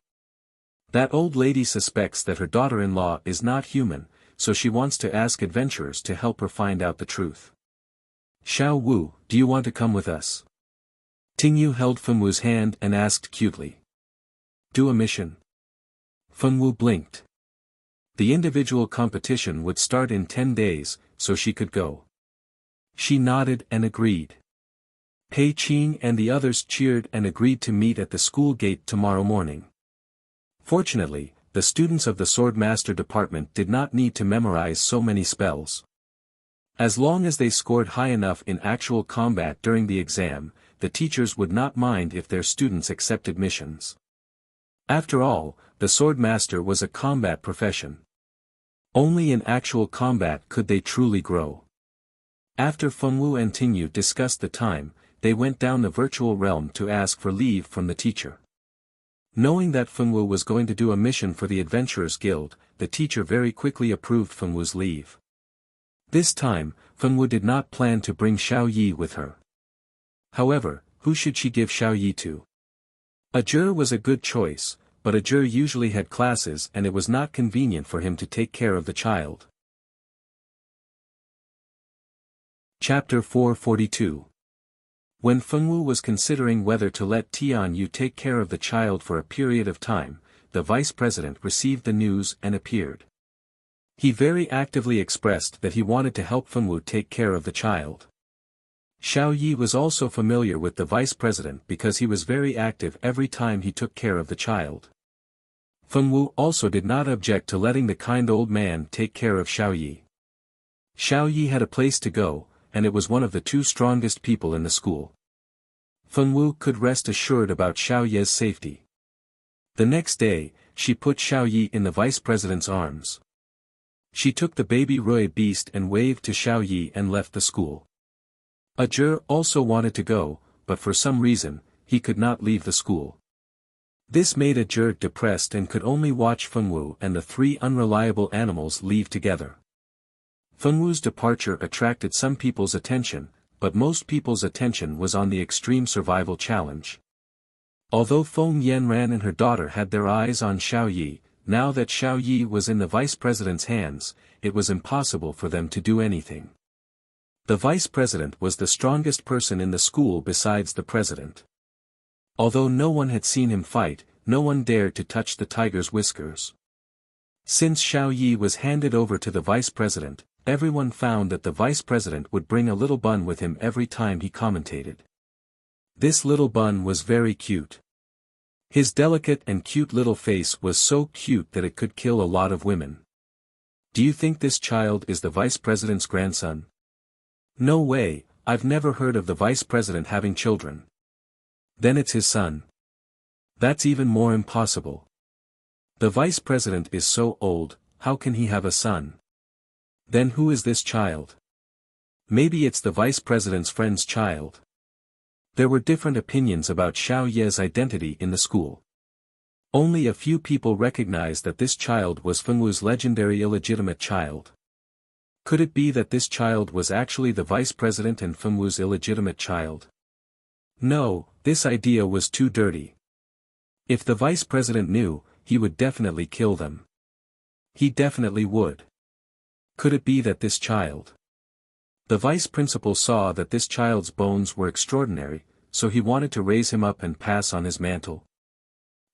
That old lady suspects that her daughter-in-law is not human, so she wants to ask adventurers to help her find out the truth. Xiao Wu, do you want to come with us? Tingyu held Fengwu's hand and asked cutely. Do a mission? Fengwu blinked. The individual competition would start in 10 days, so she could go. She nodded and agreed. Pei Qing and the others cheered and agreed to meet at the school gate tomorrow morning. Fortunately, the students of the Swordmaster department did not need to memorize so many spells. As long as they scored high enough in actual combat during the exam, the teachers would not mind if their students accepted missions. After all, the Swordmaster was a combat profession. Only in actual combat could they truly grow. After Fengwu and Tingyu discussed the time, they went down the virtual realm to ask for leave from the teacher. Knowing that Fengwu was going to do a mission for the Adventurers Guild, the teacher very quickly approved Fengwu's leave. This time, Fengwu did not plan to bring Xiao Yi with her. However, who should she give Xiao Yi to? Ajur was a good choice, but Ajur usually had classes and it was not convenient for him to take care of the child. Chapter 442. When Fengwu was considering whether to let Tian Yu take care of the child for a period of time, the vice president received the news and appeared. He very actively expressed that he wanted to help Fengwu take care of the child. Xiao Yi was also familiar with the vice president because he was very active every time he took care of the child. Fengwu also did not object to letting the kind old man take care of Xiao Yi. Xiao Yi had a place to go, and it was one of the two strongest people in the school. Fengwu could rest assured about Xiao Yi's safety. The next day, she put Xiao Yi in the vice president's arms. She took the baby Rui beast and waved to Xiao Yi and left the school. Ajur also wanted to go, but for some reason, he could not leave the school. This made Ajur depressed and could only watch Fengwu and the three unreliable animals leave together. Fengwu's departure attracted some people's attention, but most people's attention was on the extreme survival challenge. Although Feng Yanran and her daughter had their eyes on Xiao Yi, now that Xiao Yi was in the vice president's hands, it was impossible for them to do anything. The vice president was the strongest person in the school besides the president. Although no one had seen him fight, no one dared to touch the tiger's whiskers. Since Xiao Yi was handed over to the vice president, everyone found that the vice president would bring a little bun with him every time he commentated. This little bun was very cute. His delicate and cute little face was so cute that it could kill a lot of women. Do you think this child is the vice president's grandson? No way, I've never heard of the vice president having children. Then it's his son. That's even more impossible. The vice president is so old, how can he have a son? Then who is this child? Maybe it's the vice president's friend's child. There were different opinions about Xiao Ye's identity in the school. Only a few people recognized that this child was Fengwu's legendary illegitimate child. Could it be that this child was actually the vice president and Fengwu's illegitimate child? No, this idea was too dirty. If the vice president knew, he would definitely kill them. He definitely would. Could it be that this child? The vice principal saw that this child's bones were extraordinary, so he wanted to raise him up and pass on his mantle.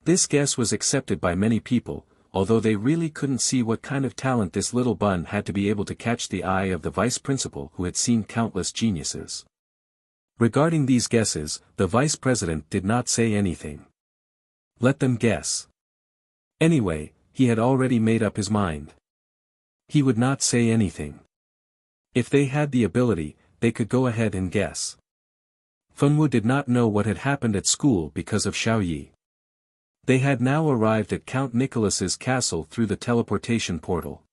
This guess was accepted by many people, although they really couldn't see what kind of talent this little bun had to be able to catch the eye of the vice principal who had seen countless geniuses. Regarding these guesses, the vice president did not say anything. Let them guess. Anyway, he had already made up his mind. He would not say anything. If they had the ability, they could go ahead and guess. Fengwu did not know what had happened at school because of Xiao Yi. They had now arrived at Count Nicholas's castle through the teleportation portal.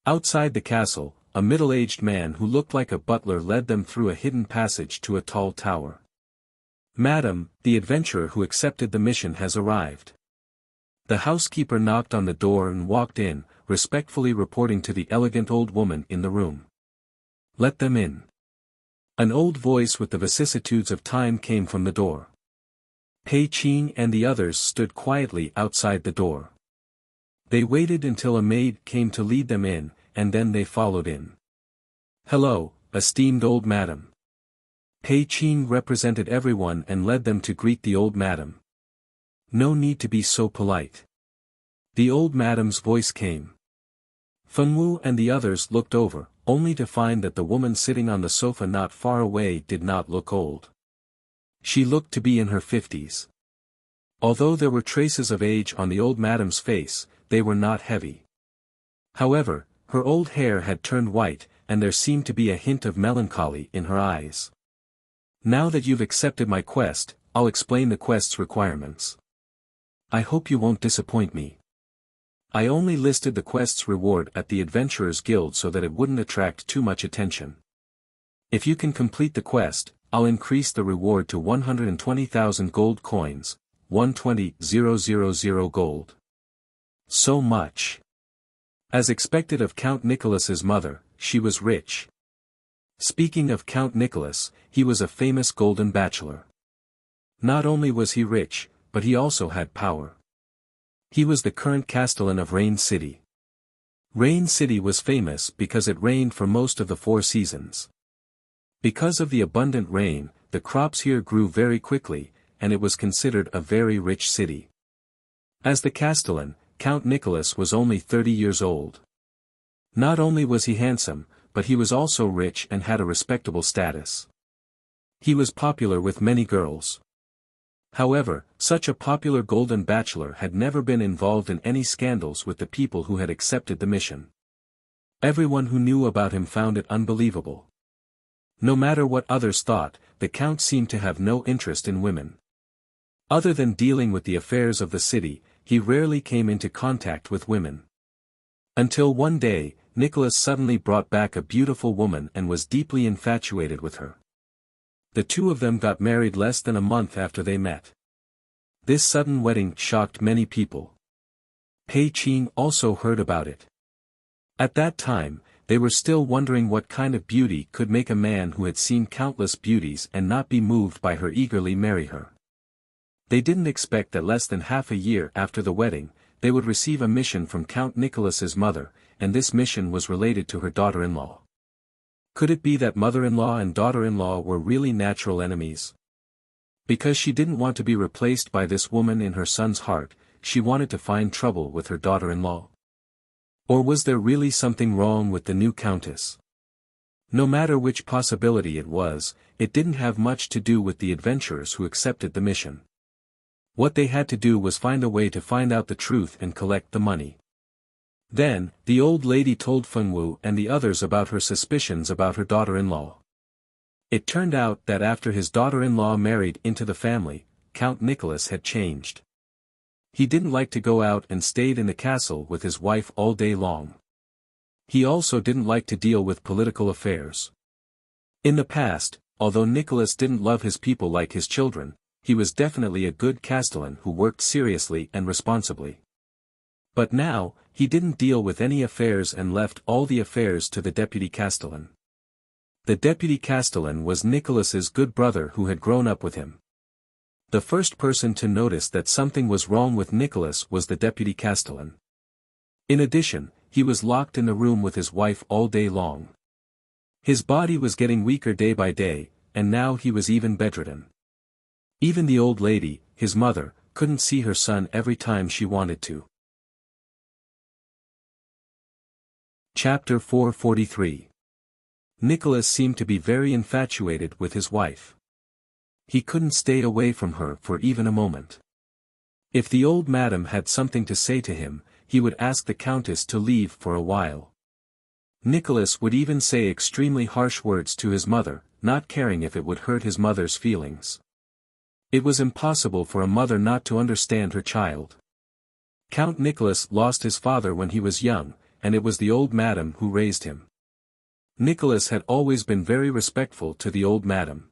Outside the castle, a middle-aged man who looked like a butler led them through a hidden passage to a tall tower. "Madam, the adventurer who accepted the mission has arrived." The housekeeper knocked on the door and walked in, respectfully reporting to the elegant old woman in the room. "Let them in." An old voice with the vicissitudes of time came from the door. Pei Qing and the others stood quietly outside the door. They waited until a maid came to lead them in, and then they followed in. "Hello, esteemed old madam." Pei Qing represented everyone and led them to greet the old madam. "No need to be so polite." The old madam's voice came. Fengwu and the others looked over, only to find that the woman sitting on the sofa not far away did not look old. She looked to be in her 50s. Although there were traces of age on the old madam's face, they were not heavy. However, her old hair had turned white, and there seemed to be a hint of melancholy in her eyes. "Now that you've accepted my quest, I'll explain the quest's requirements. I hope you won't disappoint me. I only listed the quest's reward at the Adventurers Guild so that it wouldn't attract too much attention. If you can complete the quest, I'll increase the reward to 120,000 gold coins, 120,000 gold. So much." As expected of Count Nicholas's mother, she was rich. Speaking of Count Nicholas, he was a famous golden bachelor. Not only was he rich, but he also had power. He was the current castellan of Rain City. Rain City was famous because it rained for most of the 4 seasons. Because of the abundant rain, the crops here grew very quickly, and it was considered a very rich city. As the castellan, Count Nicholas was only 30 years old. Not only was he handsome, but he was also rich and had a respectable status. He was popular with many girls. However, such a popular golden bachelor had never been involved in any scandals with the people who had accepted the mission. Everyone who knew about him found it unbelievable. No matter what others thought, the Count seemed to have no interest in women. Other than dealing with the affairs of the city, he rarely came into contact with women. Until one day, Nicholas suddenly brought back a beautiful woman and was deeply infatuated with her. The two of them got married less than a month after they met. This sudden wedding shocked many people. Pei Qing also heard about it. At that time, they were still wondering what kind of beauty could make a man who had seen countless beauties and not be moved by her eagerly marry her. They didn't expect that less than half a year after the wedding, they would receive a mission from Count Nicholas's mother, and this mission was related to her daughter-in-law. Could it be that mother-in-law and daughter-in-law were really natural enemies? Because she didn't want to be replaced by this woman in her son's heart, she wanted to find trouble with her daughter-in-law? Or was there really something wrong with the new countess? No matter which possibility it was, it didn't have much to do with the adventurers who accepted the mission. What they had to do was find a way to find out the truth and collect the money. Then, the old lady told Fengwu and the others about her suspicions about her daughter-in-law. It turned out that after his daughter-in-law married into the family, Count Nicholas had changed. He didn't like to go out and stayed in the castle with his wife all day long. He also didn't like to deal with political affairs. In the past, although Nicholas didn't love his people like his children, he was definitely a good castellan who worked seriously and responsibly. But now, he didn't deal with any affairs and left all the affairs to the deputy castellan. The deputy castellan was Nicholas's good brother who had grown up with him. The first person to notice that something was wrong with Nicholas was the deputy castellan. In addition, he was locked in the room with his wife all day long. His body was getting weaker day by day, and now he was even bedridden. Even the old lady, his mother, couldn't see her son every time she wanted to. Chapter 443. Nicholas seemed to be very infatuated with his wife. He couldn't stay away from her for even a moment. If the old madam had something to say to him, he would ask the countess to leave for a while. Nicholas would even say extremely harsh words to his mother, not caring if it would hurt his mother's feelings. It was impossible for a mother not to understand her child. Count Nicholas lost his father when he was young, and it was the old madam who raised him. Nicholas had always been very respectful to the old madam.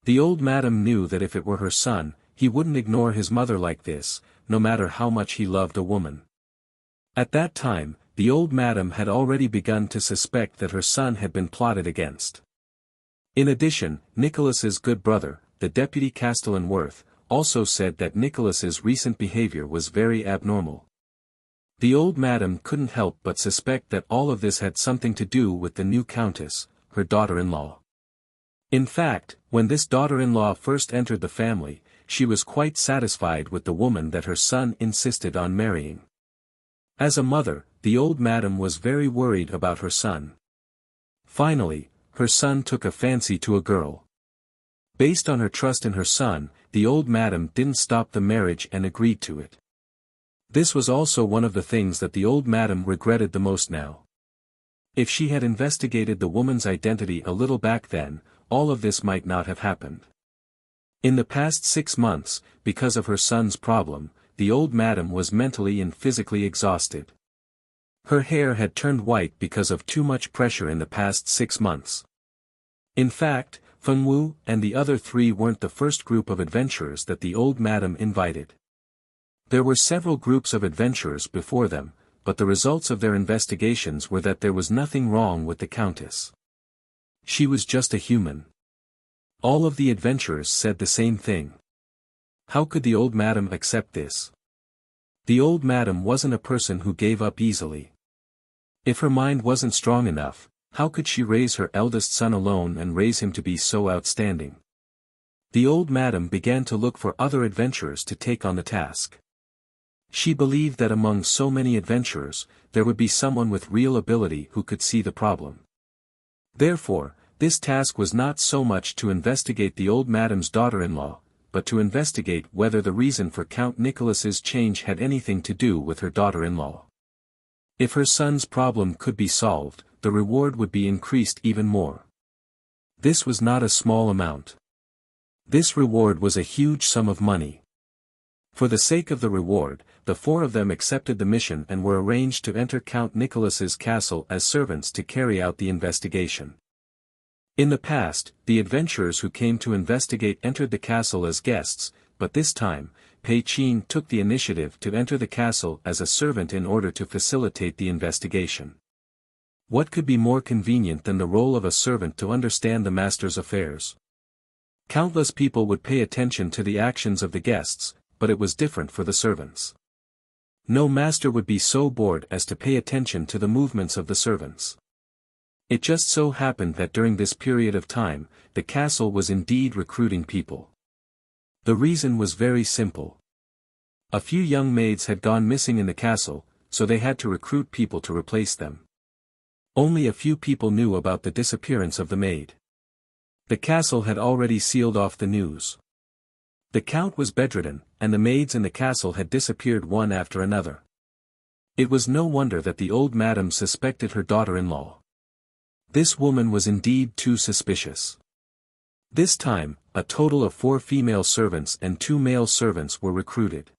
The old madam knew that if it were her son, he wouldn't ignore his mother like this, no matter how much he loved a woman. At that time, the old madam had already begun to suspect that her son had been plotted against. In addition, Nicholas's good brother, the deputy castellan Worth, also said that Nicholas's recent behavior was very abnormal. The old madam couldn't help but suspect that all of this had something to do with the new countess, her daughter-in-law. In fact, when this daughter-in-law first entered the family, she was quite satisfied with the woman that her son insisted on marrying. As a mother, the old madam was very worried about her son. Finally, her son took a fancy to a girl. Based on her trust in her son, the old madam didn't stop the marriage and agreed to it. This was also one of the things that the old madam regretted the most now. If she had investigated the woman's identity a little back then, all of this might not have happened. In the past 6 months, because of her son's problem, the old madam was mentally and physically exhausted. Her hair had turned white because of too much pressure in the past 6 months. In fact, Feng Wu and the other 3 weren't the first group of adventurers that the old madam invited. There were several groups of adventurers before them, but the results of their investigations were that there was nothing wrong with the countess. She was just a human. All of the adventurers said the same thing. How could the old madam accept this? The old madam wasn't a person who gave up easily. If her mind wasn't strong enough, how could she raise her eldest son alone and raise him to be so outstanding? The old madam began to look for other adventurers to take on the task. She believed that among so many adventurers, there would be someone with real ability who could see the problem. Therefore, this task was not so much to investigate the old madam's daughter-in-law, but to investigate whether the reason for Count Nicholas's change had anything to do with her daughter-in-law. If her son's problem could be solved, the reward would be increased even more. This was not a small amount. This reward was a huge sum of money. For the sake of the reward, the 4 of them accepted the mission and were arranged to enter Count Nicholas's castle as servants to carry out the investigation. In the past, the adventurers who came to investigate entered the castle as guests, but this time, Pei Qin took the initiative to enter the castle as a servant in order to facilitate the investigation. What could be more convenient than the role of a servant to understand the master's affairs? Countless people would pay attention to the actions of the guests, but it was different for the servants. No master would be so bored as to pay attention to the movements of the servants. It just so happened that during this period of time, the castle was indeed recruiting people. The reason was very simple. A few young maids had gone missing in the castle, so they had to recruit people to replace them. Only a few people knew about the disappearance of the maid. The castle had already sealed off the news. The count was bedridden, and the maids in the castle had disappeared one after another. It was no wonder that the old madam suspected her daughter-in-law. This woman was indeed too suspicious. This time, a total of 4 female servants and 2 male servants were recruited.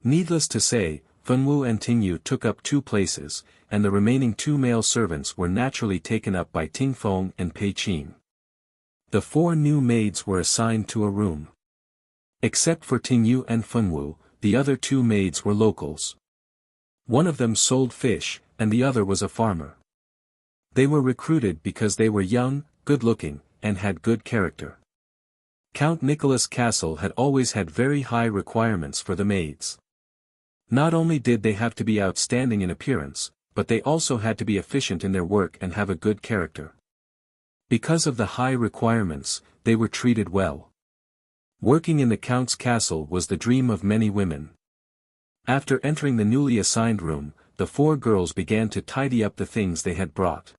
Needless to say, Feng Wu and Ting Yu took up 2 places, and the remaining 2 male servants were naturally taken up by Ting Feng and Pei Qin. The 4 new maids were assigned to a room. Except for Ting Yu and Feng Wu, the other 2 maids were locals. One of them sold fish, and the other was a farmer. They were recruited because they were young, good-looking, and had good character. Count Nicholas' castle had always had very high requirements for the maids. Not only did they have to be outstanding in appearance, but they also had to be efficient in their work and have a good character. Because of the high requirements, they were treated well. Working in the count's castle was the dream of many women. After entering the newly assigned room, the 4 girls began to tidy up the things they had brought.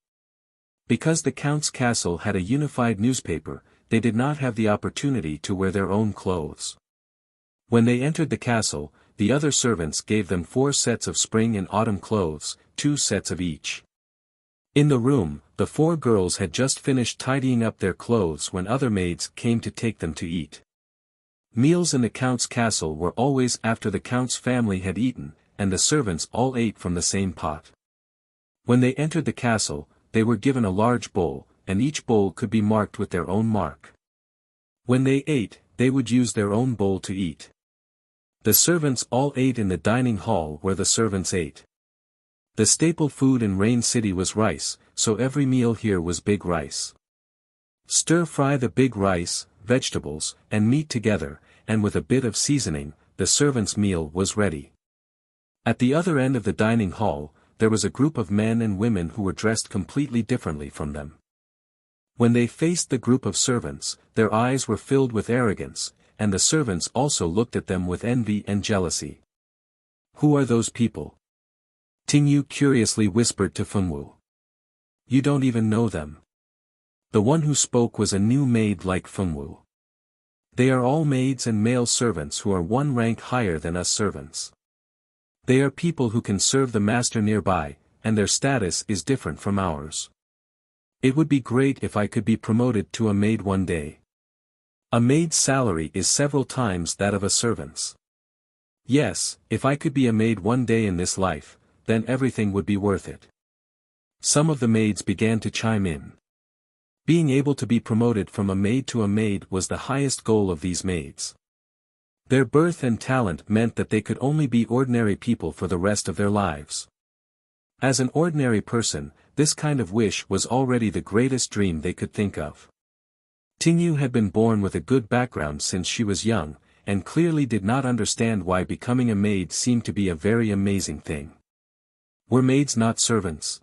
Because the count's castle had a unified newspaper, they did not have the opportunity to wear their own clothes. When they entered the castle, the other servants gave them 4 sets of spring and autumn clothes, 2 sets of each. In the room, the 4 girls had just finished tidying up their clothes when other maids came to take them to eat. Meals in the count's castle were always after the count's family had eaten, and the servants all ate from the same pot. When they entered the castle, they were given a large bowl, and each bowl could be marked with their own mark. When they ate, they would use their own bowl to eat. The servants all ate in the dining hall where the servants ate. The staple food in Rain City was rice, so every meal here was big rice. Stir-fry the big rice, vegetables, and meat together, and with a bit of seasoning, the servant's meal was ready. At the other end of the dining hall, there was a group of men and women who were dressed completely differently from them. When they faced the group of servants, their eyes were filled with arrogance, and the servants also looked at them with envy and jealousy. "Who are those people?" Tingyu curiously whispered to Fengwu. "You don't even know them." The one who spoke was a new maid like Fengwu. "They are all maids and male servants who are one rank higher than us servants. They are people who can serve the master nearby, and their status is different from ours. It would be great if I could be promoted to a maid one day. A maid's salary is several times that of a servant's. Yes, if I could be a maid one day in this life, then everything would be worth it." Some of the maids began to chime in. Being able to be promoted from a maid to a maid was the highest goal of these maids. Their birth and talent meant that they could only be ordinary people for the rest of their lives. As an ordinary person, this kind of wish was already the greatest dream they could think of. Tingyu had been born with a good background since she was young, and clearly did not understand why becoming a maid seemed to be a very amazing thing. Were maids not servants?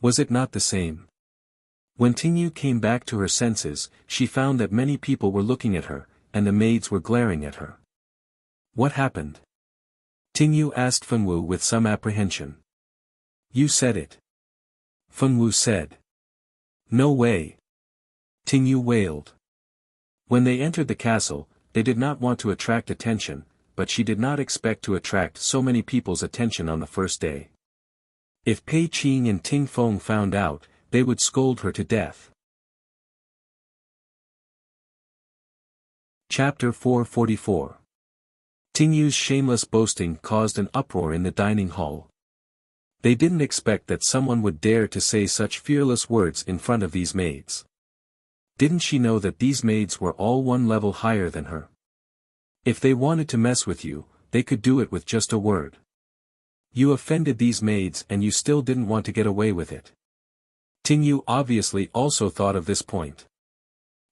Was it not the same? When Tingyu came back to her senses, she found that many people were looking at her, and the maids were glaring at her. "What happened?" Tingyu asked Fengwu with some apprehension. "You said it." Fengwu said. "No way." Tingyu wailed. When they entered the castle, they did not want to attract attention, but she did not expect to attract so many people's attention on the first day. If Pei Qing and Ting Feng found out, they would scold her to death. Chapter 444. Tingyu's shameless boasting caused an uproar in the dining hall. They didn't expect that someone would dare to say such fearless words in front of these maids. Didn't she know that these maids were all one level higher than her? If they wanted to mess with you, they could do it with just a word. You offended these maids and you still didn't want to get away with it. Tingyu obviously also thought of this point.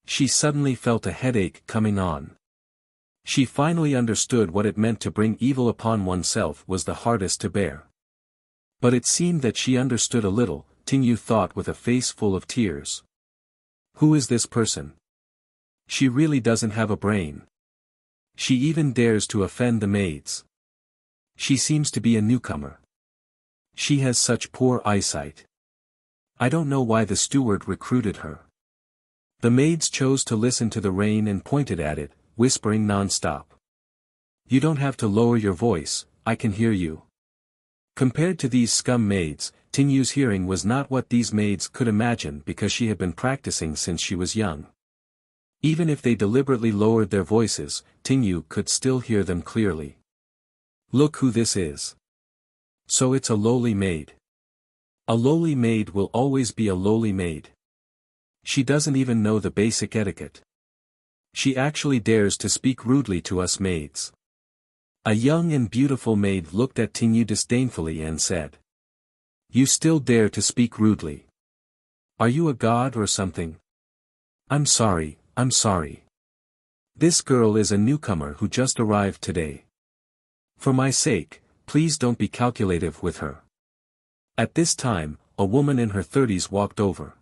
She suddenly felt a headache coming on. She finally understood what it meant to bring evil upon oneself was the hardest to bear. But it seemed that she understood a little, Tingyu thought with a face full of tears. Who is this person? She really doesn't have a brain. She even dares to offend the maids. She seems to be a newcomer. She has such poor eyesight. I don't know why the steward recruited her. The maids chose to listen to the rain and pointed at it, whispering non-stop. You don't have to lower your voice, I can hear you. Compared to these scum maids, Tingyu's hearing was not what these maids could imagine because she had been practicing since she was young. Even if they deliberately lowered their voices, Tingyu could still hear them clearly. Look who this is. So it's a lowly maid. A lowly maid will always be a lowly maid. She doesn't even know the basic etiquette. She actually dares to speak rudely to us maids. A young and beautiful maid looked at Tingyu disdainfully and said. You still dare to speak rudely. Are you a god or something? I'm sorry. This girl is a newcomer who just arrived today. For my sake, please don't be calculative with her. At this time, a woman in her 30s walked over.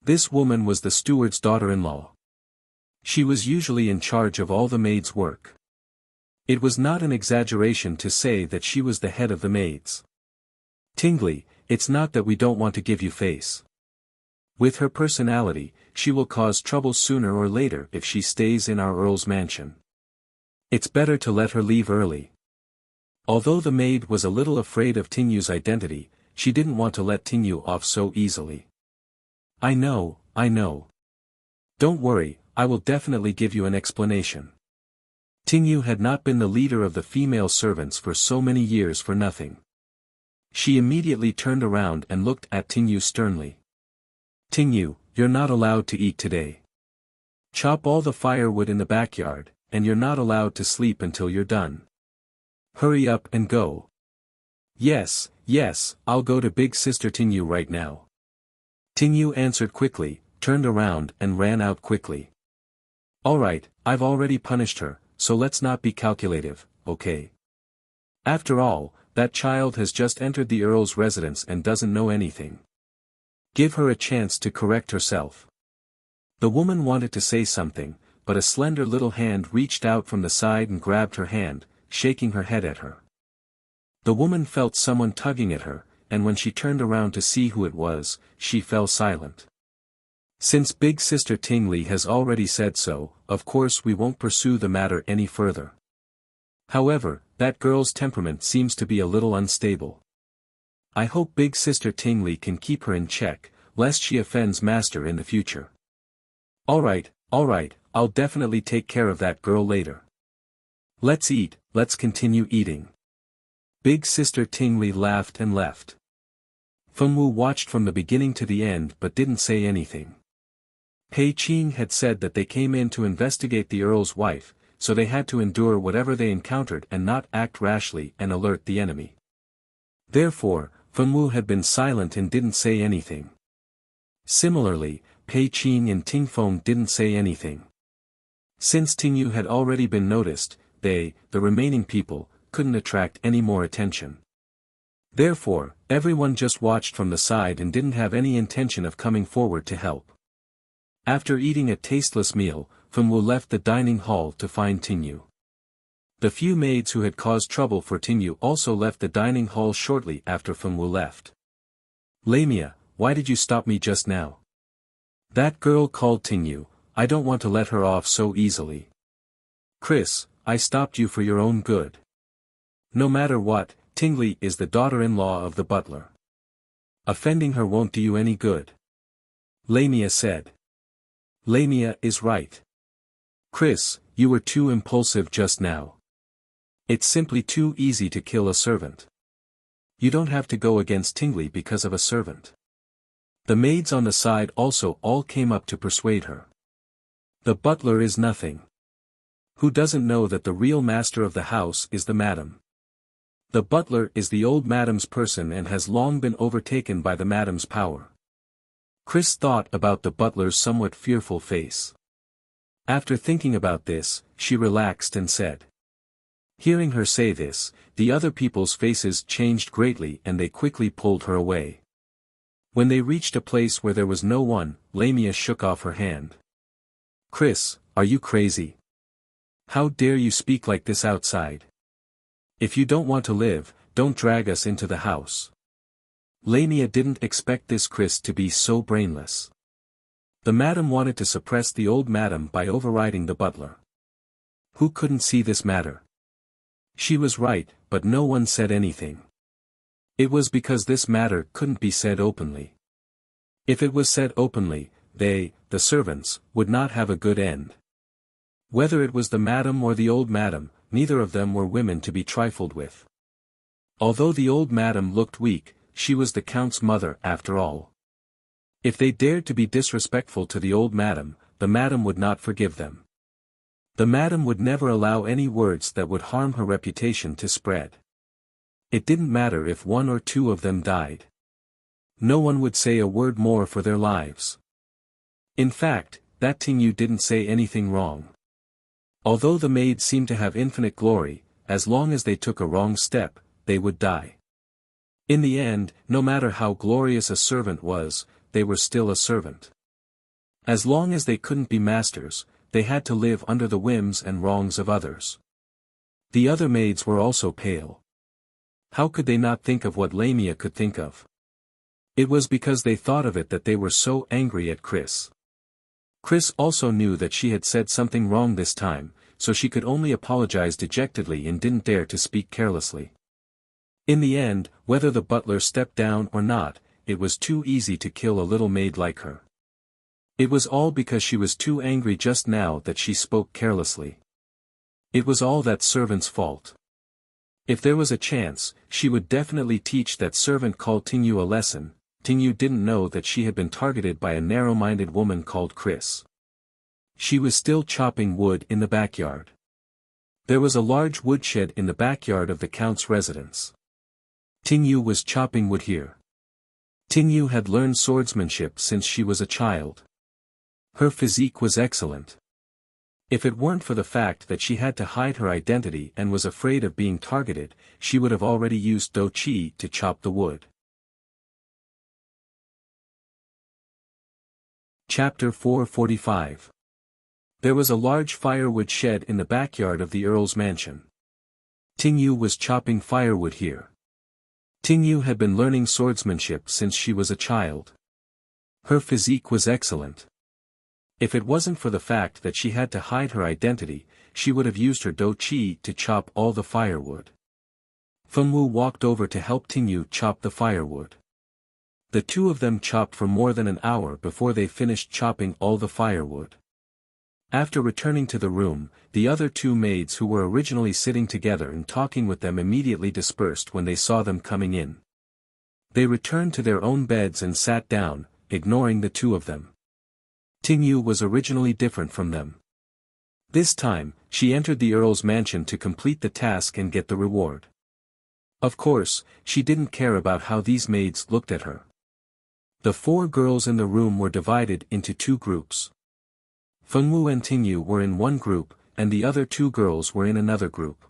This woman was the steward's daughter-in-law. She was usually in charge of all the maids' work. It was not an exaggeration to say that she was the head of the maids. Tingly, it's not that we don't want to give you face. With her personality, she will cause trouble sooner or later if she stays in our Earl's mansion. It's better to let her leave early. Although the maid was a little afraid of Tingyu's identity, she didn't want to let Tingyu off so easily. I know. Don't worry, I will definitely give you an explanation. Tingyu had not been the leader of the female servants for so many years for nothing. She immediately turned around and looked at Tingyu sternly. Tingyu, you're not allowed to eat today. Chop all the firewood in the backyard, and you're not allowed to sleep until you're done. Hurry up and go. Yes, I'll go to big sister Tingyu right now. Tingyu answered quickly, turned around and ran out quickly. "Alright, I've already punished her, so let's not be calculative, okay? After all, that child has just entered the Earl's residence and doesn't know anything. Give her a chance to correct herself." The woman wanted to say something, but a slender little hand reached out from the side and grabbed her hand, shaking her head at her. The woman felt someone tugging at her, and when she turned around to see who it was, she fell silent. "Since Big Sister Tingli has already said so, of course we won't pursue the matter any further. However, that girl's temperament seems to be a little unstable. I hope Big Sister Tingli can keep her in check, lest she offends Master in the future." Alright, I'll definitely take care of that girl later. Let's eat, let's continue eating." Big Sister Tingli laughed and left. Fengwu watched from the beginning to the end but didn't say anything. Pei Qing had said that they came in to investigate the Earl's wife, so they had to endure whatever they encountered and not act rashly and alert the enemy. Therefore, Fengwu had been silent and didn't say anything. Similarly, Pei Qing and Ting Feng didn't say anything. Since Tingyu had already been noticed, they, the remaining people, couldn't attract any more attention. Therefore, everyone just watched from the side and didn't have any intention of coming forward to help. After eating a tasteless meal, Fengwu left the dining hall to find Tingyu. The few maids who had caused trouble for Tingyu also left the dining hall shortly after Fengwu left. "Lamia, why did you stop me just now?" "That girl called Tingyu, I don't want to let her off so easily." "Chris, I stopped you for your own good. No matter what, Tingli is the daughter-in-law of the butler. Offending her won't do you any good," Lamia said. "Lamia is right. Chris, you were too impulsive just now. It's simply too easy to kill a servant. You don't have to go against Tingli because of a servant." The maids on the side also all came up to persuade her. "The butler is nothing. Who doesn't know that the real master of the house is the madam? The butler is the old madam's person and has long been overtaken by the madam's power." Chris thought about the butler's somewhat fearful face. After thinking about this, she relaxed and said. Hearing her say this, the other people's faces changed greatly and they quickly pulled her away. When they reached a place where there was no one, Lamia shook off her hand. "Chris, are you crazy? How dare you speak like this outside? If you don't want to live, don't drag us into the house." Lamia didn't expect this Chris to be so brainless. The madam wanted to suppress the old madam by overriding the butler. Who couldn't see this matter? She was right, but no one said anything. It was because this matter couldn't be said openly. If it was said openly, they, the servants, would not have a good end. Whether it was the madam or the old madam, neither of them were women to be trifled with. Although the old madam looked weak, she was the count's mother after all. If they dared to be disrespectful to the old madam, the madam would not forgive them. The madam would never allow any words that would harm her reputation to spread. It didn't matter if one or two of them died. No one would say a word more for their lives. In fact, that Tingyu didn't say anything wrong. Although the maids seemed to have infinite glory, as long as they took a wrong step, they would die. In the end, no matter how glorious a servant was, they were still a servant. As long as they couldn't be masters, they had to live under the whims and wrongs of others. The other maids were also pale. How could they not think of what Lamia could think of? It was because they thought of it that they were so angry at Chris. Chris also knew that she had said something wrong this time, so she could only apologize dejectedly and didn't dare to speak carelessly. In the end, whether the butler stepped down or not, it was too easy to kill a little maid like her. It was all because she was too angry just now that she spoke carelessly. It was all that servant's fault. If there was a chance, she would definitely teach that servant called Tingyu a lesson. Tingyu didn't know that she had been targeted by a narrow-minded woman called Chris. She was still chopping wood in the backyard. There was a large woodshed in the backyard of the count's residence. Tingyu was chopping wood here. Tingyu had learned swordsmanship since she was a child. Her physique was excellent. If it weren't for the fact that she had to hide her identity and was afraid of being targeted, she would have already used Do Chi to chop the wood. Chapter 445. There was a large firewood shed in the backyard of the Earl's mansion. Ting Yu was chopping firewood here. Ting Yu had been learning swordsmanship since she was a child. Her physique was excellent. If it wasn't for the fact that she had to hide her identity, she would have used her Do Chi to chop all the firewood. Feng Wu walked over to help Ting Yu chop the firewood. The two of them chopped for more than an hour before they finished chopping all the firewood. After returning to the room, the other two maids who were originally sitting together and talking with them immediately dispersed when they saw them coming in. They returned to their own beds and sat down, ignoring the two of them. Ting Yu was originally different from them. This time, she entered the Earl's mansion to complete the task and get the reward. Of course, she didn't care about how these maids looked at her. The four girls in the room were divided into two groups. Feng Wu and Ting Yu were in one group, and the other two girls were in another group.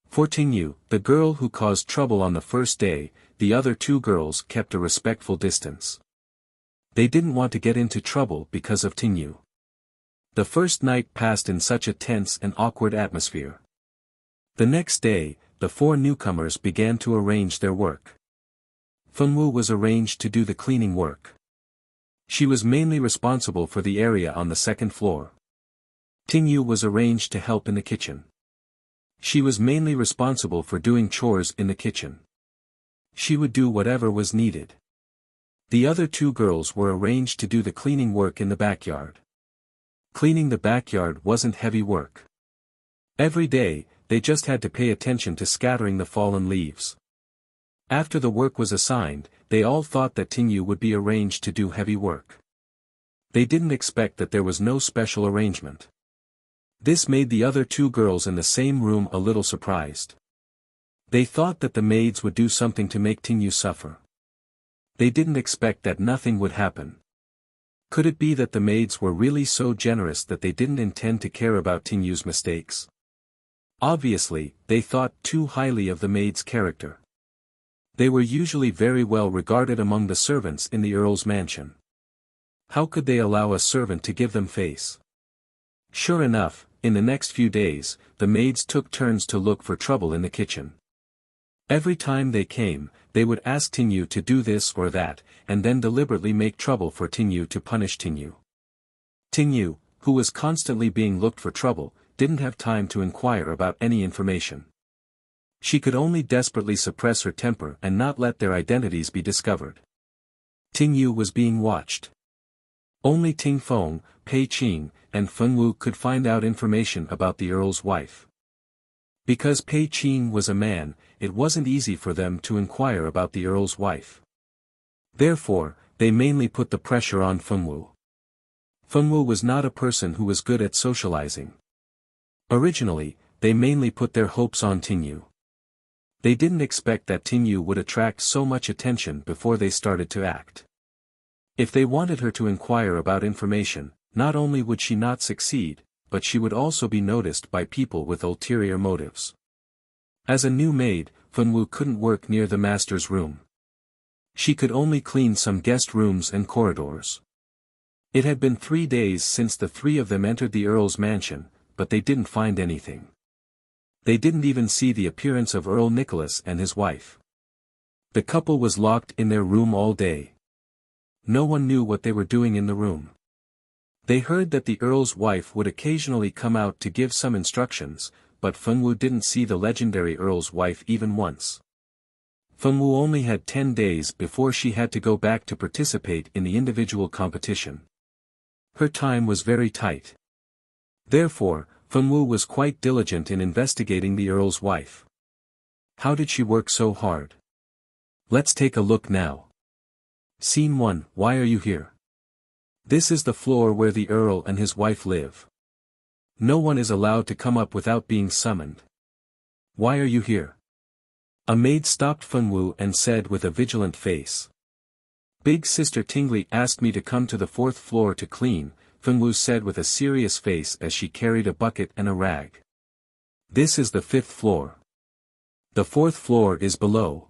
For Ting Yu, the girl who caused trouble on the first day, the other two girls kept a respectful distance. They didn't want to get into trouble because of Ting Yu. The first night passed in such a tense and awkward atmosphere. The next day, the four newcomers began to arrange their work. Feng Wu was arranged to do the cleaning work. She was mainly responsible for the area on the second floor. Ting Yu was arranged to help in the kitchen. She was mainly responsible for doing chores in the kitchen. She would do whatever was needed. The other two girls were arranged to do the cleaning work in the backyard. Cleaning the backyard wasn't heavy work. Every day, they just had to pay attention to scattering the fallen leaves. After the work was assigned, they all thought that Ting Yu would be arranged to do heavy work. They didn't expect that there was no special arrangement. This made the other two girls in the same room a little surprised. They thought that the maids would do something to make Ting Yu suffer. They didn't expect that nothing would happen. Could it be that the maids were really so generous that they didn't intend to care about Ting Yu's mistakes? Obviously, they thought too highly of the maid's character. They were usually very well regarded among the servants in the Earl's mansion. How could they allow a servant to give them face? Sure enough, in the next few days, the maids took turns to look for trouble in the kitchen. Every time they came, they would ask Ting Yu to do this or that, and then deliberately make trouble for Ting Yu to punish Ting Yu. Ting Yu, who was constantly being looked for trouble, didn't have time to inquire about any information. She could only desperately suppress her temper and not let their identities be discovered. Ting Yu was being watched. Only Ting Feng, Pei Qing, and Feng Wu could find out information about the Earl's wife. Because Pei Qing was a man, it wasn't easy for them to inquire about the Earl's wife. Therefore, they mainly put the pressure on Feng Wu. Feng Wu was not a person who was good at socializing. Originally, they mainly put their hopes on Ting Yu. They didn't expect that Ting Yu would attract so much attention before they started to act. If they wanted her to inquire about information, not only would she not succeed, but she would also be noticed by people with ulterior motives. As a new maid, Feng Wu couldn't work near the master's room. She could only clean some guest rooms and corridors. It had been 3 days since the three of them entered the Earl's mansion, but they didn't find anything. They didn't even see the appearance of Earl Nicholas and his wife. The couple was locked in their room all day. No one knew what they were doing in the room. They heard that the Earl's wife would occasionally come out to give some instructions, but Feng Wu didn't see the legendary Earl's wife even once. Feng Wu only had 10 days before she had to go back to participate in the individual competition. Her time was very tight. Therefore, Feng Wu was quite diligent in investigating the Earl's wife. How did she work so hard? Let's take a look now. Scene 1. Why are you here? This is the floor where the Earl and his wife live. No one is allowed to come up without being summoned. Why are you here? A maid stopped Feng Wu and said with a vigilant face. Big Sister Tingli asked me to come to the 4th floor to clean. Fenwu said with a serious face as she carried a bucket and a rag. This is the 5th floor. The 4th floor is below.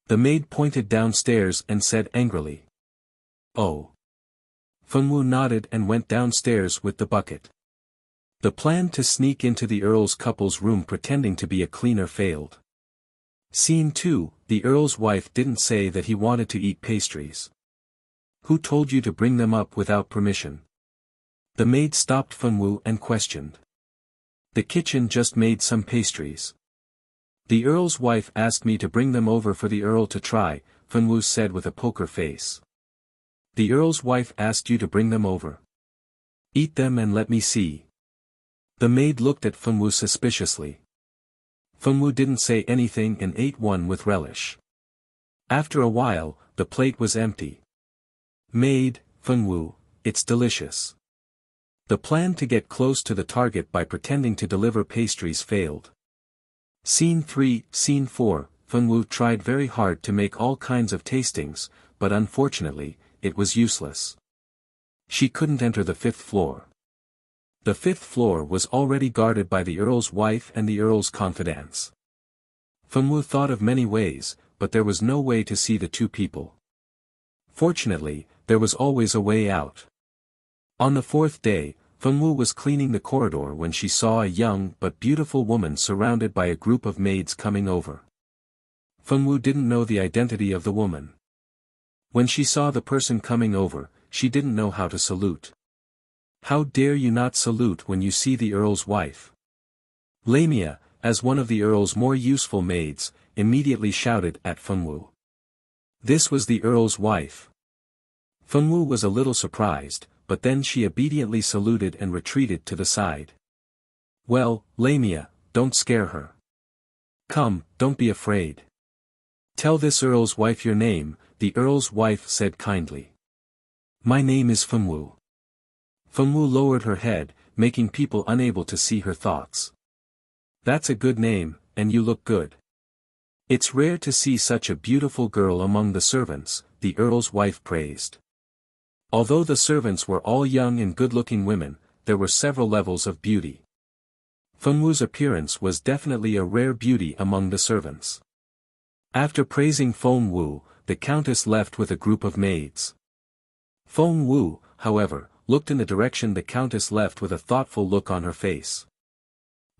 The maid pointed downstairs and said angrily. Oh. Fenwu nodded and went downstairs with the bucket. The plan to sneak into the Earl's couple's room pretending to be a cleaner failed. Scene 2, the Earl's wife didn't say that he wanted to eat pastries. Who told you to bring them up without permission? The maid stopped Fenwu and questioned. The kitchen just made some pastries. The Earl's wife asked me to bring them over for the Earl to try, Fenwu said with a poker face. The Earl's wife asked you to bring them over. Eat them and let me see. The maid looked at Fenwu suspiciously. Fenwu didn't say anything and ate one with relish. After a while, the plate was empty. Maid, Fenwu, it's delicious. The plan to get close to the target by pretending to deliver pastries failed. Scene 3, Scene 4, Fenwu tried very hard to make all kinds of tastings, but unfortunately, it was useless. She couldn't enter the 5th floor. The 5th floor was already guarded by the Earl's wife and the Earl's confidants. Fenwu thought of many ways, but there was no way to see the two people. Fortunately, there was always a way out. On the 4th day, Fenwu was cleaning the corridor when she saw a young but beautiful woman surrounded by a group of maids coming over. Fenwu didn't know the identity of the woman. When she saw the person coming over, she didn't know how to salute. How dare you not salute when you see the Earl's wife? Lamia, as one of the Earl's more useful maids, immediately shouted at Fenwu. This was the Earl's wife. Fenwu was a little surprised, but then she obediently saluted and retreated to the side. Well, Lamia, don't scare her. Come, don't be afraid. Tell this Earl's wife your name, the Earl's wife said kindly. My name is Fenwu. Fenwu lowered her head, making people unable to see her thoughts. That's a good name, and you look good. It's rare to see such a beautiful girl among the servants, the Earl's wife praised. Although the servants were all young and good-looking women, there were several levels of beauty. Fenwu's appearance was definitely a rare beauty among the servants. After praising Fenwu, the countess left with a group of maids. Fenwu, however, looked in the direction the countess left with a thoughtful look on her face.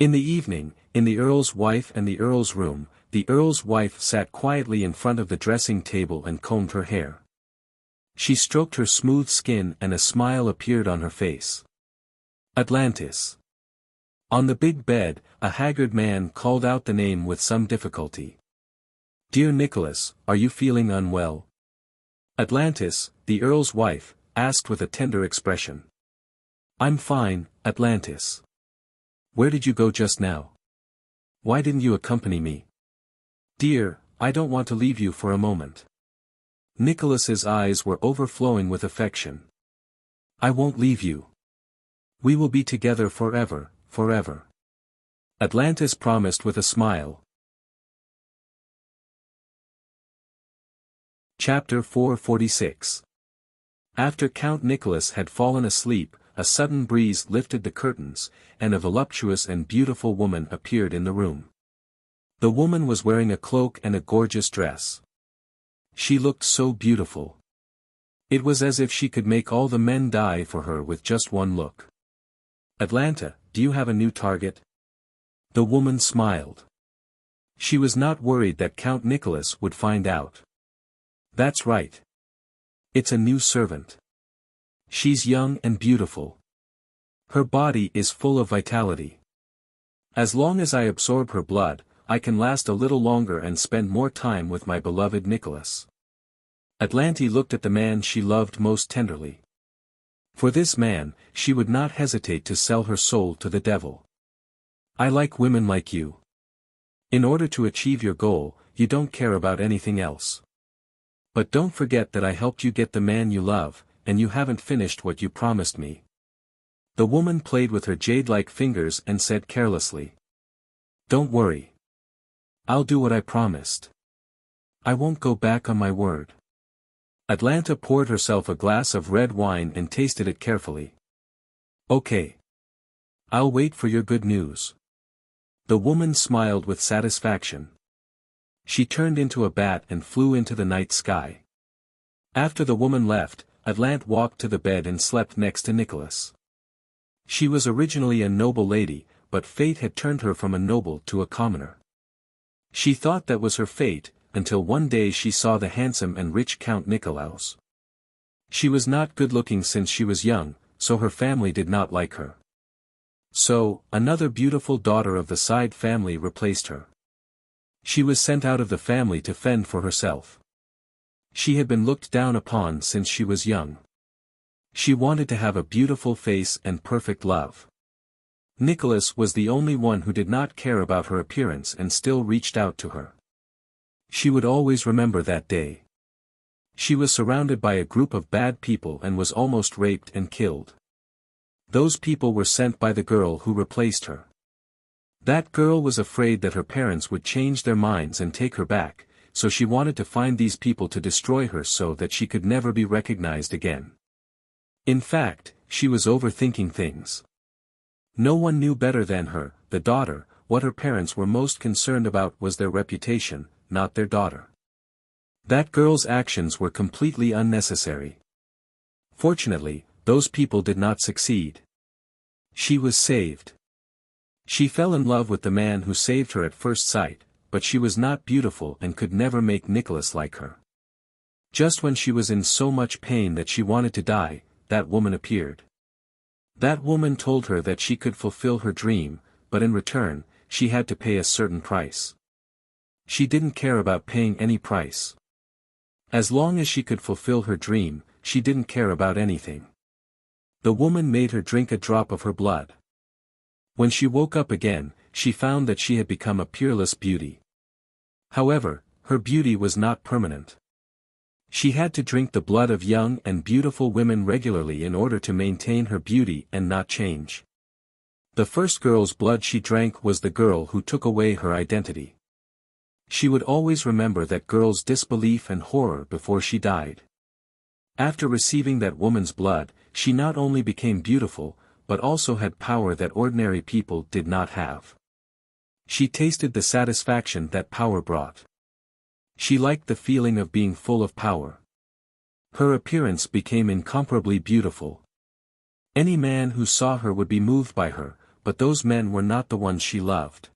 In the evening, in the Earl's wife and the Earl's room, the Earl's wife sat quietly in front of the dressing table and combed her hair. She stroked her smooth skin and a smile appeared on her face. Atlantis. On the big bed, a haggard man called out the name with some difficulty. Dear Nicholas, are you feeling unwell? Atlantis, the Earl's wife, asked with a tender expression. I'm fine, Atlantis. Where did you go just now? Why didn't you accompany me? Dear, I don't want to leave you for a moment. Nicholas's eyes were overflowing with affection. I won't leave you. We will be together forever, forever. Atlantis promised with a smile. Chapter 446. After Count Nicholas had fallen asleep, a sudden breeze lifted the curtains, and a voluptuous and beautiful woman appeared in the room. The woman was wearing a cloak and a gorgeous dress. She looked so beautiful. It was as if she could make all the men die for her with just one look. Atlanta, do you have a new target? The woman smiled. She was not worried that Count Nicholas would find out. That's right. It's a new servant. She's young and beautiful. Her body is full of vitality. As long as I absorb her blood, I can last a little longer and spend more time with my beloved Nicholas. Atlante looked at the man she loved most tenderly. For this man, she would not hesitate to sell her soul to the devil. I like women like you. In order to achieve your goal, you don't care about anything else. But don't forget that I helped you get the man you love, and you haven't finished what you promised me. The woman played with her jade-like fingers and said carelessly. Don't worry. I'll do what I promised. I won't go back on my word. Atlanta poured herself a glass of red wine and tasted it carefully. Okay. I'll wait for your good news. The woman smiled with satisfaction. She turned into a bat and flew into the night sky. After the woman left, Atlante walked to the bed and slept next to Nicholas. She was originally a noble lady, but fate had turned her from a noble to a commoner. She thought that was her fate, until one day she saw the handsome and rich Count Nicolaus. She was not good-looking since she was young, so her family did not like her. So, another beautiful daughter of the side family replaced her. She was sent out of the family to fend for herself. She had been looked down upon since she was young. She wanted to have a beautiful face and perfect love. Nicholas was the only one who did not care about her appearance and still reached out to her. She would always remember that day. She was surrounded by a group of bad people and was almost raped and killed. Those people were sent by the girl who replaced her. That girl was afraid that her parents would change their minds and take her back, so she wanted to find these people to destroy her so that she could never be recognized again. In fact, she was overthinking things. No one knew better than her, the daughter. What her parents were most concerned about was their reputation, not their daughter. That girl's actions were completely unnecessary. Fortunately, those people did not succeed. She was saved. She fell in love with the man who saved her at first sight, but she was not beautiful and could never make Nicholas like her. Just when she was in so much pain that she wanted to die, that woman appeared. That woman told her that she could fulfill her dream, but in return, she had to pay a certain price. She didn't care about paying any price. As long as she could fulfill her dream, she didn't care about anything. The woman made her drink a drop of her blood. When she woke up again, she found that she had become a peerless beauty. However, her beauty was not permanent. She had to drink the blood of young and beautiful women regularly in order to maintain her beauty and not change. The first girl's blood she drank was the girl who took away her identity. She would always remember that girl's disbelief and horror before she died. After receiving that woman's blood, she not only became beautiful, but also had power that ordinary people did not have. She tasted the satisfaction that power brought. She liked the feeling of being full of power. Her appearance became incomparably beautiful. Any man who saw her would be moved by her, but those men were not the ones she loved.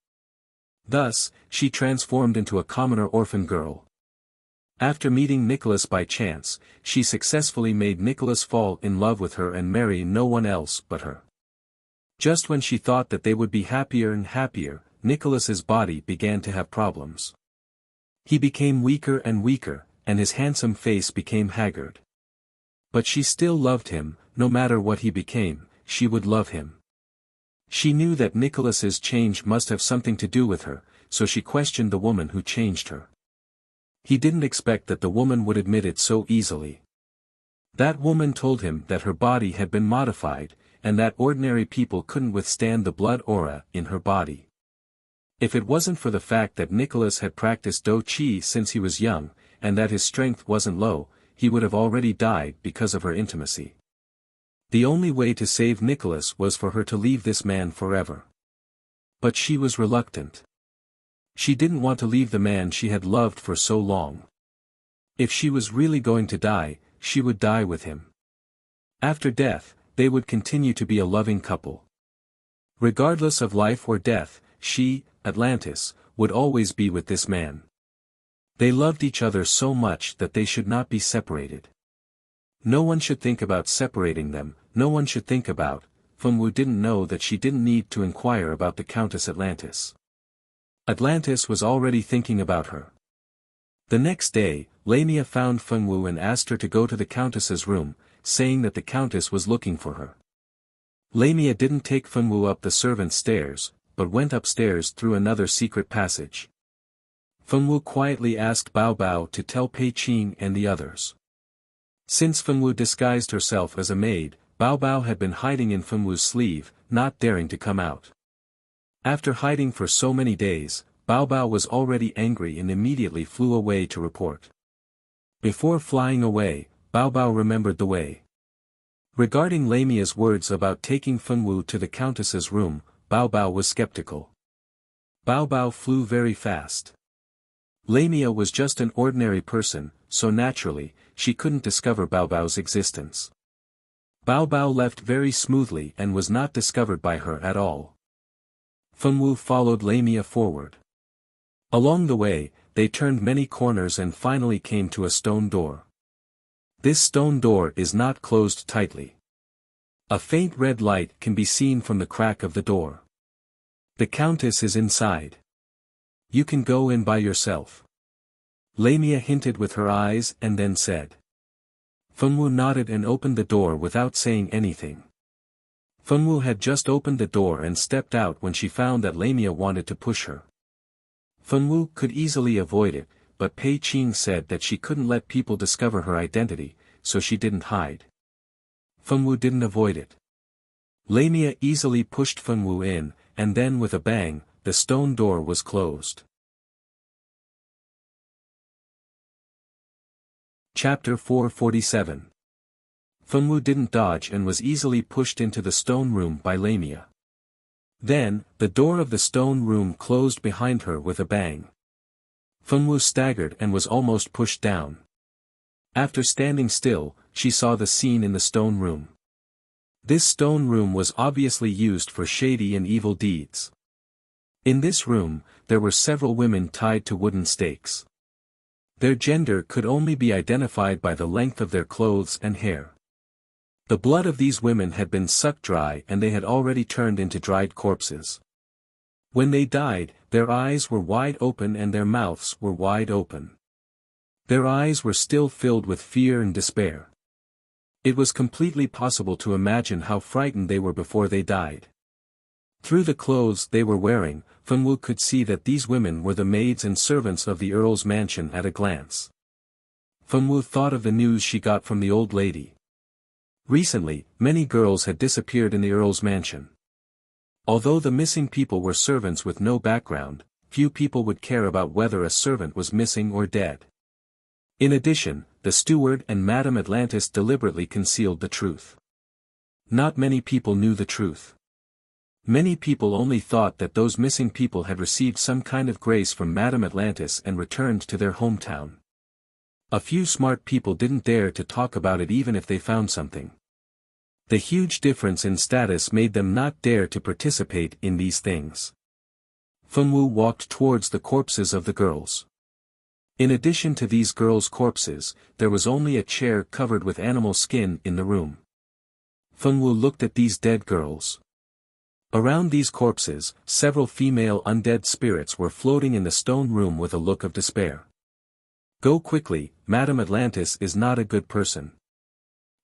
Thus, she transformed into a commoner orphan girl. After meeting Nicholas by chance, she successfully made Nicholas fall in love with her and marry no one else but her. Just when she thought that they would be happier and happier, Nicholas's body began to have problems. He became weaker and weaker, and his handsome face became haggard. But she still loved him. No matter what he became, she would love him. She knew that Nicholas's change must have something to do with her, so she questioned the woman who changed her. He didn't expect that the woman would admit it so easily. That woman told him that her body had been modified, and that ordinary people couldn't withstand the blood aura in her body. If it wasn't for the fact that Nicholas had practiced Do Chi since he was young, and that his strength wasn't low, he would have already died because of her intimacy. The only way to save Nicholas was for her to leave this man forever. But she was reluctant. She didn't want to leave the man she had loved for so long. If she was really going to die, she would die with him. After death, they would continue to be a loving couple. Regardless of life or death, she, Atlantis, would always be with this man. They loved each other so much that they should not be separated. No one should think about separating them. No one should think about. Fengwu didn't know that she didn't need to inquire about the Countess Atlantis. Atlantis was already thinking about her. The next day, Lamia found Fengwu and asked her to go to the Countess's room, saying that the Countess was looking for her. Lamia didn't take Fengwu up the servants' stairs, but went upstairs through another secret passage. Fengwu quietly asked Bao Bao to tell Pei Qing and the others. Since Fengwu disguised herself as a maid, Bao Bao had been hiding in Fengwu's sleeve, not daring to come out. After hiding for so many days, Bao Bao was already angry and immediately flew away to report. Before flying away, Bao Bao remembered the way. Regarding Lamia's words about taking Fenwu to the Countess's room, Bao Bao was skeptical. Bao Bao flew very fast. Lamia was just an ordinary person, so naturally, she couldn't discover Bao Bao's existence. Bao Bao left very smoothly and was not discovered by her at all. Fenwu followed Lamia forward. Along the way, they turned many corners and finally came to a stone door. This stone door is not closed tightly. A faint red light can be seen from the crack of the door. The Countess is inside. You can go in by yourself. Lamia hinted with her eyes and then said. Fenwu nodded and opened the door without saying anything. Fenwu had just opened the door and stepped out when she found that Lamia wanted to push her. Fenwu could easily avoid it, but Pei Qing said that she couldn't let people discover her identity, so she didn't hide. Fenwu didn't avoid it. Lamia easily pushed Fenwu in, and then with a bang, the stone door was closed. Chapter 447. Fenwu didn't dodge and was easily pushed into the stone room by Lamia. Then, the door of the stone room closed behind her with a bang. Fenwu staggered and was almost pushed down. After standing still, she saw the scene in the stone room. This stone room was obviously used for shady and evil deeds. In this room, there were several women tied to wooden stakes. Their gender could only be identified by the length of their clothes and hair. The blood of these women had been sucked dry and they had already turned into dried corpses. When they died, their eyes were wide open and their mouths were wide open. Their eyes were still filled with fear and despair. It was completely possible to imagine how frightened they were before they died. Through the clothes they were wearing, Fenwu could see that these women were the maids and servants of the Earl's mansion at a glance. Fenwu thought of the news she got from the old lady. Recently, many girls had disappeared in the Earl's mansion. Although the missing people were servants with no background, few people would care about whether a servant was missing or dead. In addition, the steward and Madame Atlantis deliberately concealed the truth. Not many people knew the truth. Many people only thought that those missing people had received some kind of grace from Madame Atlantis and returned to their hometown. A few smart people didn't dare to talk about it even if they found something. The huge difference in status made them not dare to participate in these things. Fenwu walked towards the corpses of the girls. In addition to these girls' corpses, there was only a chair covered with animal skin in the room. Fenwu looked at these dead girls. Around these corpses, several female undead spirits were floating in the stone room with a look of despair. Go quickly, Madame Atlantis is not a good person.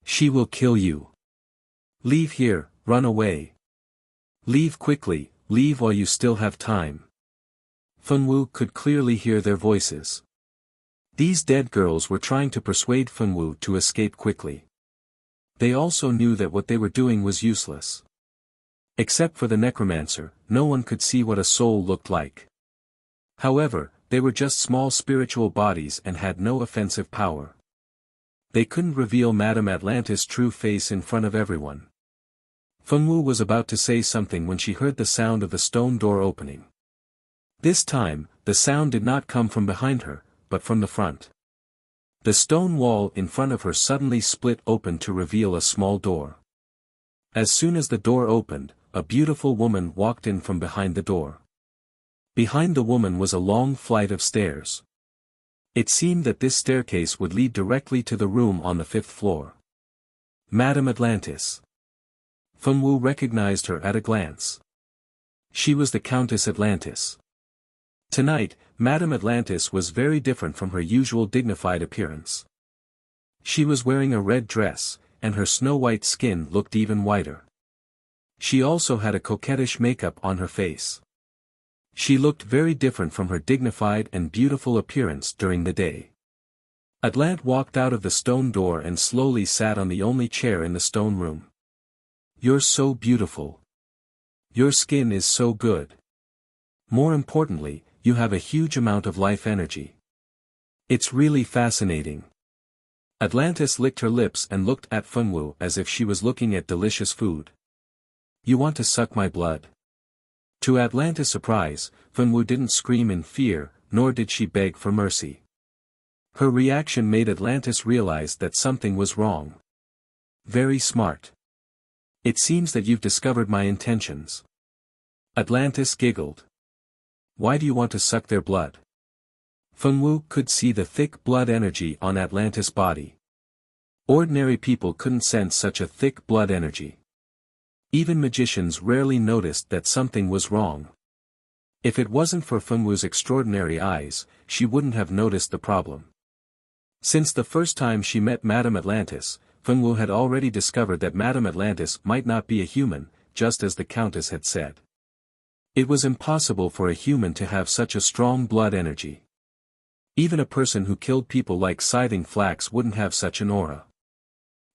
She will kill you. Leave here, run away. Leave quickly, leave while you still have time. Fenwu could clearly hear their voices. These dead girls were trying to persuade Fenwu to escape quickly. They also knew that what they were doing was useless. Except for the necromancer, no one could see what a soul looked like. However, they were just small spiritual bodies and had no offensive power. They couldn't reveal Madame Atlantis' true face in front of everyone. Fenwu was about to say something when she heard the sound of the stone door opening. This time, the sound did not come from behind her, but from the front. The stone wall in front of her suddenly split open to reveal a small door. As soon as the door opened, a beautiful woman walked in from behind the door. Behind the woman was a long flight of stairs. It seemed that this staircase would lead directly to the room on the 5th floor. Madame Atlantis. Fenwu recognized her at a glance. She was the Countess Atlantis. Tonight, Madame Atlantis was very different from her usual dignified appearance. She was wearing a red dress, and her snow-white skin looked even whiter. She also had a coquettish makeup on her face. She looked very different from her dignified and beautiful appearance during the day. Atlant walked out of the stone door and slowly sat on the only chair in the stone room. You're so beautiful. Your skin is so good. More importantly, you have a huge amount of life energy. It's really fascinating. Atlantis licked her lips and looked at Fenwu as if she was looking at delicious food. You want to suck my blood? To Atlantis' surprise, Fenwu didn't scream in fear, nor did she beg for mercy. Her reaction made Atlantis realize that something was wrong. Very smart. It seems that you've discovered my intentions. Atlantis giggled. Why do you want to suck their blood? Fenwu could see the thick blood energy on Atlantis' body. Ordinary people couldn't sense such a thick blood energy. Even magicians rarely noticed that something was wrong. If it wasn't for Fenwu's extraordinary eyes, she wouldn't have noticed the problem. Since the first time she met Madame Atlantis, Fenwu had already discovered that Madame Atlantis might not be a human, just as the Countess had said. It was impossible for a human to have such a strong blood energy. Even a person who killed people like Scything Flax wouldn't have such an aura.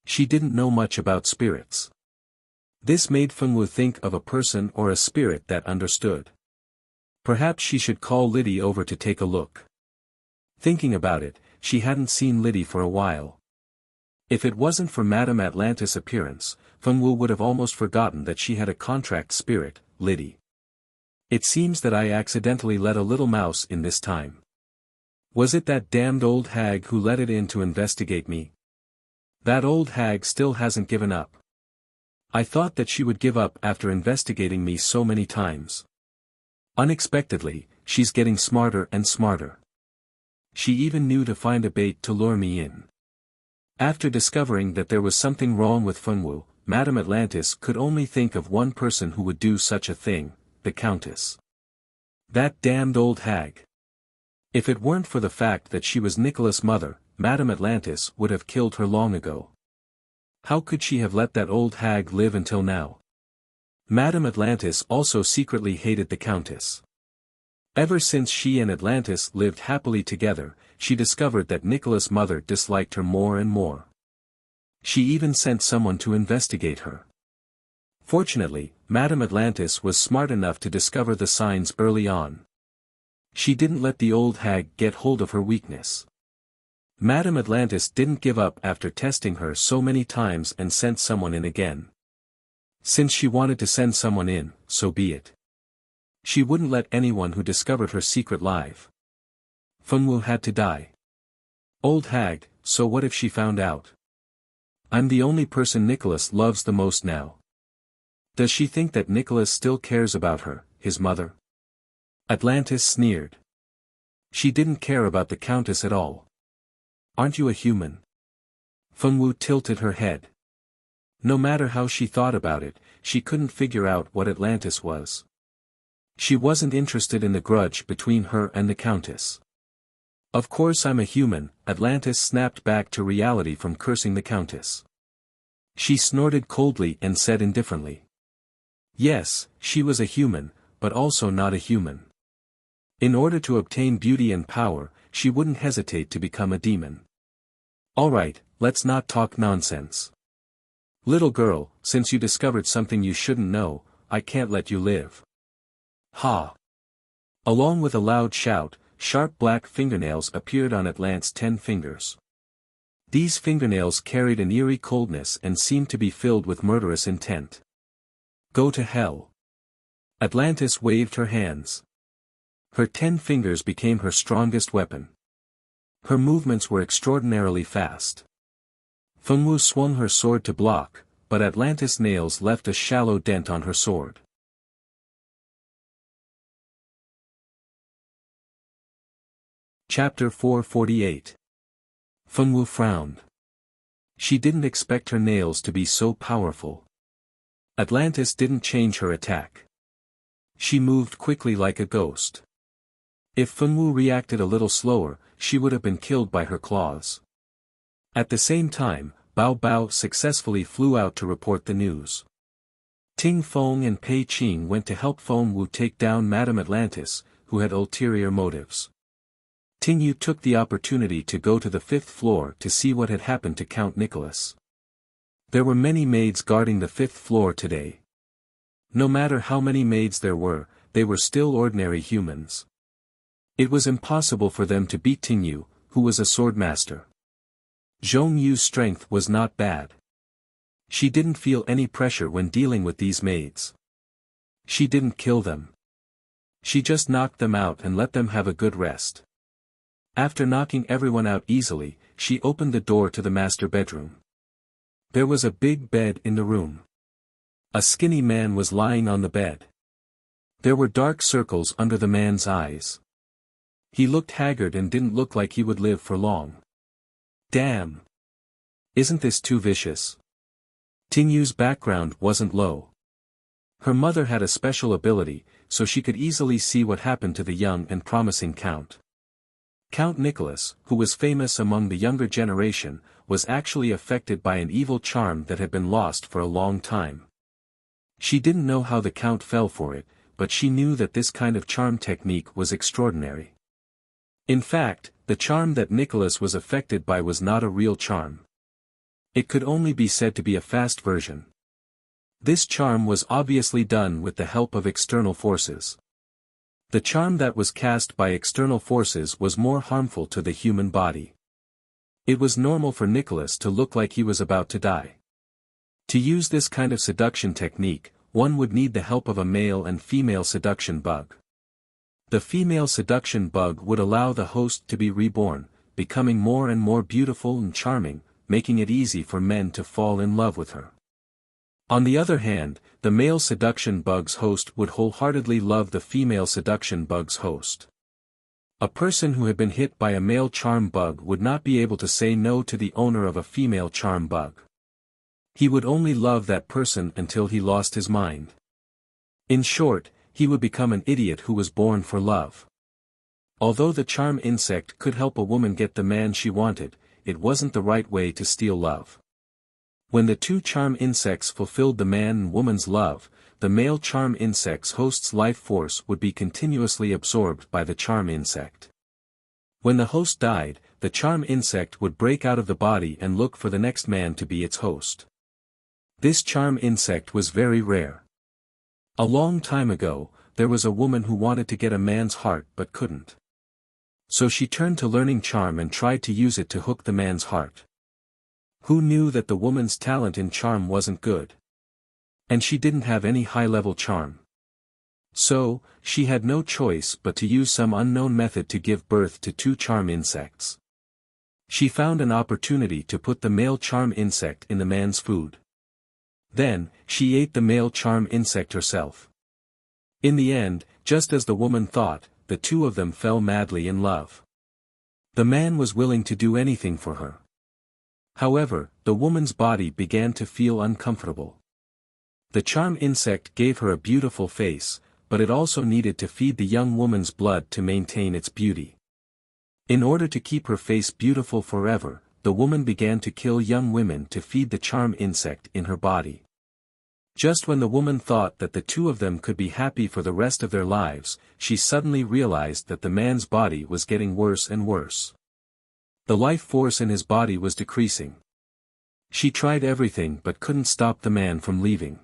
She didn't know much about spirits. This made Fenwu think of a person or a spirit that understood. Perhaps she should call Liddy over to take a look. Thinking about it, she hadn't seen Liddy for a while. If it wasn't for Madame Atlantis' appearance, Fenwu would have almost forgotten that she had a contract spirit, Liddy. It seems that I accidentally let a little mouse in this time. Was it that damned old hag who let it in to investigate me? That old hag still hasn't given up. I thought that she would give up after investigating me so many times. Unexpectedly, she's getting smarter and smarter. She even knew to find a bait to lure me in. After discovering that there was something wrong with Fenwu, Madame Atlantis could only think of one person who would do such a thing, the Countess. That damned old hag. If it weren't for the fact that she was Nicholas' mother, Madame Atlantis would have killed her long ago. How could she have let that old hag live until now? Madame Atlantis also secretly hated the Countess. Ever since she and Atlantis lived happily together, she discovered that Nicholas' mother disliked her more and more. She even sent someone to investigate her. Fortunately, Madame Atlantis was smart enough to discover the signs early on. She didn't let the old hag get hold of her weakness. Madame Atlantis didn't give up after testing her so many times and sent someone in again. Since she wanted to send someone in, so be it. She wouldn't let anyone who discovered her secret live. Fenwu had to die. Old hag, so what if she found out? I'm the only person Nicholas loves the most now. Does she think that Nicholas still cares about her, his mother? Atlantis sneered. She didn't care about the Countess at all. Aren't you a human? Fenwu tilted her head. No matter how she thought about it, she couldn't figure out what Atlantis was. She wasn't interested in the grudge between her and the Countess. Of course I'm a human, Atlantis snapped back to reality from cursing the Countess. She snorted coldly and said indifferently. Yes, she was a human, but also not a human. In order to obtain beauty and power, she wouldn't hesitate to become a demon. Alright, let's not talk nonsense. Little girl, since you discovered something you shouldn't know, I can't let you live. Ha! Along with a loud shout, sharp black fingernails appeared on Atlantis' 10 fingers. These fingernails carried an eerie coldness and seemed to be filled with murderous intent. Go to hell. Atlantis waved her hands. Her 10 fingers became her strongest weapon. Her movements were extraordinarily fast. Fenwu swung her sword to block, but Atlantis' nails left a shallow dent on her sword. Chapter 448. Fenwu frowned. She didn't expect her nails to be so powerful. Atlantis didn't change her attack. She moved quickly like a ghost. If Fenwu reacted a little slower, she would have been killed by her claws. At the same time, Bao Bao successfully flew out to report the news. Ting Feng and Pei Qing went to help Fenwu take down Madame Atlantis, who had ulterior motives. Ting Yu took the opportunity to go to the 5th floor to see what had happened to Count Nicholas. There were many maids guarding the 5th floor today. No matter how many maids there were, they were still ordinary humans. It was impossible for them to beat Ting Yu, who was a sword master. Zhong Yu's strength was not bad. She didn't feel any pressure when dealing with these maids. She didn't kill them. She just knocked them out and let them have a good rest. After knocking everyone out easily, she opened the door to the master bedroom. There was a big bed in the room. A skinny man was lying on the bed. There were dark circles under the man's eyes. He looked haggard and didn't look like he would live for long. Damn! Isn't this too vicious? Tingyu's background wasn't low. Her mother had a special ability, so she could easily see what happened to the young and promising Count. Count Nicholas, who was famous among the younger generation, was actually affected by an evil charm that had been lost for a long time. She didn't know how the Count fell for it, but she knew that this kind of charm technique was extraordinary. In fact, the charm that Nicholas was affected by was not a real charm. It could only be said to be a fast version. This charm was obviously done with the help of external forces. The charm that was cast by external forces was more harmful to the human body. It was normal for Nicholas to look like he was about to die. To use this kind of seduction technique, one would need the help of a male and female seduction bug. The female seduction bug would allow the host to be reborn, becoming more and more beautiful and charming, making it easy for men to fall in love with her. On the other hand, the male seduction bug's host would wholeheartedly love the female seduction bug's host. A person who had been hit by a male charm bug would not be able to say no to the owner of a female charm bug. He would only love that person until he lost his mind. In short, he would become an idiot who was born for love. Although the charm insect could help a woman get the man she wanted, it wasn't the right way to steal love. When the two charm insects fulfilled the man and woman's love, the male charm insect's host's life force would be continuously absorbed by the charm insect. When the host died, the charm insect would break out of the body and look for the next man to be its host. This charm insect was very rare. A long time ago, there was a woman who wanted to get a man's heart but couldn't. So she turned to learning charm and tried to use it to hook the man's heart. Who knew that the woman's talent in charm wasn't good? And she didn't have any high-level charm. So, she had no choice but to use some unknown method to give birth to two charm insects. She found an opportunity to put the male charm insect in the man's food. Then, she ate the male charm insect herself. In the end, just as the woman thought, the two of them fell madly in love. The man was willing to do anything for her. However, the woman's body began to feel uncomfortable. The charm insect gave her a beautiful face, but it also needed to feed the young woman's blood to maintain its beauty. In order to keep her face beautiful forever, the woman began to kill young women to feed the charm insect in her body. Just when the woman thought that the two of them could be happy for the rest of their lives, she suddenly realized that the man's body was getting worse and worse. The life force in his body was decreasing. She tried everything but couldn't stop the man from leaving.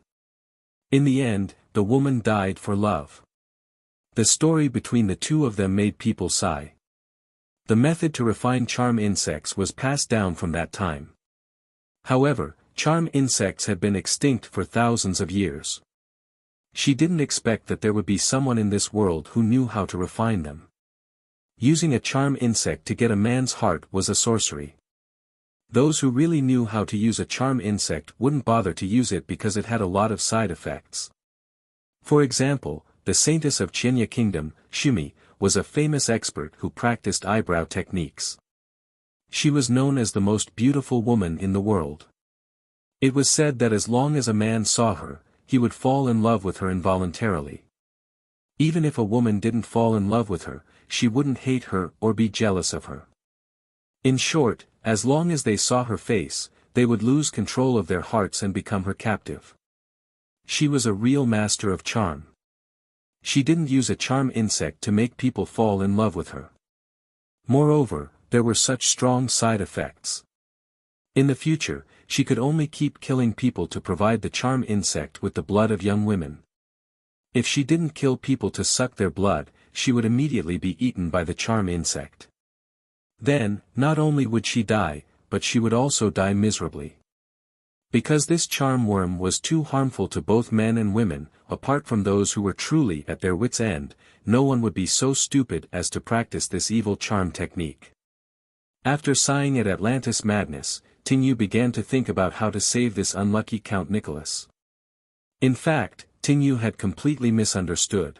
In the end, the woman died for love. The story between the two of them made people sigh. The method to refine charm insects was passed down from that time. However, charm insects had been extinct for thousands of years. She didn't expect that there would be someone in this world who knew how to refine them. Using a charm insect to get a man's heart was a sorcery. Those who really knew how to use a charm insect wouldn't bother to use it because it had a lot of side effects. For example, the saintess of Qianya Kingdom, Shumi, was a famous expert who practiced eyebrow techniques. She was known as the most beautiful woman in the world. It was said that as long as a man saw her, he would fall in love with her involuntarily. Even if a woman didn't fall in love with her, she wouldn't hate her or be jealous of her. In short, as long as they saw her face, they would lose control of their hearts and become her captive. She was a real master of charm. She didn't use a charm insect to make people fall in love with her. Moreover, there were such strong side effects. In the future, she could only keep killing people to provide the charm insect with the blood of young women. If she didn't kill people to suck their blood, she would immediately be eaten by the charm insect. Then, not only would she die, but she would also die miserably. Because this charm worm was too harmful to both men and women, apart from those who were truly at their wits' end, no one would be so stupid as to practice this evil charm technique. After sighing at Atlantis' madness, Tinyu began to think about how to save this unlucky Count Nicholas. In fact, Tinyu had completely misunderstood.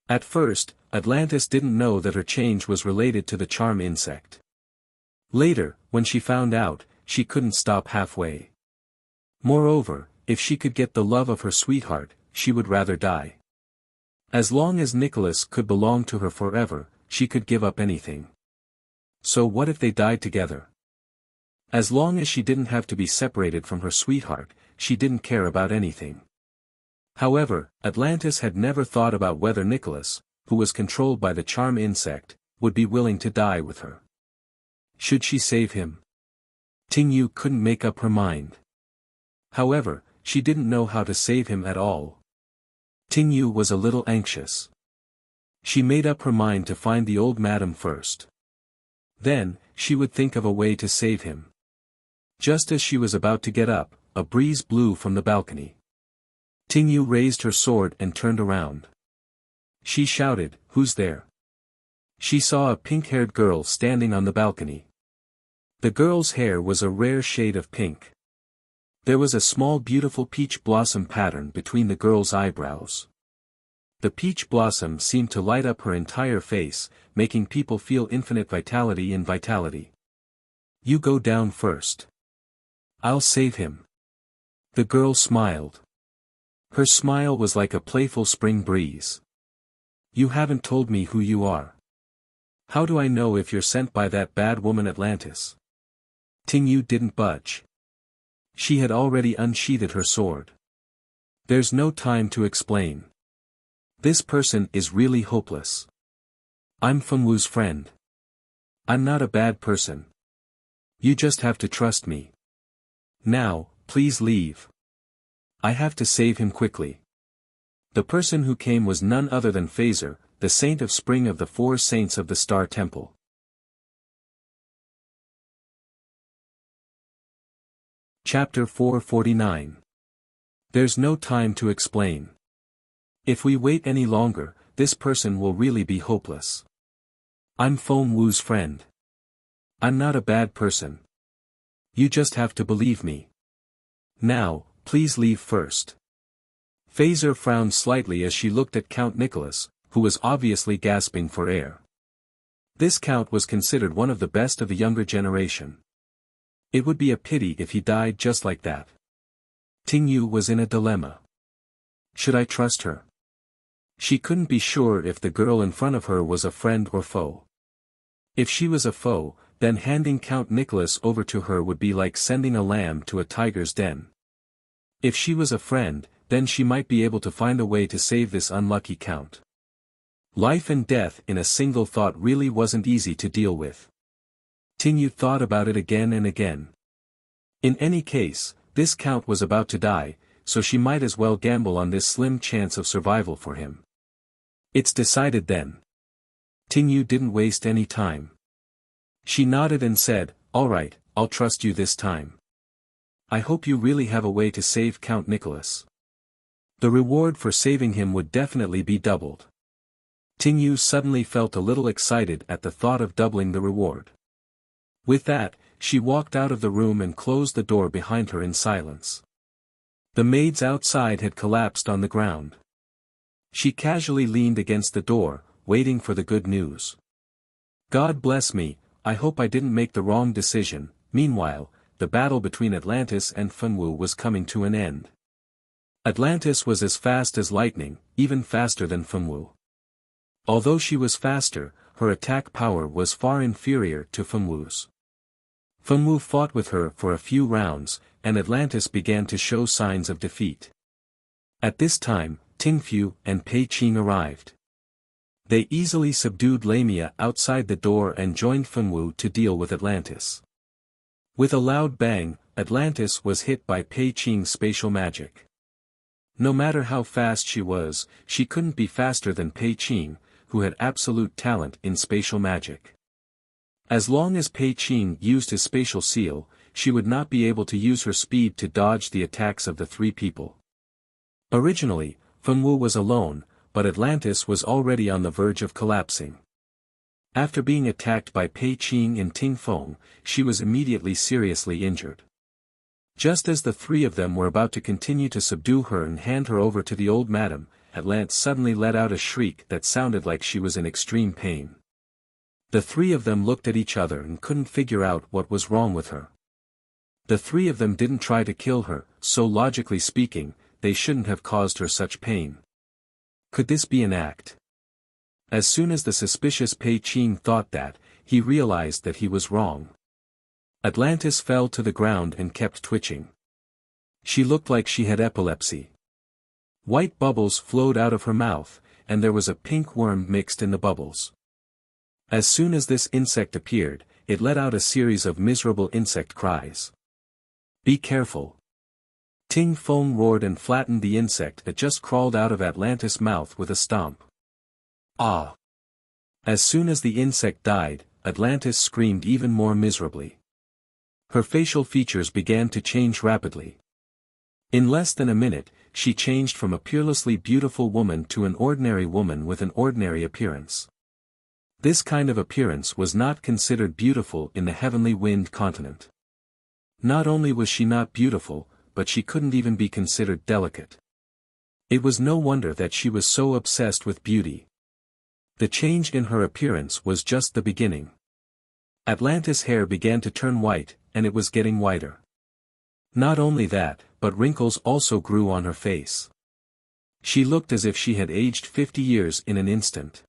At first, Atlantis didn't know that her change was related to the charm insect. Later, when she found out, she couldn't stop halfway. Moreover, if she could get the love of her sweetheart, she would rather die. As long as Nicholas could belong to her forever, she could give up anything. So what if they died together? As long as she didn't have to be separated from her sweetheart, she didn't care about anything. However, Atlantis had never thought about whether Nicholas, who was controlled by the charm insect, would be willing to die with her. Should she save him? Tinyu couldn't make up her mind. However, she didn't know how to save him at all. Tinyu was a little anxious. She made up her mind to find the old madam first. Then, she would think of a way to save him. Just as she was about to get up, a breeze blew from the balcony. Tinyu raised her sword and turned around. She shouted, "Who's there?" She saw a pink-haired girl standing on the balcony. The girl's hair was a rare shade of pink. There was a small beautiful peach blossom pattern between the girl's eyebrows. The peach blossom seemed to light up her entire face, making people feel infinite vitality in vitality. "You go down first. I'll save him." The girl smiled. Her smile was like a playful spring breeze. "You haven't told me who you are. How do I know if you're sent by that bad woman Atlantis?" Tinyu didn't budge. She had already unsheathed her sword. "There's no time to explain. This person is really hopeless. I'm Fengwu's friend. I'm not a bad person. You just have to trust me. Now, please leave. I have to save him quickly." The person who came was none other than Phaser, the saint of spring of the 4 saints of the Star Temple. Chapter 449. There's no time to explain. If we wait any longer, this person will really be hopeless. I'm Fengwu's friend. I'm not a bad person. You just have to believe me. Now, please leave first. Phaser frowned slightly as she looked at Count Nicholas, who was obviously gasping for air. This count was considered one of the best of the younger generation. It would be a pity if he died just like that. Tinyu was in a dilemma. Should I trust her? She couldn't be sure if the girl in front of her was a friend or foe. If she was a foe, then handing Count Nicholas over to her would be like sending a lamb to a tiger's den. If she was a friend, then she might be able to find a way to save this unlucky count. Life and death in a single thought really wasn't easy to deal with. Tinyu thought about it again and again. In any case, this count was about to die, so she might as well gamble on this slim chance of survival for him. It's decided then. Tinyu didn't waste any time. She nodded and said, "All right, I'll trust you this time. I hope you really have a way to save Count Nicholas. The reward for saving him would definitely be doubled." Tinyu suddenly felt a little excited at the thought of doubling the reward. With that, she walked out of the room and closed the door behind her in silence. The maids outside had collapsed on the ground. She casually leaned against the door, waiting for the good news. "God bless me, I hope I didn't make the wrong decision." Meanwhile, the battle between Atlantis and Fengwu was coming to an end. Atlantis was as fast as lightning, even faster than Fengwu. Although she was faster, her attack power was far inferior to Fengwu's. Fengwu fought with her for a few rounds, and Atlantis began to show signs of defeat. At this time, Tingfu and Pei Qing arrived. They easily subdued Lamia outside the door and joined Fengwu to deal with Atlantis. With a loud bang, Atlantis was hit by Pei Qing's spatial magic. No matter how fast she was, she couldn't be faster than Pei Qing, who had absolute talent in spatial magic. As long as Pei Qing used his spatial seal, she would not be able to use her speed to dodge the attacks of the three people. Originally, Fengwu was alone, but Atlantis was already on the verge of collapsing. After being attacked by Pei Qing and Ting Feng, she was immediately seriously injured. Just as the three of them were about to continue to subdue her and hand her over to the old madam, Atlantis suddenly let out a shriek that sounded like she was in extreme pain. The three of them looked at each other and couldn't figure out what was wrong with her. The three of them didn't try to kill her, so logically speaking, they shouldn't have caused her such pain. Could this be an act? As soon as the suspicious Pei Qing thought that, he realized that he was wrong. Atlantis fell to the ground and kept twitching. She looked like she had epilepsy. White bubbles flowed out of her mouth, and there was a pink worm mixed in the bubbles. As soon as this insect appeared, it let out a series of miserable insect cries. "Be careful!" Ting Feng roared and flattened the insect that just crawled out of Atlantis' mouth with a stomp. Ah! As soon as the insect died, Atlantis screamed even more miserably. Her facial features began to change rapidly. In less than a minute, she changed from a peerlessly beautiful woman to an ordinary woman with an ordinary appearance. This kind of appearance was not considered beautiful in the heavenly wind continent. Not only was she not beautiful, but she couldn't even be considered delicate. It was no wonder that she was so obsessed with beauty. The change in her appearance was just the beginning. Atlantis' hair began to turn white, and it was getting whiter. Not only that, but wrinkles also grew on her face. She looked as if she had aged 50 years in an instant.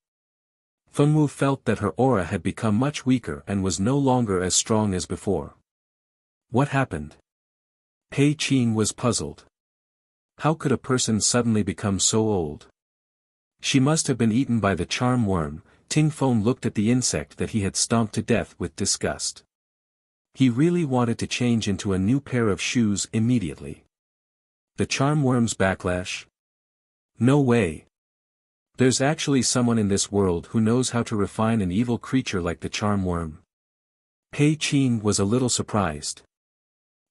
Fengwu felt that her aura had become much weaker and was no longer as strong as before. What happened? Pei Qing was puzzled. How could a person suddenly become so old? She must have been eaten by the charm worm. Ting Feng looked at the insect that he had stomped to death with disgust. He really wanted to change into a new pair of shoes immediately. The charm worm's backlash? No way. There's actually someone in this world who knows how to refine an evil creature like the charm worm. Pei Qing was a little surprised.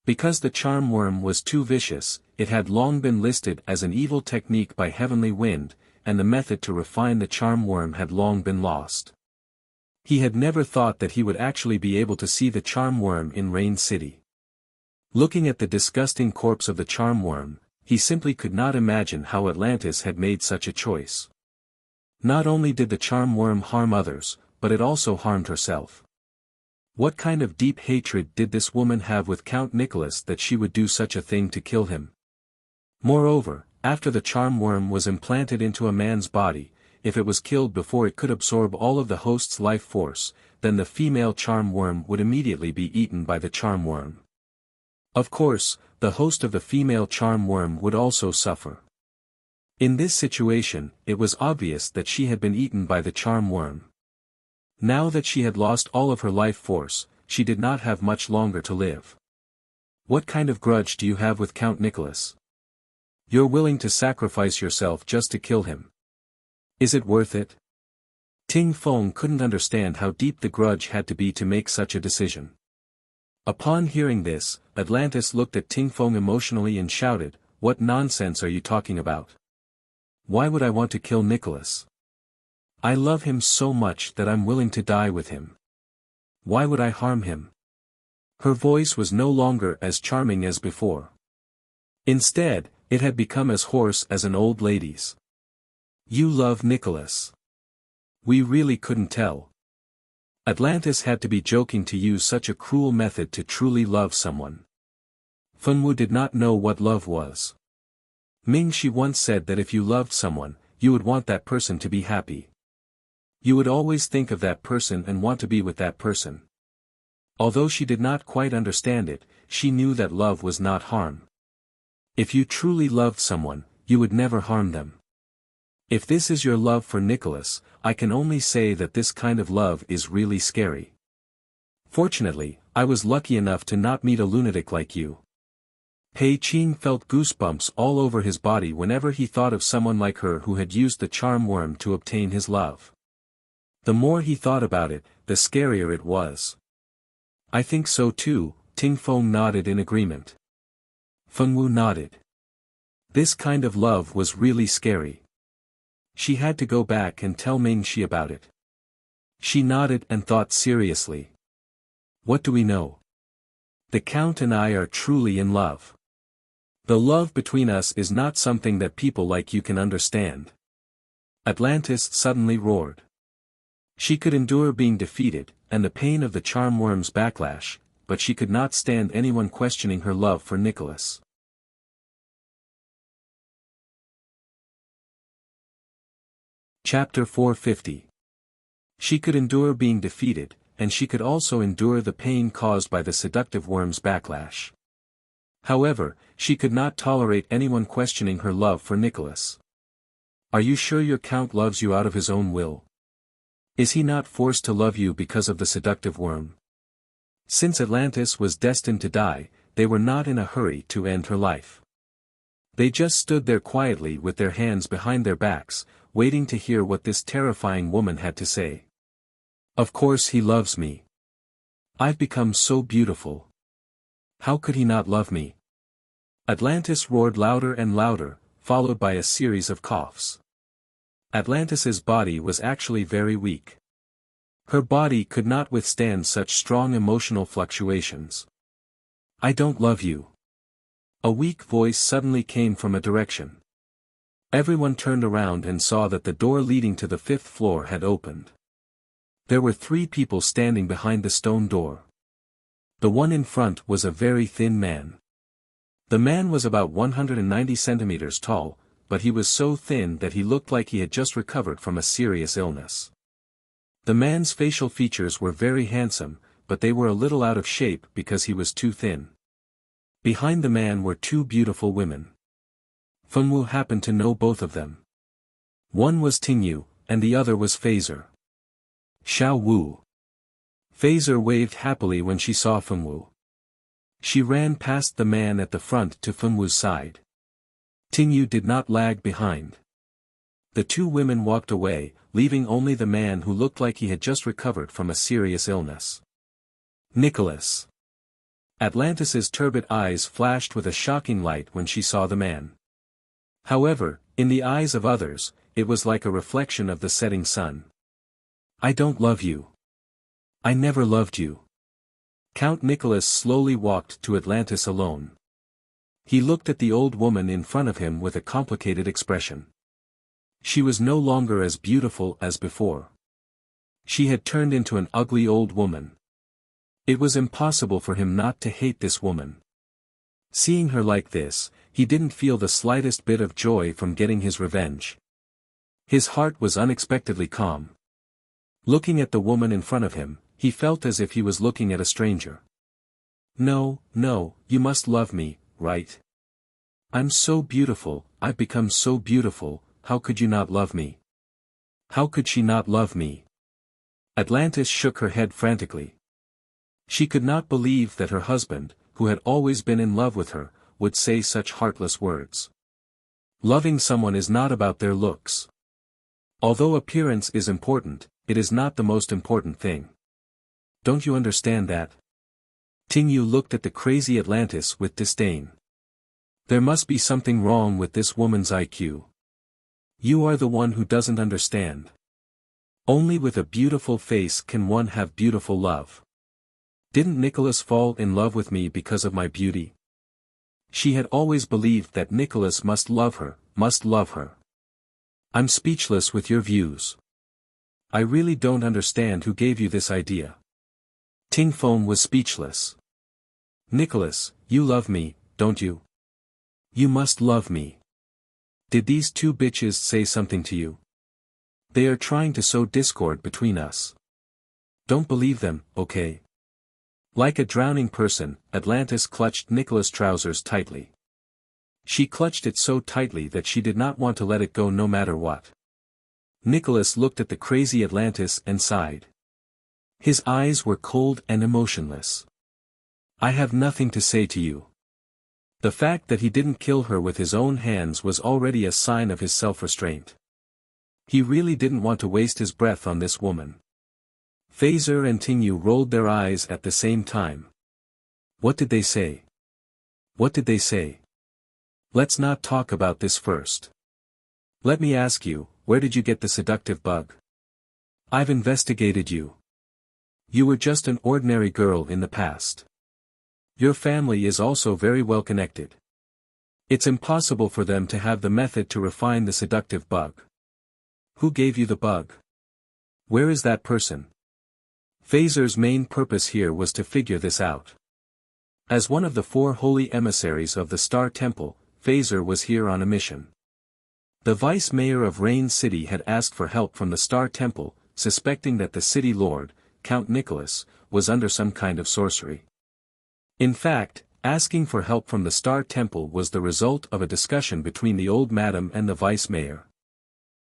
Because the charm worm was too vicious, it had long been listed as an evil technique by Heavenly Wind, and the method to refine the charm worm had long been lost. He had never thought that he would actually be able to see the charm worm in Rain City. Looking at the disgusting corpse of the charm worm, he simply could not imagine how Atlantis had made such a choice. Not only did the charm worm harm others, but it also harmed herself. What kind of deep hatred did this woman have with Count Nicholas that she would do such a thing to kill him? Moreover, after the charm worm was implanted into a man's body, if it was killed before it could absorb all of the host's life force, then the female charm worm would immediately be eaten by the charm worm. Of course, the host of the female charm worm would also suffer. In this situation, it was obvious that she had been eaten by the charm worm. Now that she had lost all of her life force, she did not have much longer to live. What kind of grudge do you have with Count Nicholas? You're willing to sacrifice yourself just to kill him. Is it worth it? Ting Feng couldn't understand how deep the grudge had to be to make such a decision. Upon hearing this, Atlantis looked at Ting Feng emotionally and shouted, "What nonsense are you talking about? Why would I want to kill Nicholas? I love him so much that I'm willing to die with him. Why would I harm him?" Her voice was no longer as charming as before. Instead, it had become as hoarse as an old lady's. "You love Nicholas. We really couldn't tell." Atlantis had to be joking to use such a cruel method to truly love someone. Fengwu did not know what love was. Ming Shi once said that if you loved someone, you would want that person to be happy. You would always think of that person and want to be with that person. Although she did not quite understand it, she knew that love was not harm. If you truly loved someone, you would never harm them. If this is your love for Nicholas, I can only say that this kind of love is really scary. Fortunately, I was lucky enough to not meet a lunatic like you. Pei Qing felt goosebumps all over his body whenever he thought of someone like her who had used the charm worm to obtain his love. The more he thought about it, the scarier it was. I think so too, Ting Feng nodded in agreement. Fengwu nodded. This kind of love was really scary. She had to go back and tell Mingxi about it. She nodded and thought seriously. What do we know? The Count and I are truly in love. The love between us is not something that people like you can understand. Atlantis suddenly roared. She could endure being defeated, and the pain of the charm worm's backlash, but she could not stand anyone questioning her love for Nicholas. Chapter 450. She could endure being defeated, and she could also endure the pain caused by the seductive worm's backlash. However, she could not tolerate anyone questioning her love for Nicholas. Are you sure your Count loves you out of his own will? Is he not forced to love you because of the seductive worm? Since Atlantis was destined to die, they were not in a hurry to end her life. They just stood there quietly with their hands behind their backs, waiting to hear what this terrifying woman had to say. Of course he loves me. I've become so beautiful. How could he not love me? Atlantis roared louder and louder, followed by a series of coughs. Atlantis's body was actually very weak. Her body could not withstand such strong emotional fluctuations. I don't love you. A weak voice suddenly came from a direction. Everyone turned around and saw that the door leading to the 5th floor had opened. There were 3 people standing behind the stone door. The one in front was a very thin man. The man was about 190 centimeters tall, but he was so thin that he looked like he had just recovered from a serious illness. The man's facial features were very handsome, but they were a little out of shape because he was too thin. Behind the man were 2 beautiful women. Fengwu happened to know both of them. One was Tingyu, and the other was Phaser. Xiao Wu. Phaser waved happily when she saw Fengwu. She ran past the man at the front to Fengwu's side. Tingyu did not lag behind. The 2 women walked away, leaving only the man who looked like he had just recovered from a serious illness. Nicholas. Atlantis's turbid eyes flashed with a shocking light when she saw the man. However, in the eyes of others, it was like a reflection of the setting sun. I don't love you. I never loved you. Count Nicholas slowly walked to Atlantis alone. He looked at the old woman in front of him with a complicated expression. She was no longer as beautiful as before. She had turned into an ugly old woman. It was impossible for him not to hate this woman. Seeing her like this, he didn't feel the slightest bit of joy from getting his revenge. His heart was unexpectedly calm. Looking at the woman in front of him, he felt as if he was looking at a stranger. No, you must love me, right? I'm so beautiful, I've become so beautiful, how could you not love me? How could she not love me? Atlantis shook her head frantically. She could not believe that her husband, who had always been in love with her, would say such heartless words. Loving someone is not about their looks. Although appearance is important, it is not the most important thing. Don't you understand that? Tingyu looked at the crazy Atlantis with disdain. There must be something wrong with this woman's IQ. You are the one who doesn't understand. Only with a beautiful face can one have beautiful love. Didn't Nicholas fall in love with me because of my beauty? She had always believed that Nicholas must love her, I'm speechless with your views. I really don't understand who gave you this idea. Ting Feng was speechless. Nicholas, you love me, don't you? You must love me. Did these 2 bitches say something to you? They are trying to sow discord between us. Don't believe them, okay? Like a drowning person, Atlantis clutched Nicholas' trousers tightly. She clutched it so tightly that she did not want to let it go no matter what. Nicholas looked at the crazy Atlantis and sighed. His eyes were cold and emotionless. I have nothing to say to you. The fact that he didn't kill her with his own hands was already a sign of his self-restraint. He really didn't want to waste his breath on this woman. Phaser and Tinyu rolled their eyes at the same time. What did they say? What did they say? Let's not talk about this first. Let me ask you, where did you get the seductive bug? I've investigated you. You were just an ordinary girl in the past. Your family is also very well connected. It's impossible for them to have the method to refine the seductive bug. Who gave you the bug? Where is that person? Phaser's main purpose here was to figure this out. As one of the 4 holy emissaries of the Star Temple, Phaser was here on a mission. The vice mayor of Rain City had asked for help from the Star Temple, suspecting that the city lord, Count Nicholas, was under some kind of sorcery. In fact, asking for help from the Star Temple was the result of a discussion between the old madam and the vice mayor.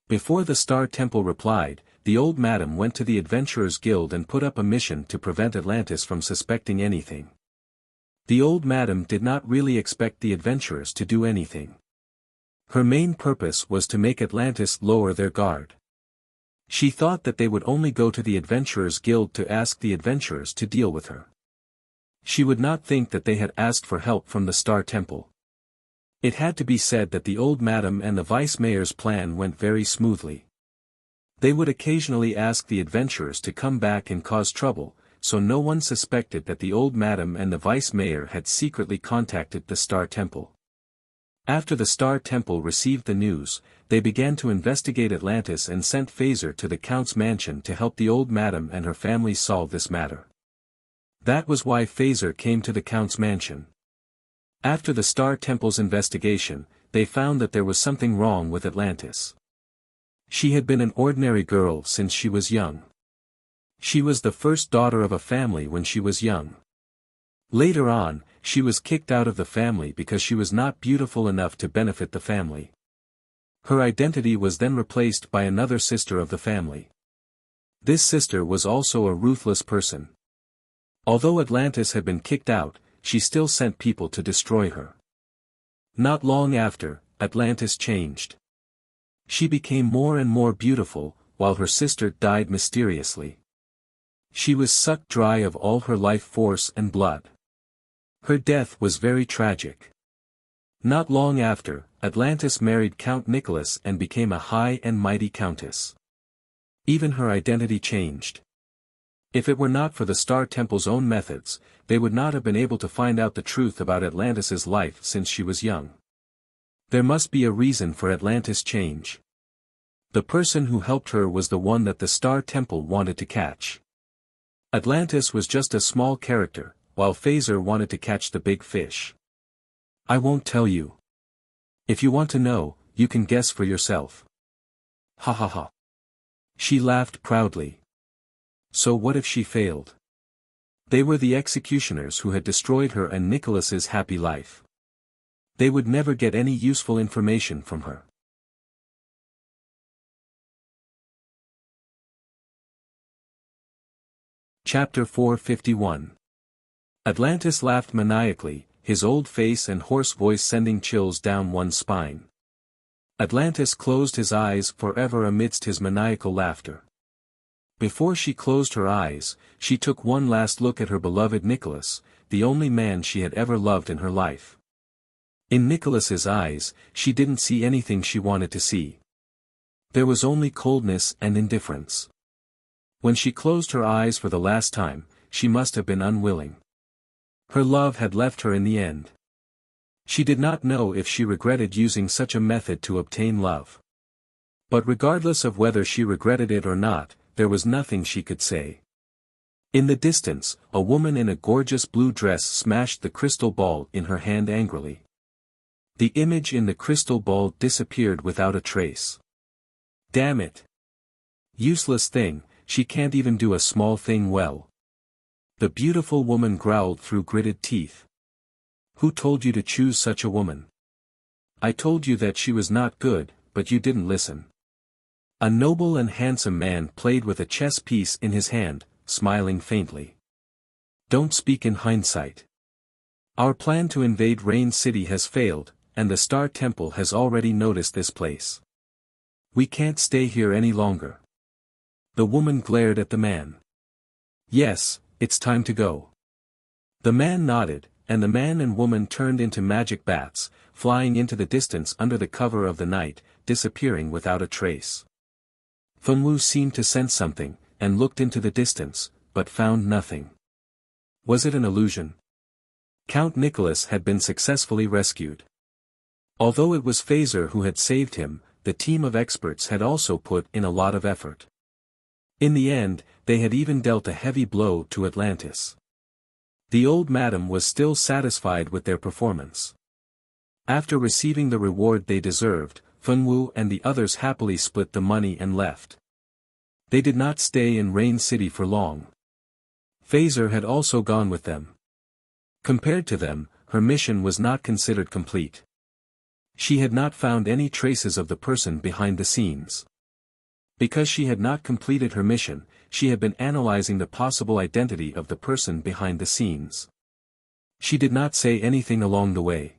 Before the Star Temple replied, the old madam went to the Adventurers Guild and put up a mission to prevent Atlantis from suspecting anything. The old madam did not really expect the adventurers to do anything. Her main purpose was to make Atlantis lower their guard. She thought that they would only go to the Adventurers Guild to ask the adventurers to deal with her. She would not think that they had asked for help from the Star Temple. It had to be said that the old madam and the vice mayor's plan went very smoothly. They would occasionally ask the adventurers to come back and cause trouble, so no one suspected that the old madam and the vice mayor had secretly contacted the Star Temple. After the Star Temple received the news, they began to investigate Atlantis and sent Phaser to the Count's mansion to help the old madam and her family solve this matter. That was why Phaser came to the Count's mansion. After the Star Temple's investigation, they found that there was something wrong with Atlantis. She had been an ordinary girl since she was young. She was the first daughter of a family when she was young. Later on, she was kicked out of the family because she was not beautiful enough to benefit the family. Her identity was then replaced by another sister of the family. This sister was also a ruthless person. Although Atlantis had been kicked out, she still sent people to destroy her. Not long after, Atlantis changed. She became more and more beautiful, while her sister died mysteriously. She was sucked dry of all her life force and blood. Her death was very tragic. Not long after, Atlantis married Count Nicholas and became a high and mighty countess. Even her identity changed. If it were not for the Star Temple's own methods, they would not have been able to find out the truth about Atlantis's life since she was young. There must be a reason for Atlantis' change. The person who helped her was the one that the Star Temple wanted to catch. Atlantis was just a small character, while Phaser wanted to catch the big fish. I won't tell you. If you want to know, you can guess for yourself. Ha ha ha. She laughed proudly. So what if she failed? They were the executioners who had destroyed her and Nicholas's happy life. They would never get any useful information from her. Chapter 451. Atlantis laughed maniacally, his old face and hoarse voice sending chills down one's spine. Atlantis closed his eyes forever amidst his maniacal laughter. Before she closed her eyes, she took one last look at her beloved Nicholas, the only man she had ever loved in her life. In Nicholas's eyes, she didn't see anything she wanted to see. There was only coldness and indifference. When she closed her eyes for the last time, she must have been unwilling. Her love had left her in the end. She did not know if she regretted using such a method to obtain love. But regardless of whether she regretted it or not, there was nothing she could say. In the distance, a woman in a gorgeous blue dress smashed the crystal ball in her hand angrily. The image in the crystal ball disappeared without a trace. Damn it! Useless thing, she can't even do a small thing well. The beautiful woman growled through gritted teeth. Who told you to choose such a woman? I told you that she was not good, but you didn't listen. A noble and handsome man played with a chess piece in his hand, smiling faintly. Don't speak in hindsight. Our plan to invade Rain City has failed, and the Star Temple has already noticed this place. We can't stay here any longer. The woman glared at the man. Yes, it's time to go. The man nodded, and the man and woman turned into magic bats, flying into the distance under the cover of the night, disappearing without a trace. Fengwu seemed to sense something, and looked into the distance, but found nothing. Was it an illusion? Count Nicholas had been successfully rescued. Although it was Phaser who had saved him, the team of experts had also put in a lot of effort. In the end, they had even dealt a heavy blow to Atlantis. The old madam was still satisfied with their performance. After receiving the reward they deserved, Fengwu and the others happily split the money and left. They did not stay in Rain City for long. Phaser had also gone with them. Compared to them, her mission was not considered complete. She had not found any traces of the person behind the scenes. Because she had not completed her mission, she had been analyzing the possible identity of the person behind the scenes. She did not say anything along the way.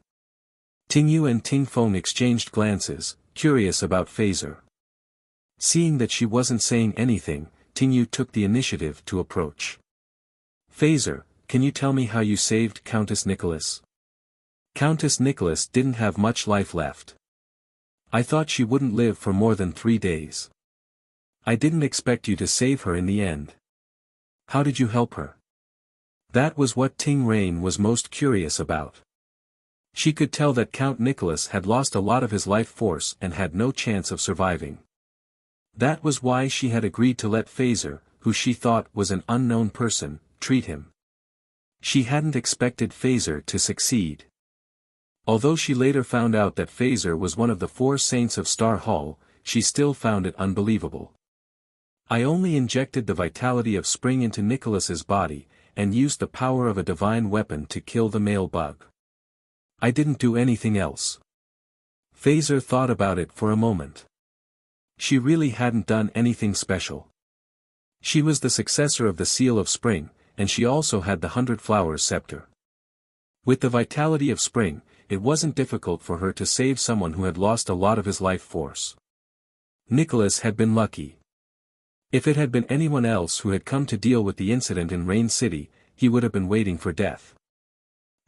Tingyu and Tingfeng exchanged glances, curious about Phaser. Seeing that she wasn't saying anything, Tingyu took the initiative to approach. Phaser, can you tell me how you saved Countess Nicholas? Countess Nicholas didn't have much life left. I thought she wouldn't live for more than 3 days. I didn't expect you to save her in the end. How did you help her? That was what Ting Rain was most curious about. She could tell that Count Nicholas had lost a lot of his life force and had no chance of surviving. That was why she had agreed to let Phaser, who she thought was an unknown person, treat him. She hadn't expected Phaser to succeed. Although she later found out that Phaser was one of the 4 saints of Star Hall, she still found it unbelievable. I only injected the vitality of spring into Nicholas's body, and used the power of a divine weapon to kill the male bug. I didn't do anything else. Phaser thought about it for a moment. She really hadn't done anything special. She was the successor of the Seal of Spring, and she also had the 100 Flowers scepter. With the vitality of spring, it wasn't difficult for her to save someone who had lost a lot of his life force. Nicholas had been lucky. If it had been anyone else who had come to deal with the incident in Rain City, he would have been waiting for death.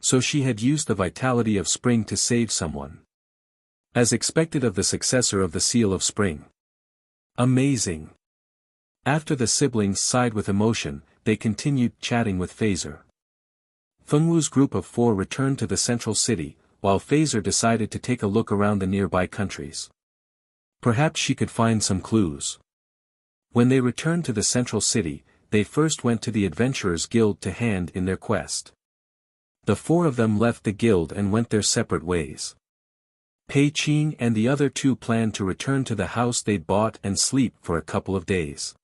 So she had used the vitality of spring to save someone. As expected of the successor of the Seal of Spring. Amazing. After the siblings sighed with emotion, they continued chatting with Phaser. Fengwu's group of 4 returned to the central city, while Phaser decided to take a look around the nearby countries. Perhaps she could find some clues. When they returned to the central city, they first went to the Adventurers Guild to hand in their quest. The 4 of them left the guild and went their separate ways. Pei Qing and the other 2 planned to return to the house they'd bought and sleep for a couple of days.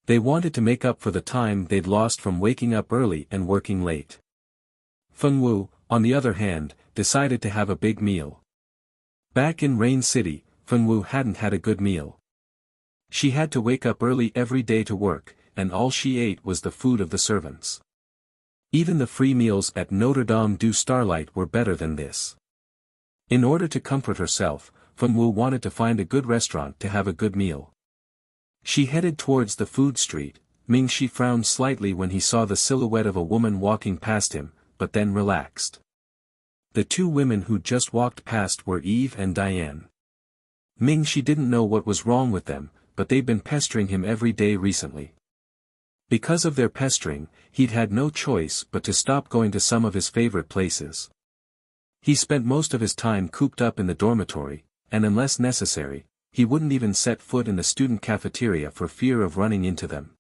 They wanted to make up for the time they'd lost from waking up early and working late. Fengwu, on the other hand, decided to have a big meal. Back in Rain City, Fengwu hadn't had a good meal. She had to wake up early every day to work, and all she ate was the food of the servants. Even the free meals at Notre Dame du Starlight were better than this. In order to comfort herself, Fengwu wanted to find a good restaurant to have a good meal. She headed towards the food street. Mingxi frowned slightly when he saw the silhouette of a woman walking past him, but then relaxed. The 2 women who just walked past were Eve and Diane. Mingxi didn't know what was wrong with them, but they'd been pestering him every day recently. Because of their pestering, he'd had no choice but to stop going to some of his favorite places. He spent most of his time cooped up in the dormitory, and unless necessary, he wouldn't even set foot in the student cafeteria for fear of running into them.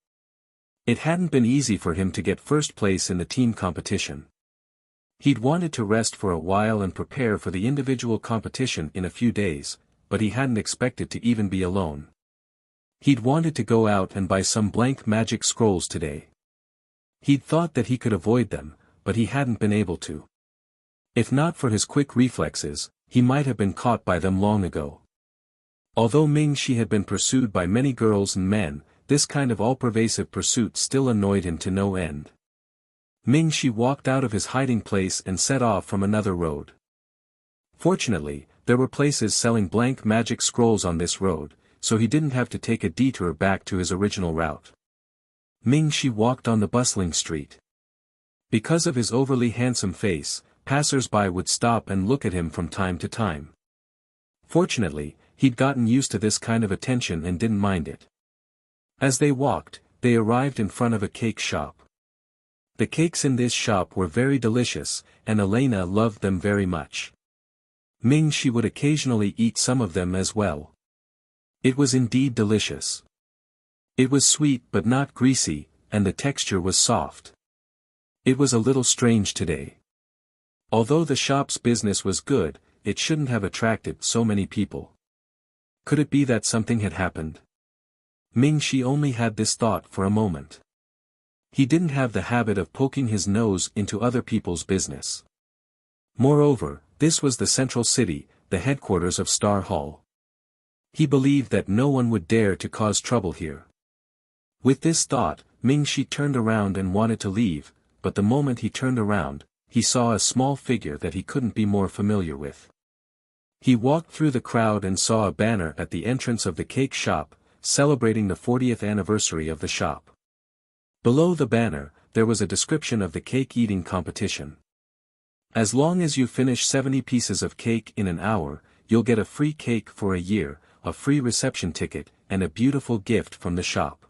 It hadn't been easy for him to get first place in the team competition. He'd wanted to rest for a while and prepare for the individual competition in a few days, but he hadn't expected to even be alone. He'd wanted to go out and buy some blank magic scrolls today. He'd thought that he could avoid them, but he hadn't been able to. If not for his quick reflexes, he might have been caught by them long ago. Although Mingxi had been pursued by many girls and men, this kind of all-pervasive pursuit still annoyed him to no end. Mingxi walked out of his hiding place and set off from another road. Fortunately, There were places selling blank magic scrolls on this road, so he didn't have to take a detour back to his original route. Ming-Shi walked on the bustling street. Because of his overly handsome face, passers-by would stop and look at him from time to time. Fortunately, he'd gotten used to this kind of attention and didn't mind it. As they walked, they arrived in front of a cake shop. The cakes in this shop were very delicious, and Elena loved them very much. Ming-Shi would occasionally eat some of them as well. It was indeed delicious. It was sweet but not greasy, and the texture was soft. It was a little strange today. Although the shop's business was good, it shouldn't have attracted so many people. Could it be that something had happened? Ming-Shi only had this thought for a moment. He didn't have the habit of poking his nose into other people's business. Moreover, this was the central city, the headquarters of Star Hall. He believed that no one would dare to cause trouble here. With this thought, Ming-Shi turned around and wanted to leave, but the moment he turned around, he saw a small figure that he couldn't be more familiar with. He walked through the crowd and saw a banner at the entrance of the cake shop, celebrating the 40th anniversary of the shop. Below the banner, there was a description of the cake eating competition. As long as you finish 70 pieces of cake in an hour, you'll get a free cake for a year, a free reception ticket, and a beautiful gift from the shop.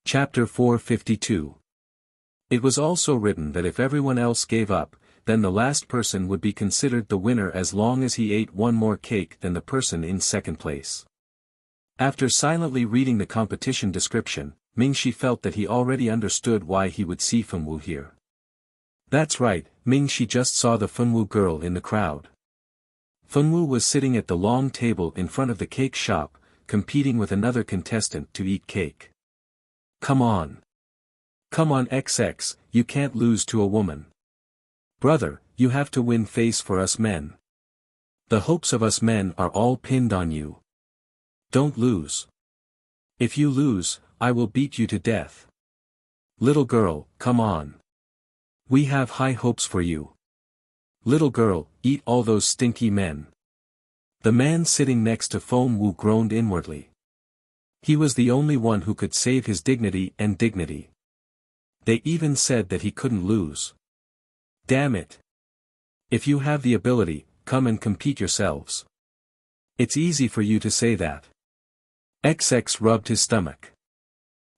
Chapter 452. It was also written that if everyone else gave up, then the last person would be considered the winner as long as he ate one more cake than the person in second place. After silently reading the competition description, Ming-Shi felt that he already understood why he would see Fenwu here. That's right, Ming-Shi just saw the Fenwu girl in the crowd. Fenwu was sitting at the long table in front of the cake shop, competing with another contestant to eat cake. Come on. Come on XX, you can't lose to a woman. Brother, you have to win face for us men. The hopes of us men are all pinned on you. Don't lose. If you lose, I will beat you to death. Little girl, come on. We have high hopes for you. Little girl, eat all those stinky men. The man sitting next to Fenwu groaned inwardly. He was the only one who could save his dignity and dignity. They even said that he couldn't lose. Damn it. If you have the ability, come and compete yourselves. It's easy for you to say that. XX rubbed his stomach.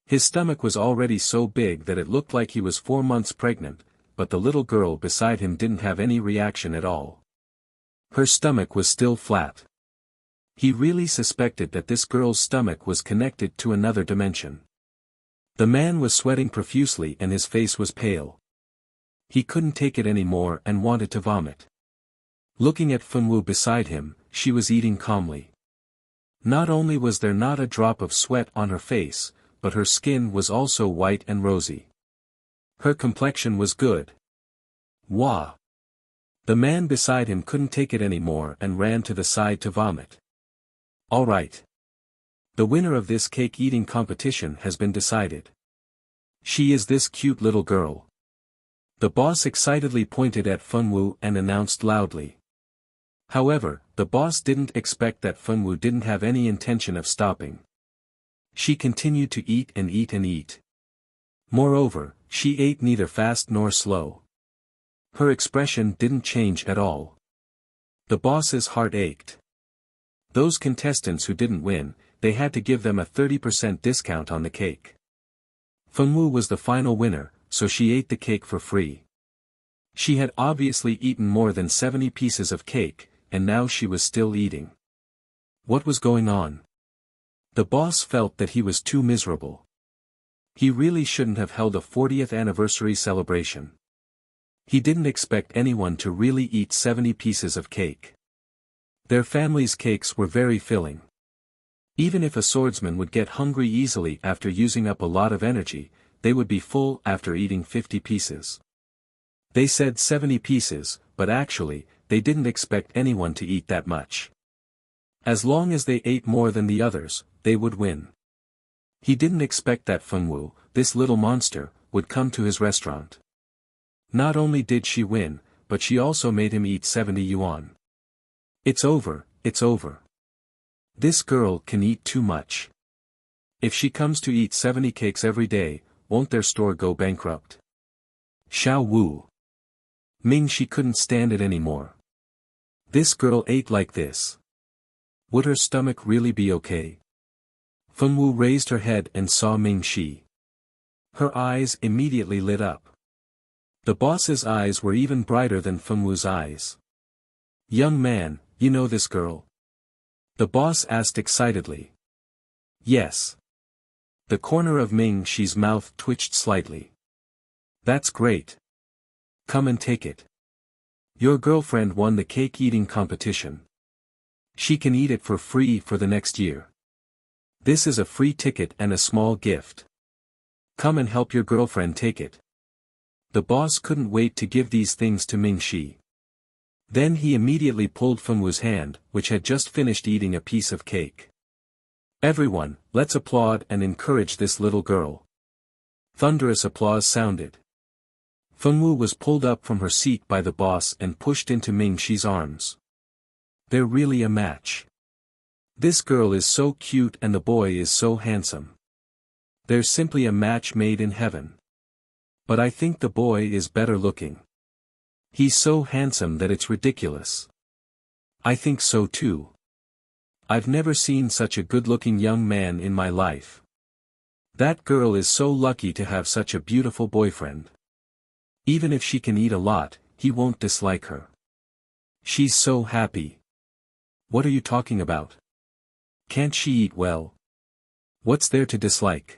His stomach was already so big that it looked like he was 4 months pregnant, but the little girl beside him didn't have any reaction at all. Her stomach was still flat. He really suspected that this girl's stomach was connected to another dimension. The man was sweating profusely and his face was pale. He couldn't take it anymore and wanted to vomit. Looking at Fenwu beside him, she was eating calmly. Not only was there not a drop of sweat on her face, but her skin was also white and rosy. Her complexion was good. Wah! The man beside him couldn't take it anymore and ran to the side to vomit. All right. The winner of this cake-eating competition has been decided. She is this cute little girl. The boss excitedly pointed at Fenwu and announced loudly. However, the boss didn't expect that Fenwu didn't have any intention of stopping. She continued to eat and eat and eat. Moreover, she ate neither fast nor slow. Her expression didn't change at all. The boss's heart ached. Those contestants who didn't win, they had to give them a 30% discount on the cake. Fenwu was the final winner, so she ate the cake for free. She had obviously eaten more than 70 pieces of cake, and now she was still eating. What was going on? The boss felt that he was too miserable. He really shouldn't have held a 40th anniversary celebration. He didn't expect anyone to really eat 70 pieces of cake. Their family's cakes were very filling. Even if a swordsman would get hungry easily after using up a lot of energy, they would be full after eating 50 pieces. They said 70 pieces, but actually, they didn't expect anyone to eat that much. As long as they ate more than the others, they would win. He didn't expect that Fenwu, this little monster, would come to his restaurant. Not only did she win, but she also made him eat 70 yuan. It's over, it's over. This girl can eat too much. If she comes to eat 70 cakes every day, won't their store go bankrupt? Xiao Wu. Ming Shi couldn't stand it anymore. This girl ate like this. Would her stomach really be okay? Feng Wu raised her head and saw Ming Shi. Her eyes immediately lit up. The boss's eyes were even brighter than Feng Wu's eyes. Young man, you know this girl? The boss asked excitedly. Yes. The corner of Ming Shi's mouth twitched slightly. That's great. Come and take it. Your girlfriend won the cake eating competition. She can eat it for free for the next year. This is a free ticket and a small gift. Come and help your girlfriend take it. The boss couldn't wait to give these things to Ming Shi. Then he immediately pulled Feng Wu's hand, which had just finished eating a piece of cake. Everyone, let's applaud and encourage this little girl. Thunderous applause sounded. Feng Wu was pulled up from her seat by the boss and pushed into Ming Shi's arms. They're really a match. This girl is so cute and the boy is so handsome. They're simply a match made in heaven. But I think the boy is better looking. He's so handsome that it's ridiculous. I think so too. I've never seen such a good-looking young man in my life. That girl is so lucky to have such a beautiful boyfriend. Even if she can eat a lot, he won't dislike her. She's so happy. What are you talking about? Can't she eat well? What's there to dislike?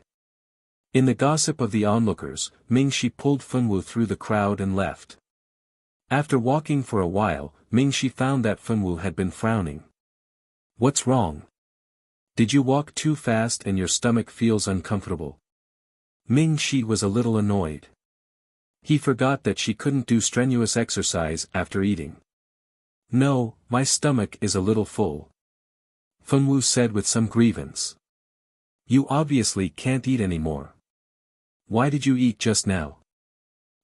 In the gossip of the onlookers, Ming Shi pulled Feng Wu through the crowd and left. After walking for a while, Ming Shi found that Feng Wu had been frowning. What's wrong? Did you walk too fast and your stomach feels uncomfortable? Ming Shi was a little annoyed. He forgot that she couldn't do strenuous exercise after eating. No, my stomach is a little full. Feng Wu said with some grievance. You obviously can't eat anymore. Why did you eat just now?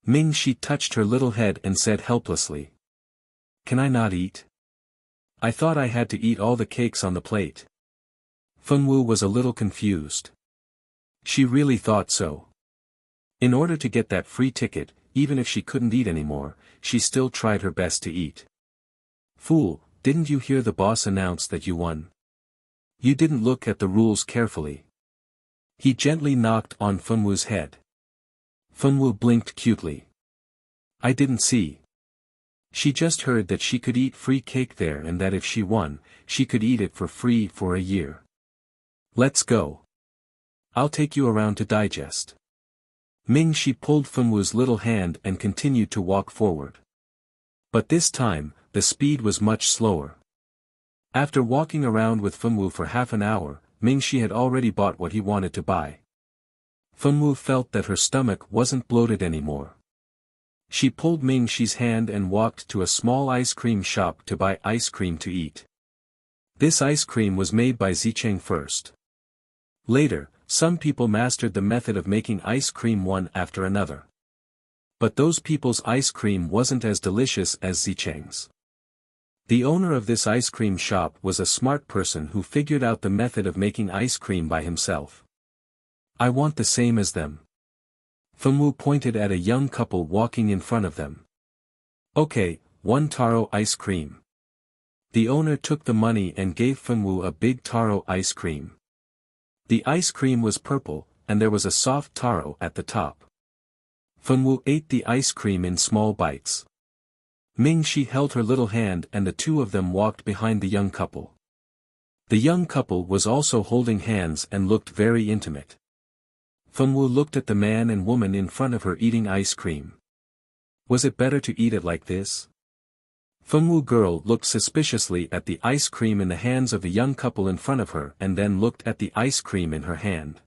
Ming Shi touched her little head and said helplessly. Can I not eat? I thought I had to eat all the cakes on the plate. Feng Wu was a little confused. She really thought so. In order to get that free ticket, even if she couldn't eat anymore, she still tried her best to eat. Fool, didn't you hear the boss announce that you won? You didn't look at the rules carefully. He gently knocked on Feng Wu's head. Feng Wu blinked cutely. I didn't see. She just heard that she could eat free cake there and that if she won, she could eat it for free for a year. Let's go. I'll take you around to digest. Ming Shi pulled Feng Wu's little hand and continued to walk forward. But this time, the speed was much slower. After walking around with Feng Wu for half an hour, Ming Shi had already bought what he wanted to buy. Feng Wu felt that her stomach wasn't bloated anymore. She pulled Ming Shi's hand and walked to a small ice cream shop to buy ice cream to eat. This ice cream was made by Zicheng first. Later, some people mastered the method of making ice cream one after another. But those people's ice cream wasn't as delicious as Zicheng's. The owner of this ice cream shop was a smart person who figured out the method of making ice cream by himself. I want the same as them. Feng Wu pointed at a young couple walking in front of them. Okay, 1 taro ice cream. The owner took the money and gave Feng Wu a big taro ice cream. The ice cream was purple, and there was a soft taro at the top. Feng Wu ate the ice cream in small bites. Ming Shi held her little hand and the two of them walked behind the young couple. The young couple was also holding hands and looked very intimate. Feng Wu looked at the man and woman in front of her eating ice cream. Was it better to eat it like this? Feng Wu girl looked suspiciously at the ice cream in the hands of the young couple in front of her and then looked at the ice cream in her hand.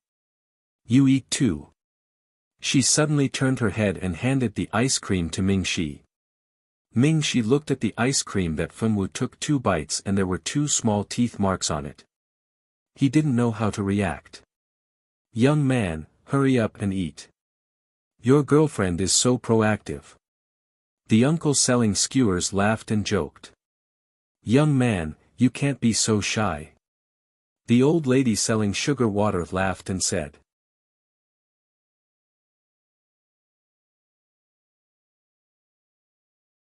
You eat too. She suddenly turned her head and handed the ice cream to Ming Shi. Ming Shi looked at the ice cream that Feng Wu took 2 bites and there were 2 small teeth marks on it. He didn't know how to react. Young man, hurry up and eat. Your girlfriend is so proactive. The uncle selling skewers laughed and joked. "Young man, you can't be so shy." The old lady selling sugar water laughed and said.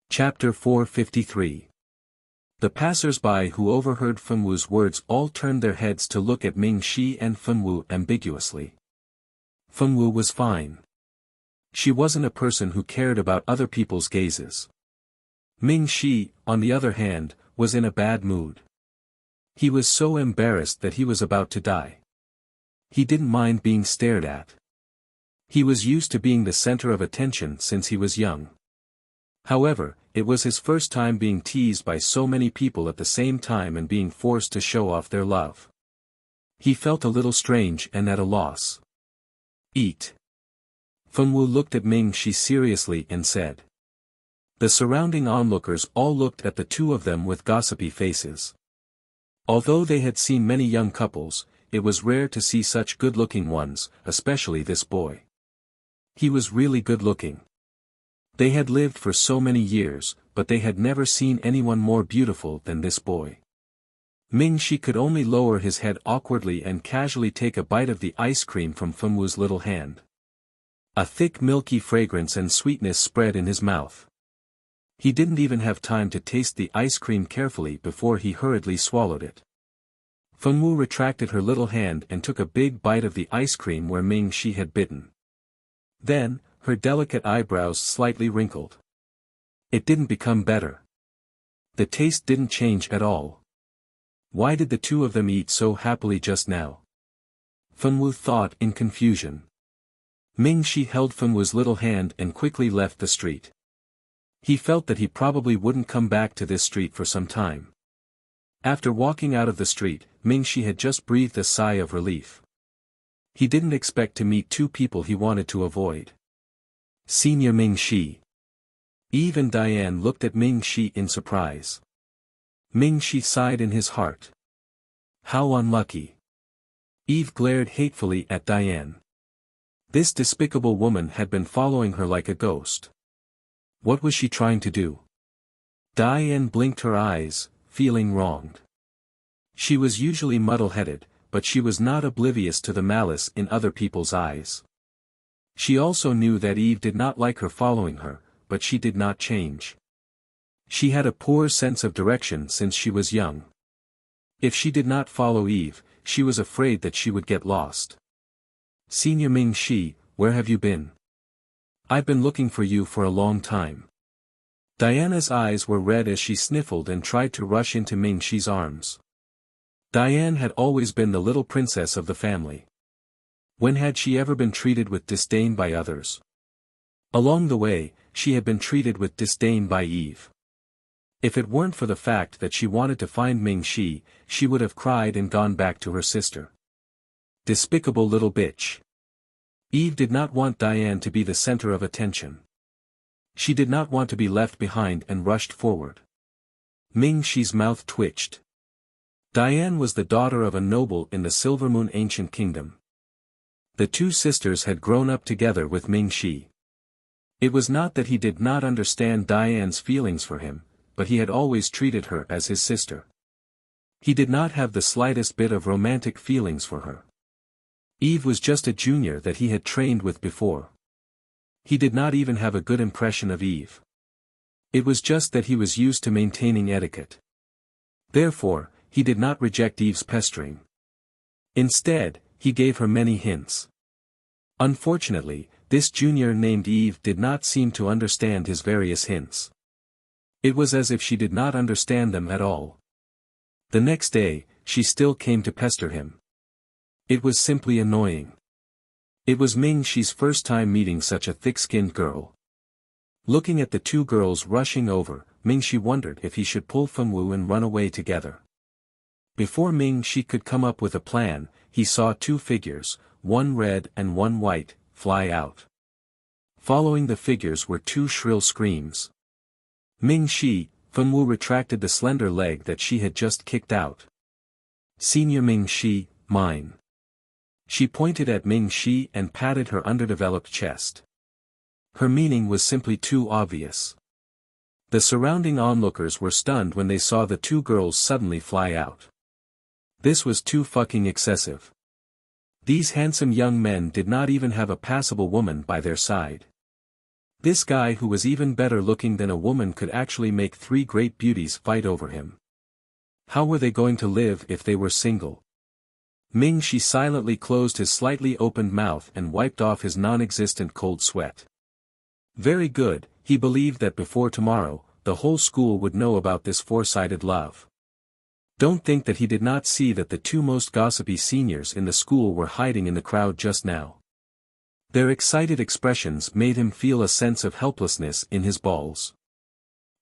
Chapter 453. The passers-by who overheard Fenwu's words all turned their heads to look at Ming Shi and Fenwu ambiguously. Fenwu was fine. She wasn't a person who cared about other people's gazes. Ming Shi, on the other hand, was in a bad mood. He was so embarrassed that he was about to die. He didn't mind being stared at. He was used to being the center of attention since he was young. However, it was his first time being teased by so many people at the same time and being forced to show off their love. He felt a little strange and at a loss. "Eat." Fenwu looked at Ming Shi seriously and said. The surrounding onlookers all looked at the two of them with gossipy faces. Although they had seen many young couples, it was rare to see such good-looking ones, especially this boy. He was really good-looking. They had lived for so many years, but they had never seen anyone more beautiful than this boy. Ming Shi could only lower his head awkwardly and casually take a bite of the ice cream from Fenwu's little hand. A thick milky fragrance and sweetness spread in his mouth. He didn't even have time to taste the ice cream carefully before he hurriedly swallowed it. Fenwu retracted her little hand and took a big bite of the ice cream where Ming Shi had bitten. Then, her delicate eyebrows slightly wrinkled. It didn't become better. The taste didn't change at all. Why did the two of them eat so happily just now? Fenwu thought in confusion. Ming Shi held Fenwu's little hand and quickly left the street. He felt that he probably wouldn't come back to this street for some time. After walking out of the street, Ming Shi had just breathed a sigh of relief. He didn't expect to meet two people he wanted to avoid. Senior Ming Shi. Eve and Diane looked at Ming Shi in surprise. Ming Shi sighed in his heart. How unlucky. Eve glared hatefully at Diane. This despicable woman had been following her like a ghost. What was she trying to do? Diane blinked her eyes, feeling wronged. She was usually muddle-headed, but she was not oblivious to the malice in other people's eyes. She also knew that Eve did not like her following her, but she did not change. She had a poor sense of direction since she was young. If she did not follow Eve, she was afraid that she would get lost. Senior Ming Shi, where have you been? I've been looking for you for a long time. Diana's eyes were red as she sniffled and tried to rush into Ming Shi's arms. Diane had always been the little princess of the family. When had she ever been treated with disdain by others? Along the way, she had been treated with disdain by Eve. If it weren't for the fact that she wanted to find Ming Shi, she would have cried and gone back to her sister. Despicable little bitch. Eve did not want Diane to be the center of attention. She did not want to be left behind and rushed forward. Ming Shi's mouth twitched. Diane was the daughter of a noble in the Silvermoon Ancient Kingdom. The two sisters had grown up together with Ming Shi. It was not that he did not understand Diane's feelings for him, but he had always treated her as his sister. He did not have the slightest bit of romantic feelings for her. Eve was just a junior that he had trained with before. He did not even have a good impression of Eve. It was just that he was used to maintaining etiquette. Therefore, he did not reject Eve's pestering. Instead, he gave her many hints. Unfortunately, this junior named Eve did not seem to understand his various hints. It was as if she did not understand them at all. The next day, she still came to pester him. It was simply annoying. It was Ming Shi's first time meeting such a thick-skinned girl. Looking at the two girls rushing over, Ming Shi wondered if he should pull Fenwu and run away together. Before Ming Shi could come up with a plan, he saw two figures, one red and one white, fly out. Following the figures were two shrill screams. Ming Shi, Fenwu retracted the slender leg that she had just kicked out. Senior Ming Shi, mine. She pointed at Ming Shi and patted her underdeveloped chest. Her meaning was simply too obvious. The surrounding onlookers were stunned when they saw the two girls suddenly fly out. This was too fucking excessive. These handsome young men did not even have a passable woman by their side. This guy who was even better looking than a woman could actually make three great beauties fight over him. How were they going to live if they were single? Ming-Shi silently closed his slightly opened mouth and wiped off his non-existent cold sweat. Very good, he believed that before tomorrow, the whole school would know about this four-sided love. Don't think that he did not see that the two most gossipy seniors in the school were hiding in the crowd just now. Their excited expressions made him feel a sense of helplessness in his balls.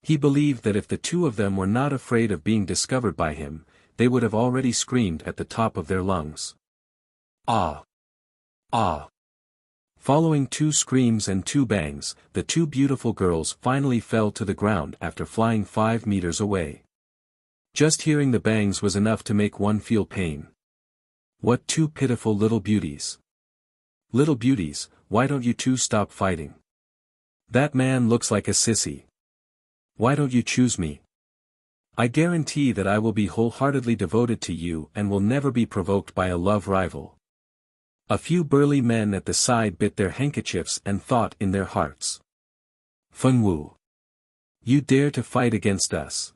He believed that if the two of them were not afraid of being discovered by him, they would have already screamed at the top of their lungs. Ah! Ah! Following two screams and two bangs, the two beautiful girls finally fell to the ground after flying 5 meters away. Just hearing the bangs was enough to make one feel pain. What two pitiful little beauties. Little beauties, why don't you two stop fighting? That man looks like a sissy. Why don't you choose me? I guarantee that I will be wholeheartedly devoted to you and will never be provoked by a love rival. A few burly men at the side bit their handkerchiefs and thought in their hearts. Fengwu. You dare to fight against us?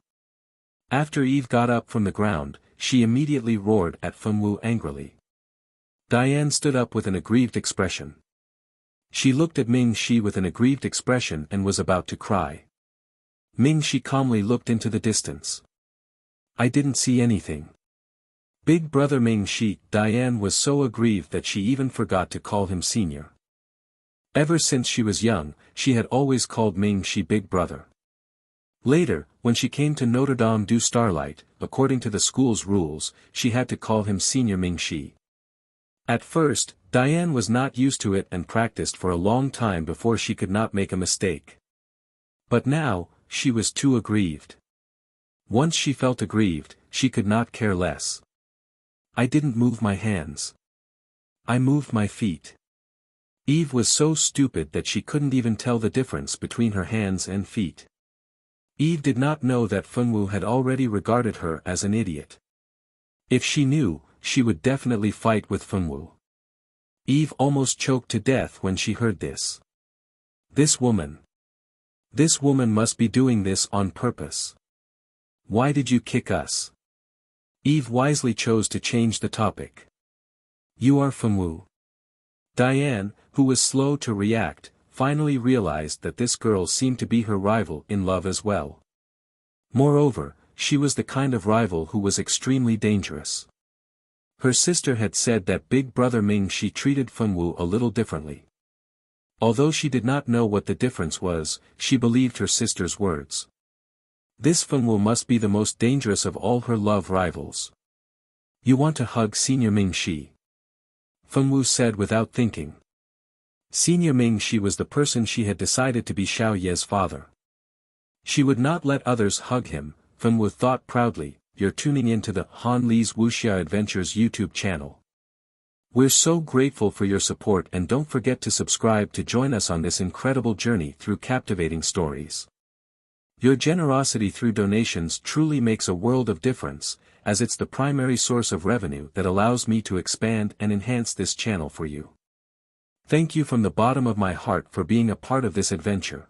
After Eve got up from the ground, she immediately roared at Fengwu angrily. Diane stood up with an aggrieved expression. She looked at Ming-Shi with an aggrieved expression and was about to cry. Ming-Shi calmly looked into the distance. I didn't see anything. Big brother Ming-Shi. Diane was so aggrieved that she even forgot to call him senior. Ever since she was young, she had always called Ming-Shi big brother. Later, when she came to Notre Dame du Starlight, according to the school's rules, she had to call him senior Ming-Shi. At first, Diane was not used to it and practiced for a long time before she could not make a mistake. But now, she was too aggrieved. Once she felt aggrieved, she could not care less. I didn't move my hands. I moved my feet. Eve was so stupid that she couldn't even tell the difference between her hands and feet. Eve did not know that Fengwu had already regarded her as an idiot. If she knew, she would definitely fight with Fengwu. Eve almost choked to death when she heard this. This woman must be doing this on purpose. Why did you kick us? Eve wisely chose to change the topic. You are Fengwu. Diane, who was slow to react, finally realized that this girl seemed to be her rival in love as well. Moreover, she was the kind of rival who was extremely dangerous. Her sister had said that big brother Ming-Shi treated Fengwu a little differently. Although she did not know what the difference was, she believed her sister's words. This Fengwu must be the most dangerous of all her love rivals. You want to hug Senior Ming-Shi? Fengwu said without thinking. Senior Ming-Shi was the person she had decided to be Xiao Ye's father. She would not let others hug him, Fengwu thought proudly. You're tuning into the Han Li's Wuxia Adventures YouTube channel. We're so grateful for your support and don't forget to subscribe to join us on this incredible journey through captivating stories. Your generosity through donations truly makes a world of difference, as it's the primary source of revenue that allows me to expand and enhance this channel for you. Thank you from the bottom of my heart for being a part of this adventure.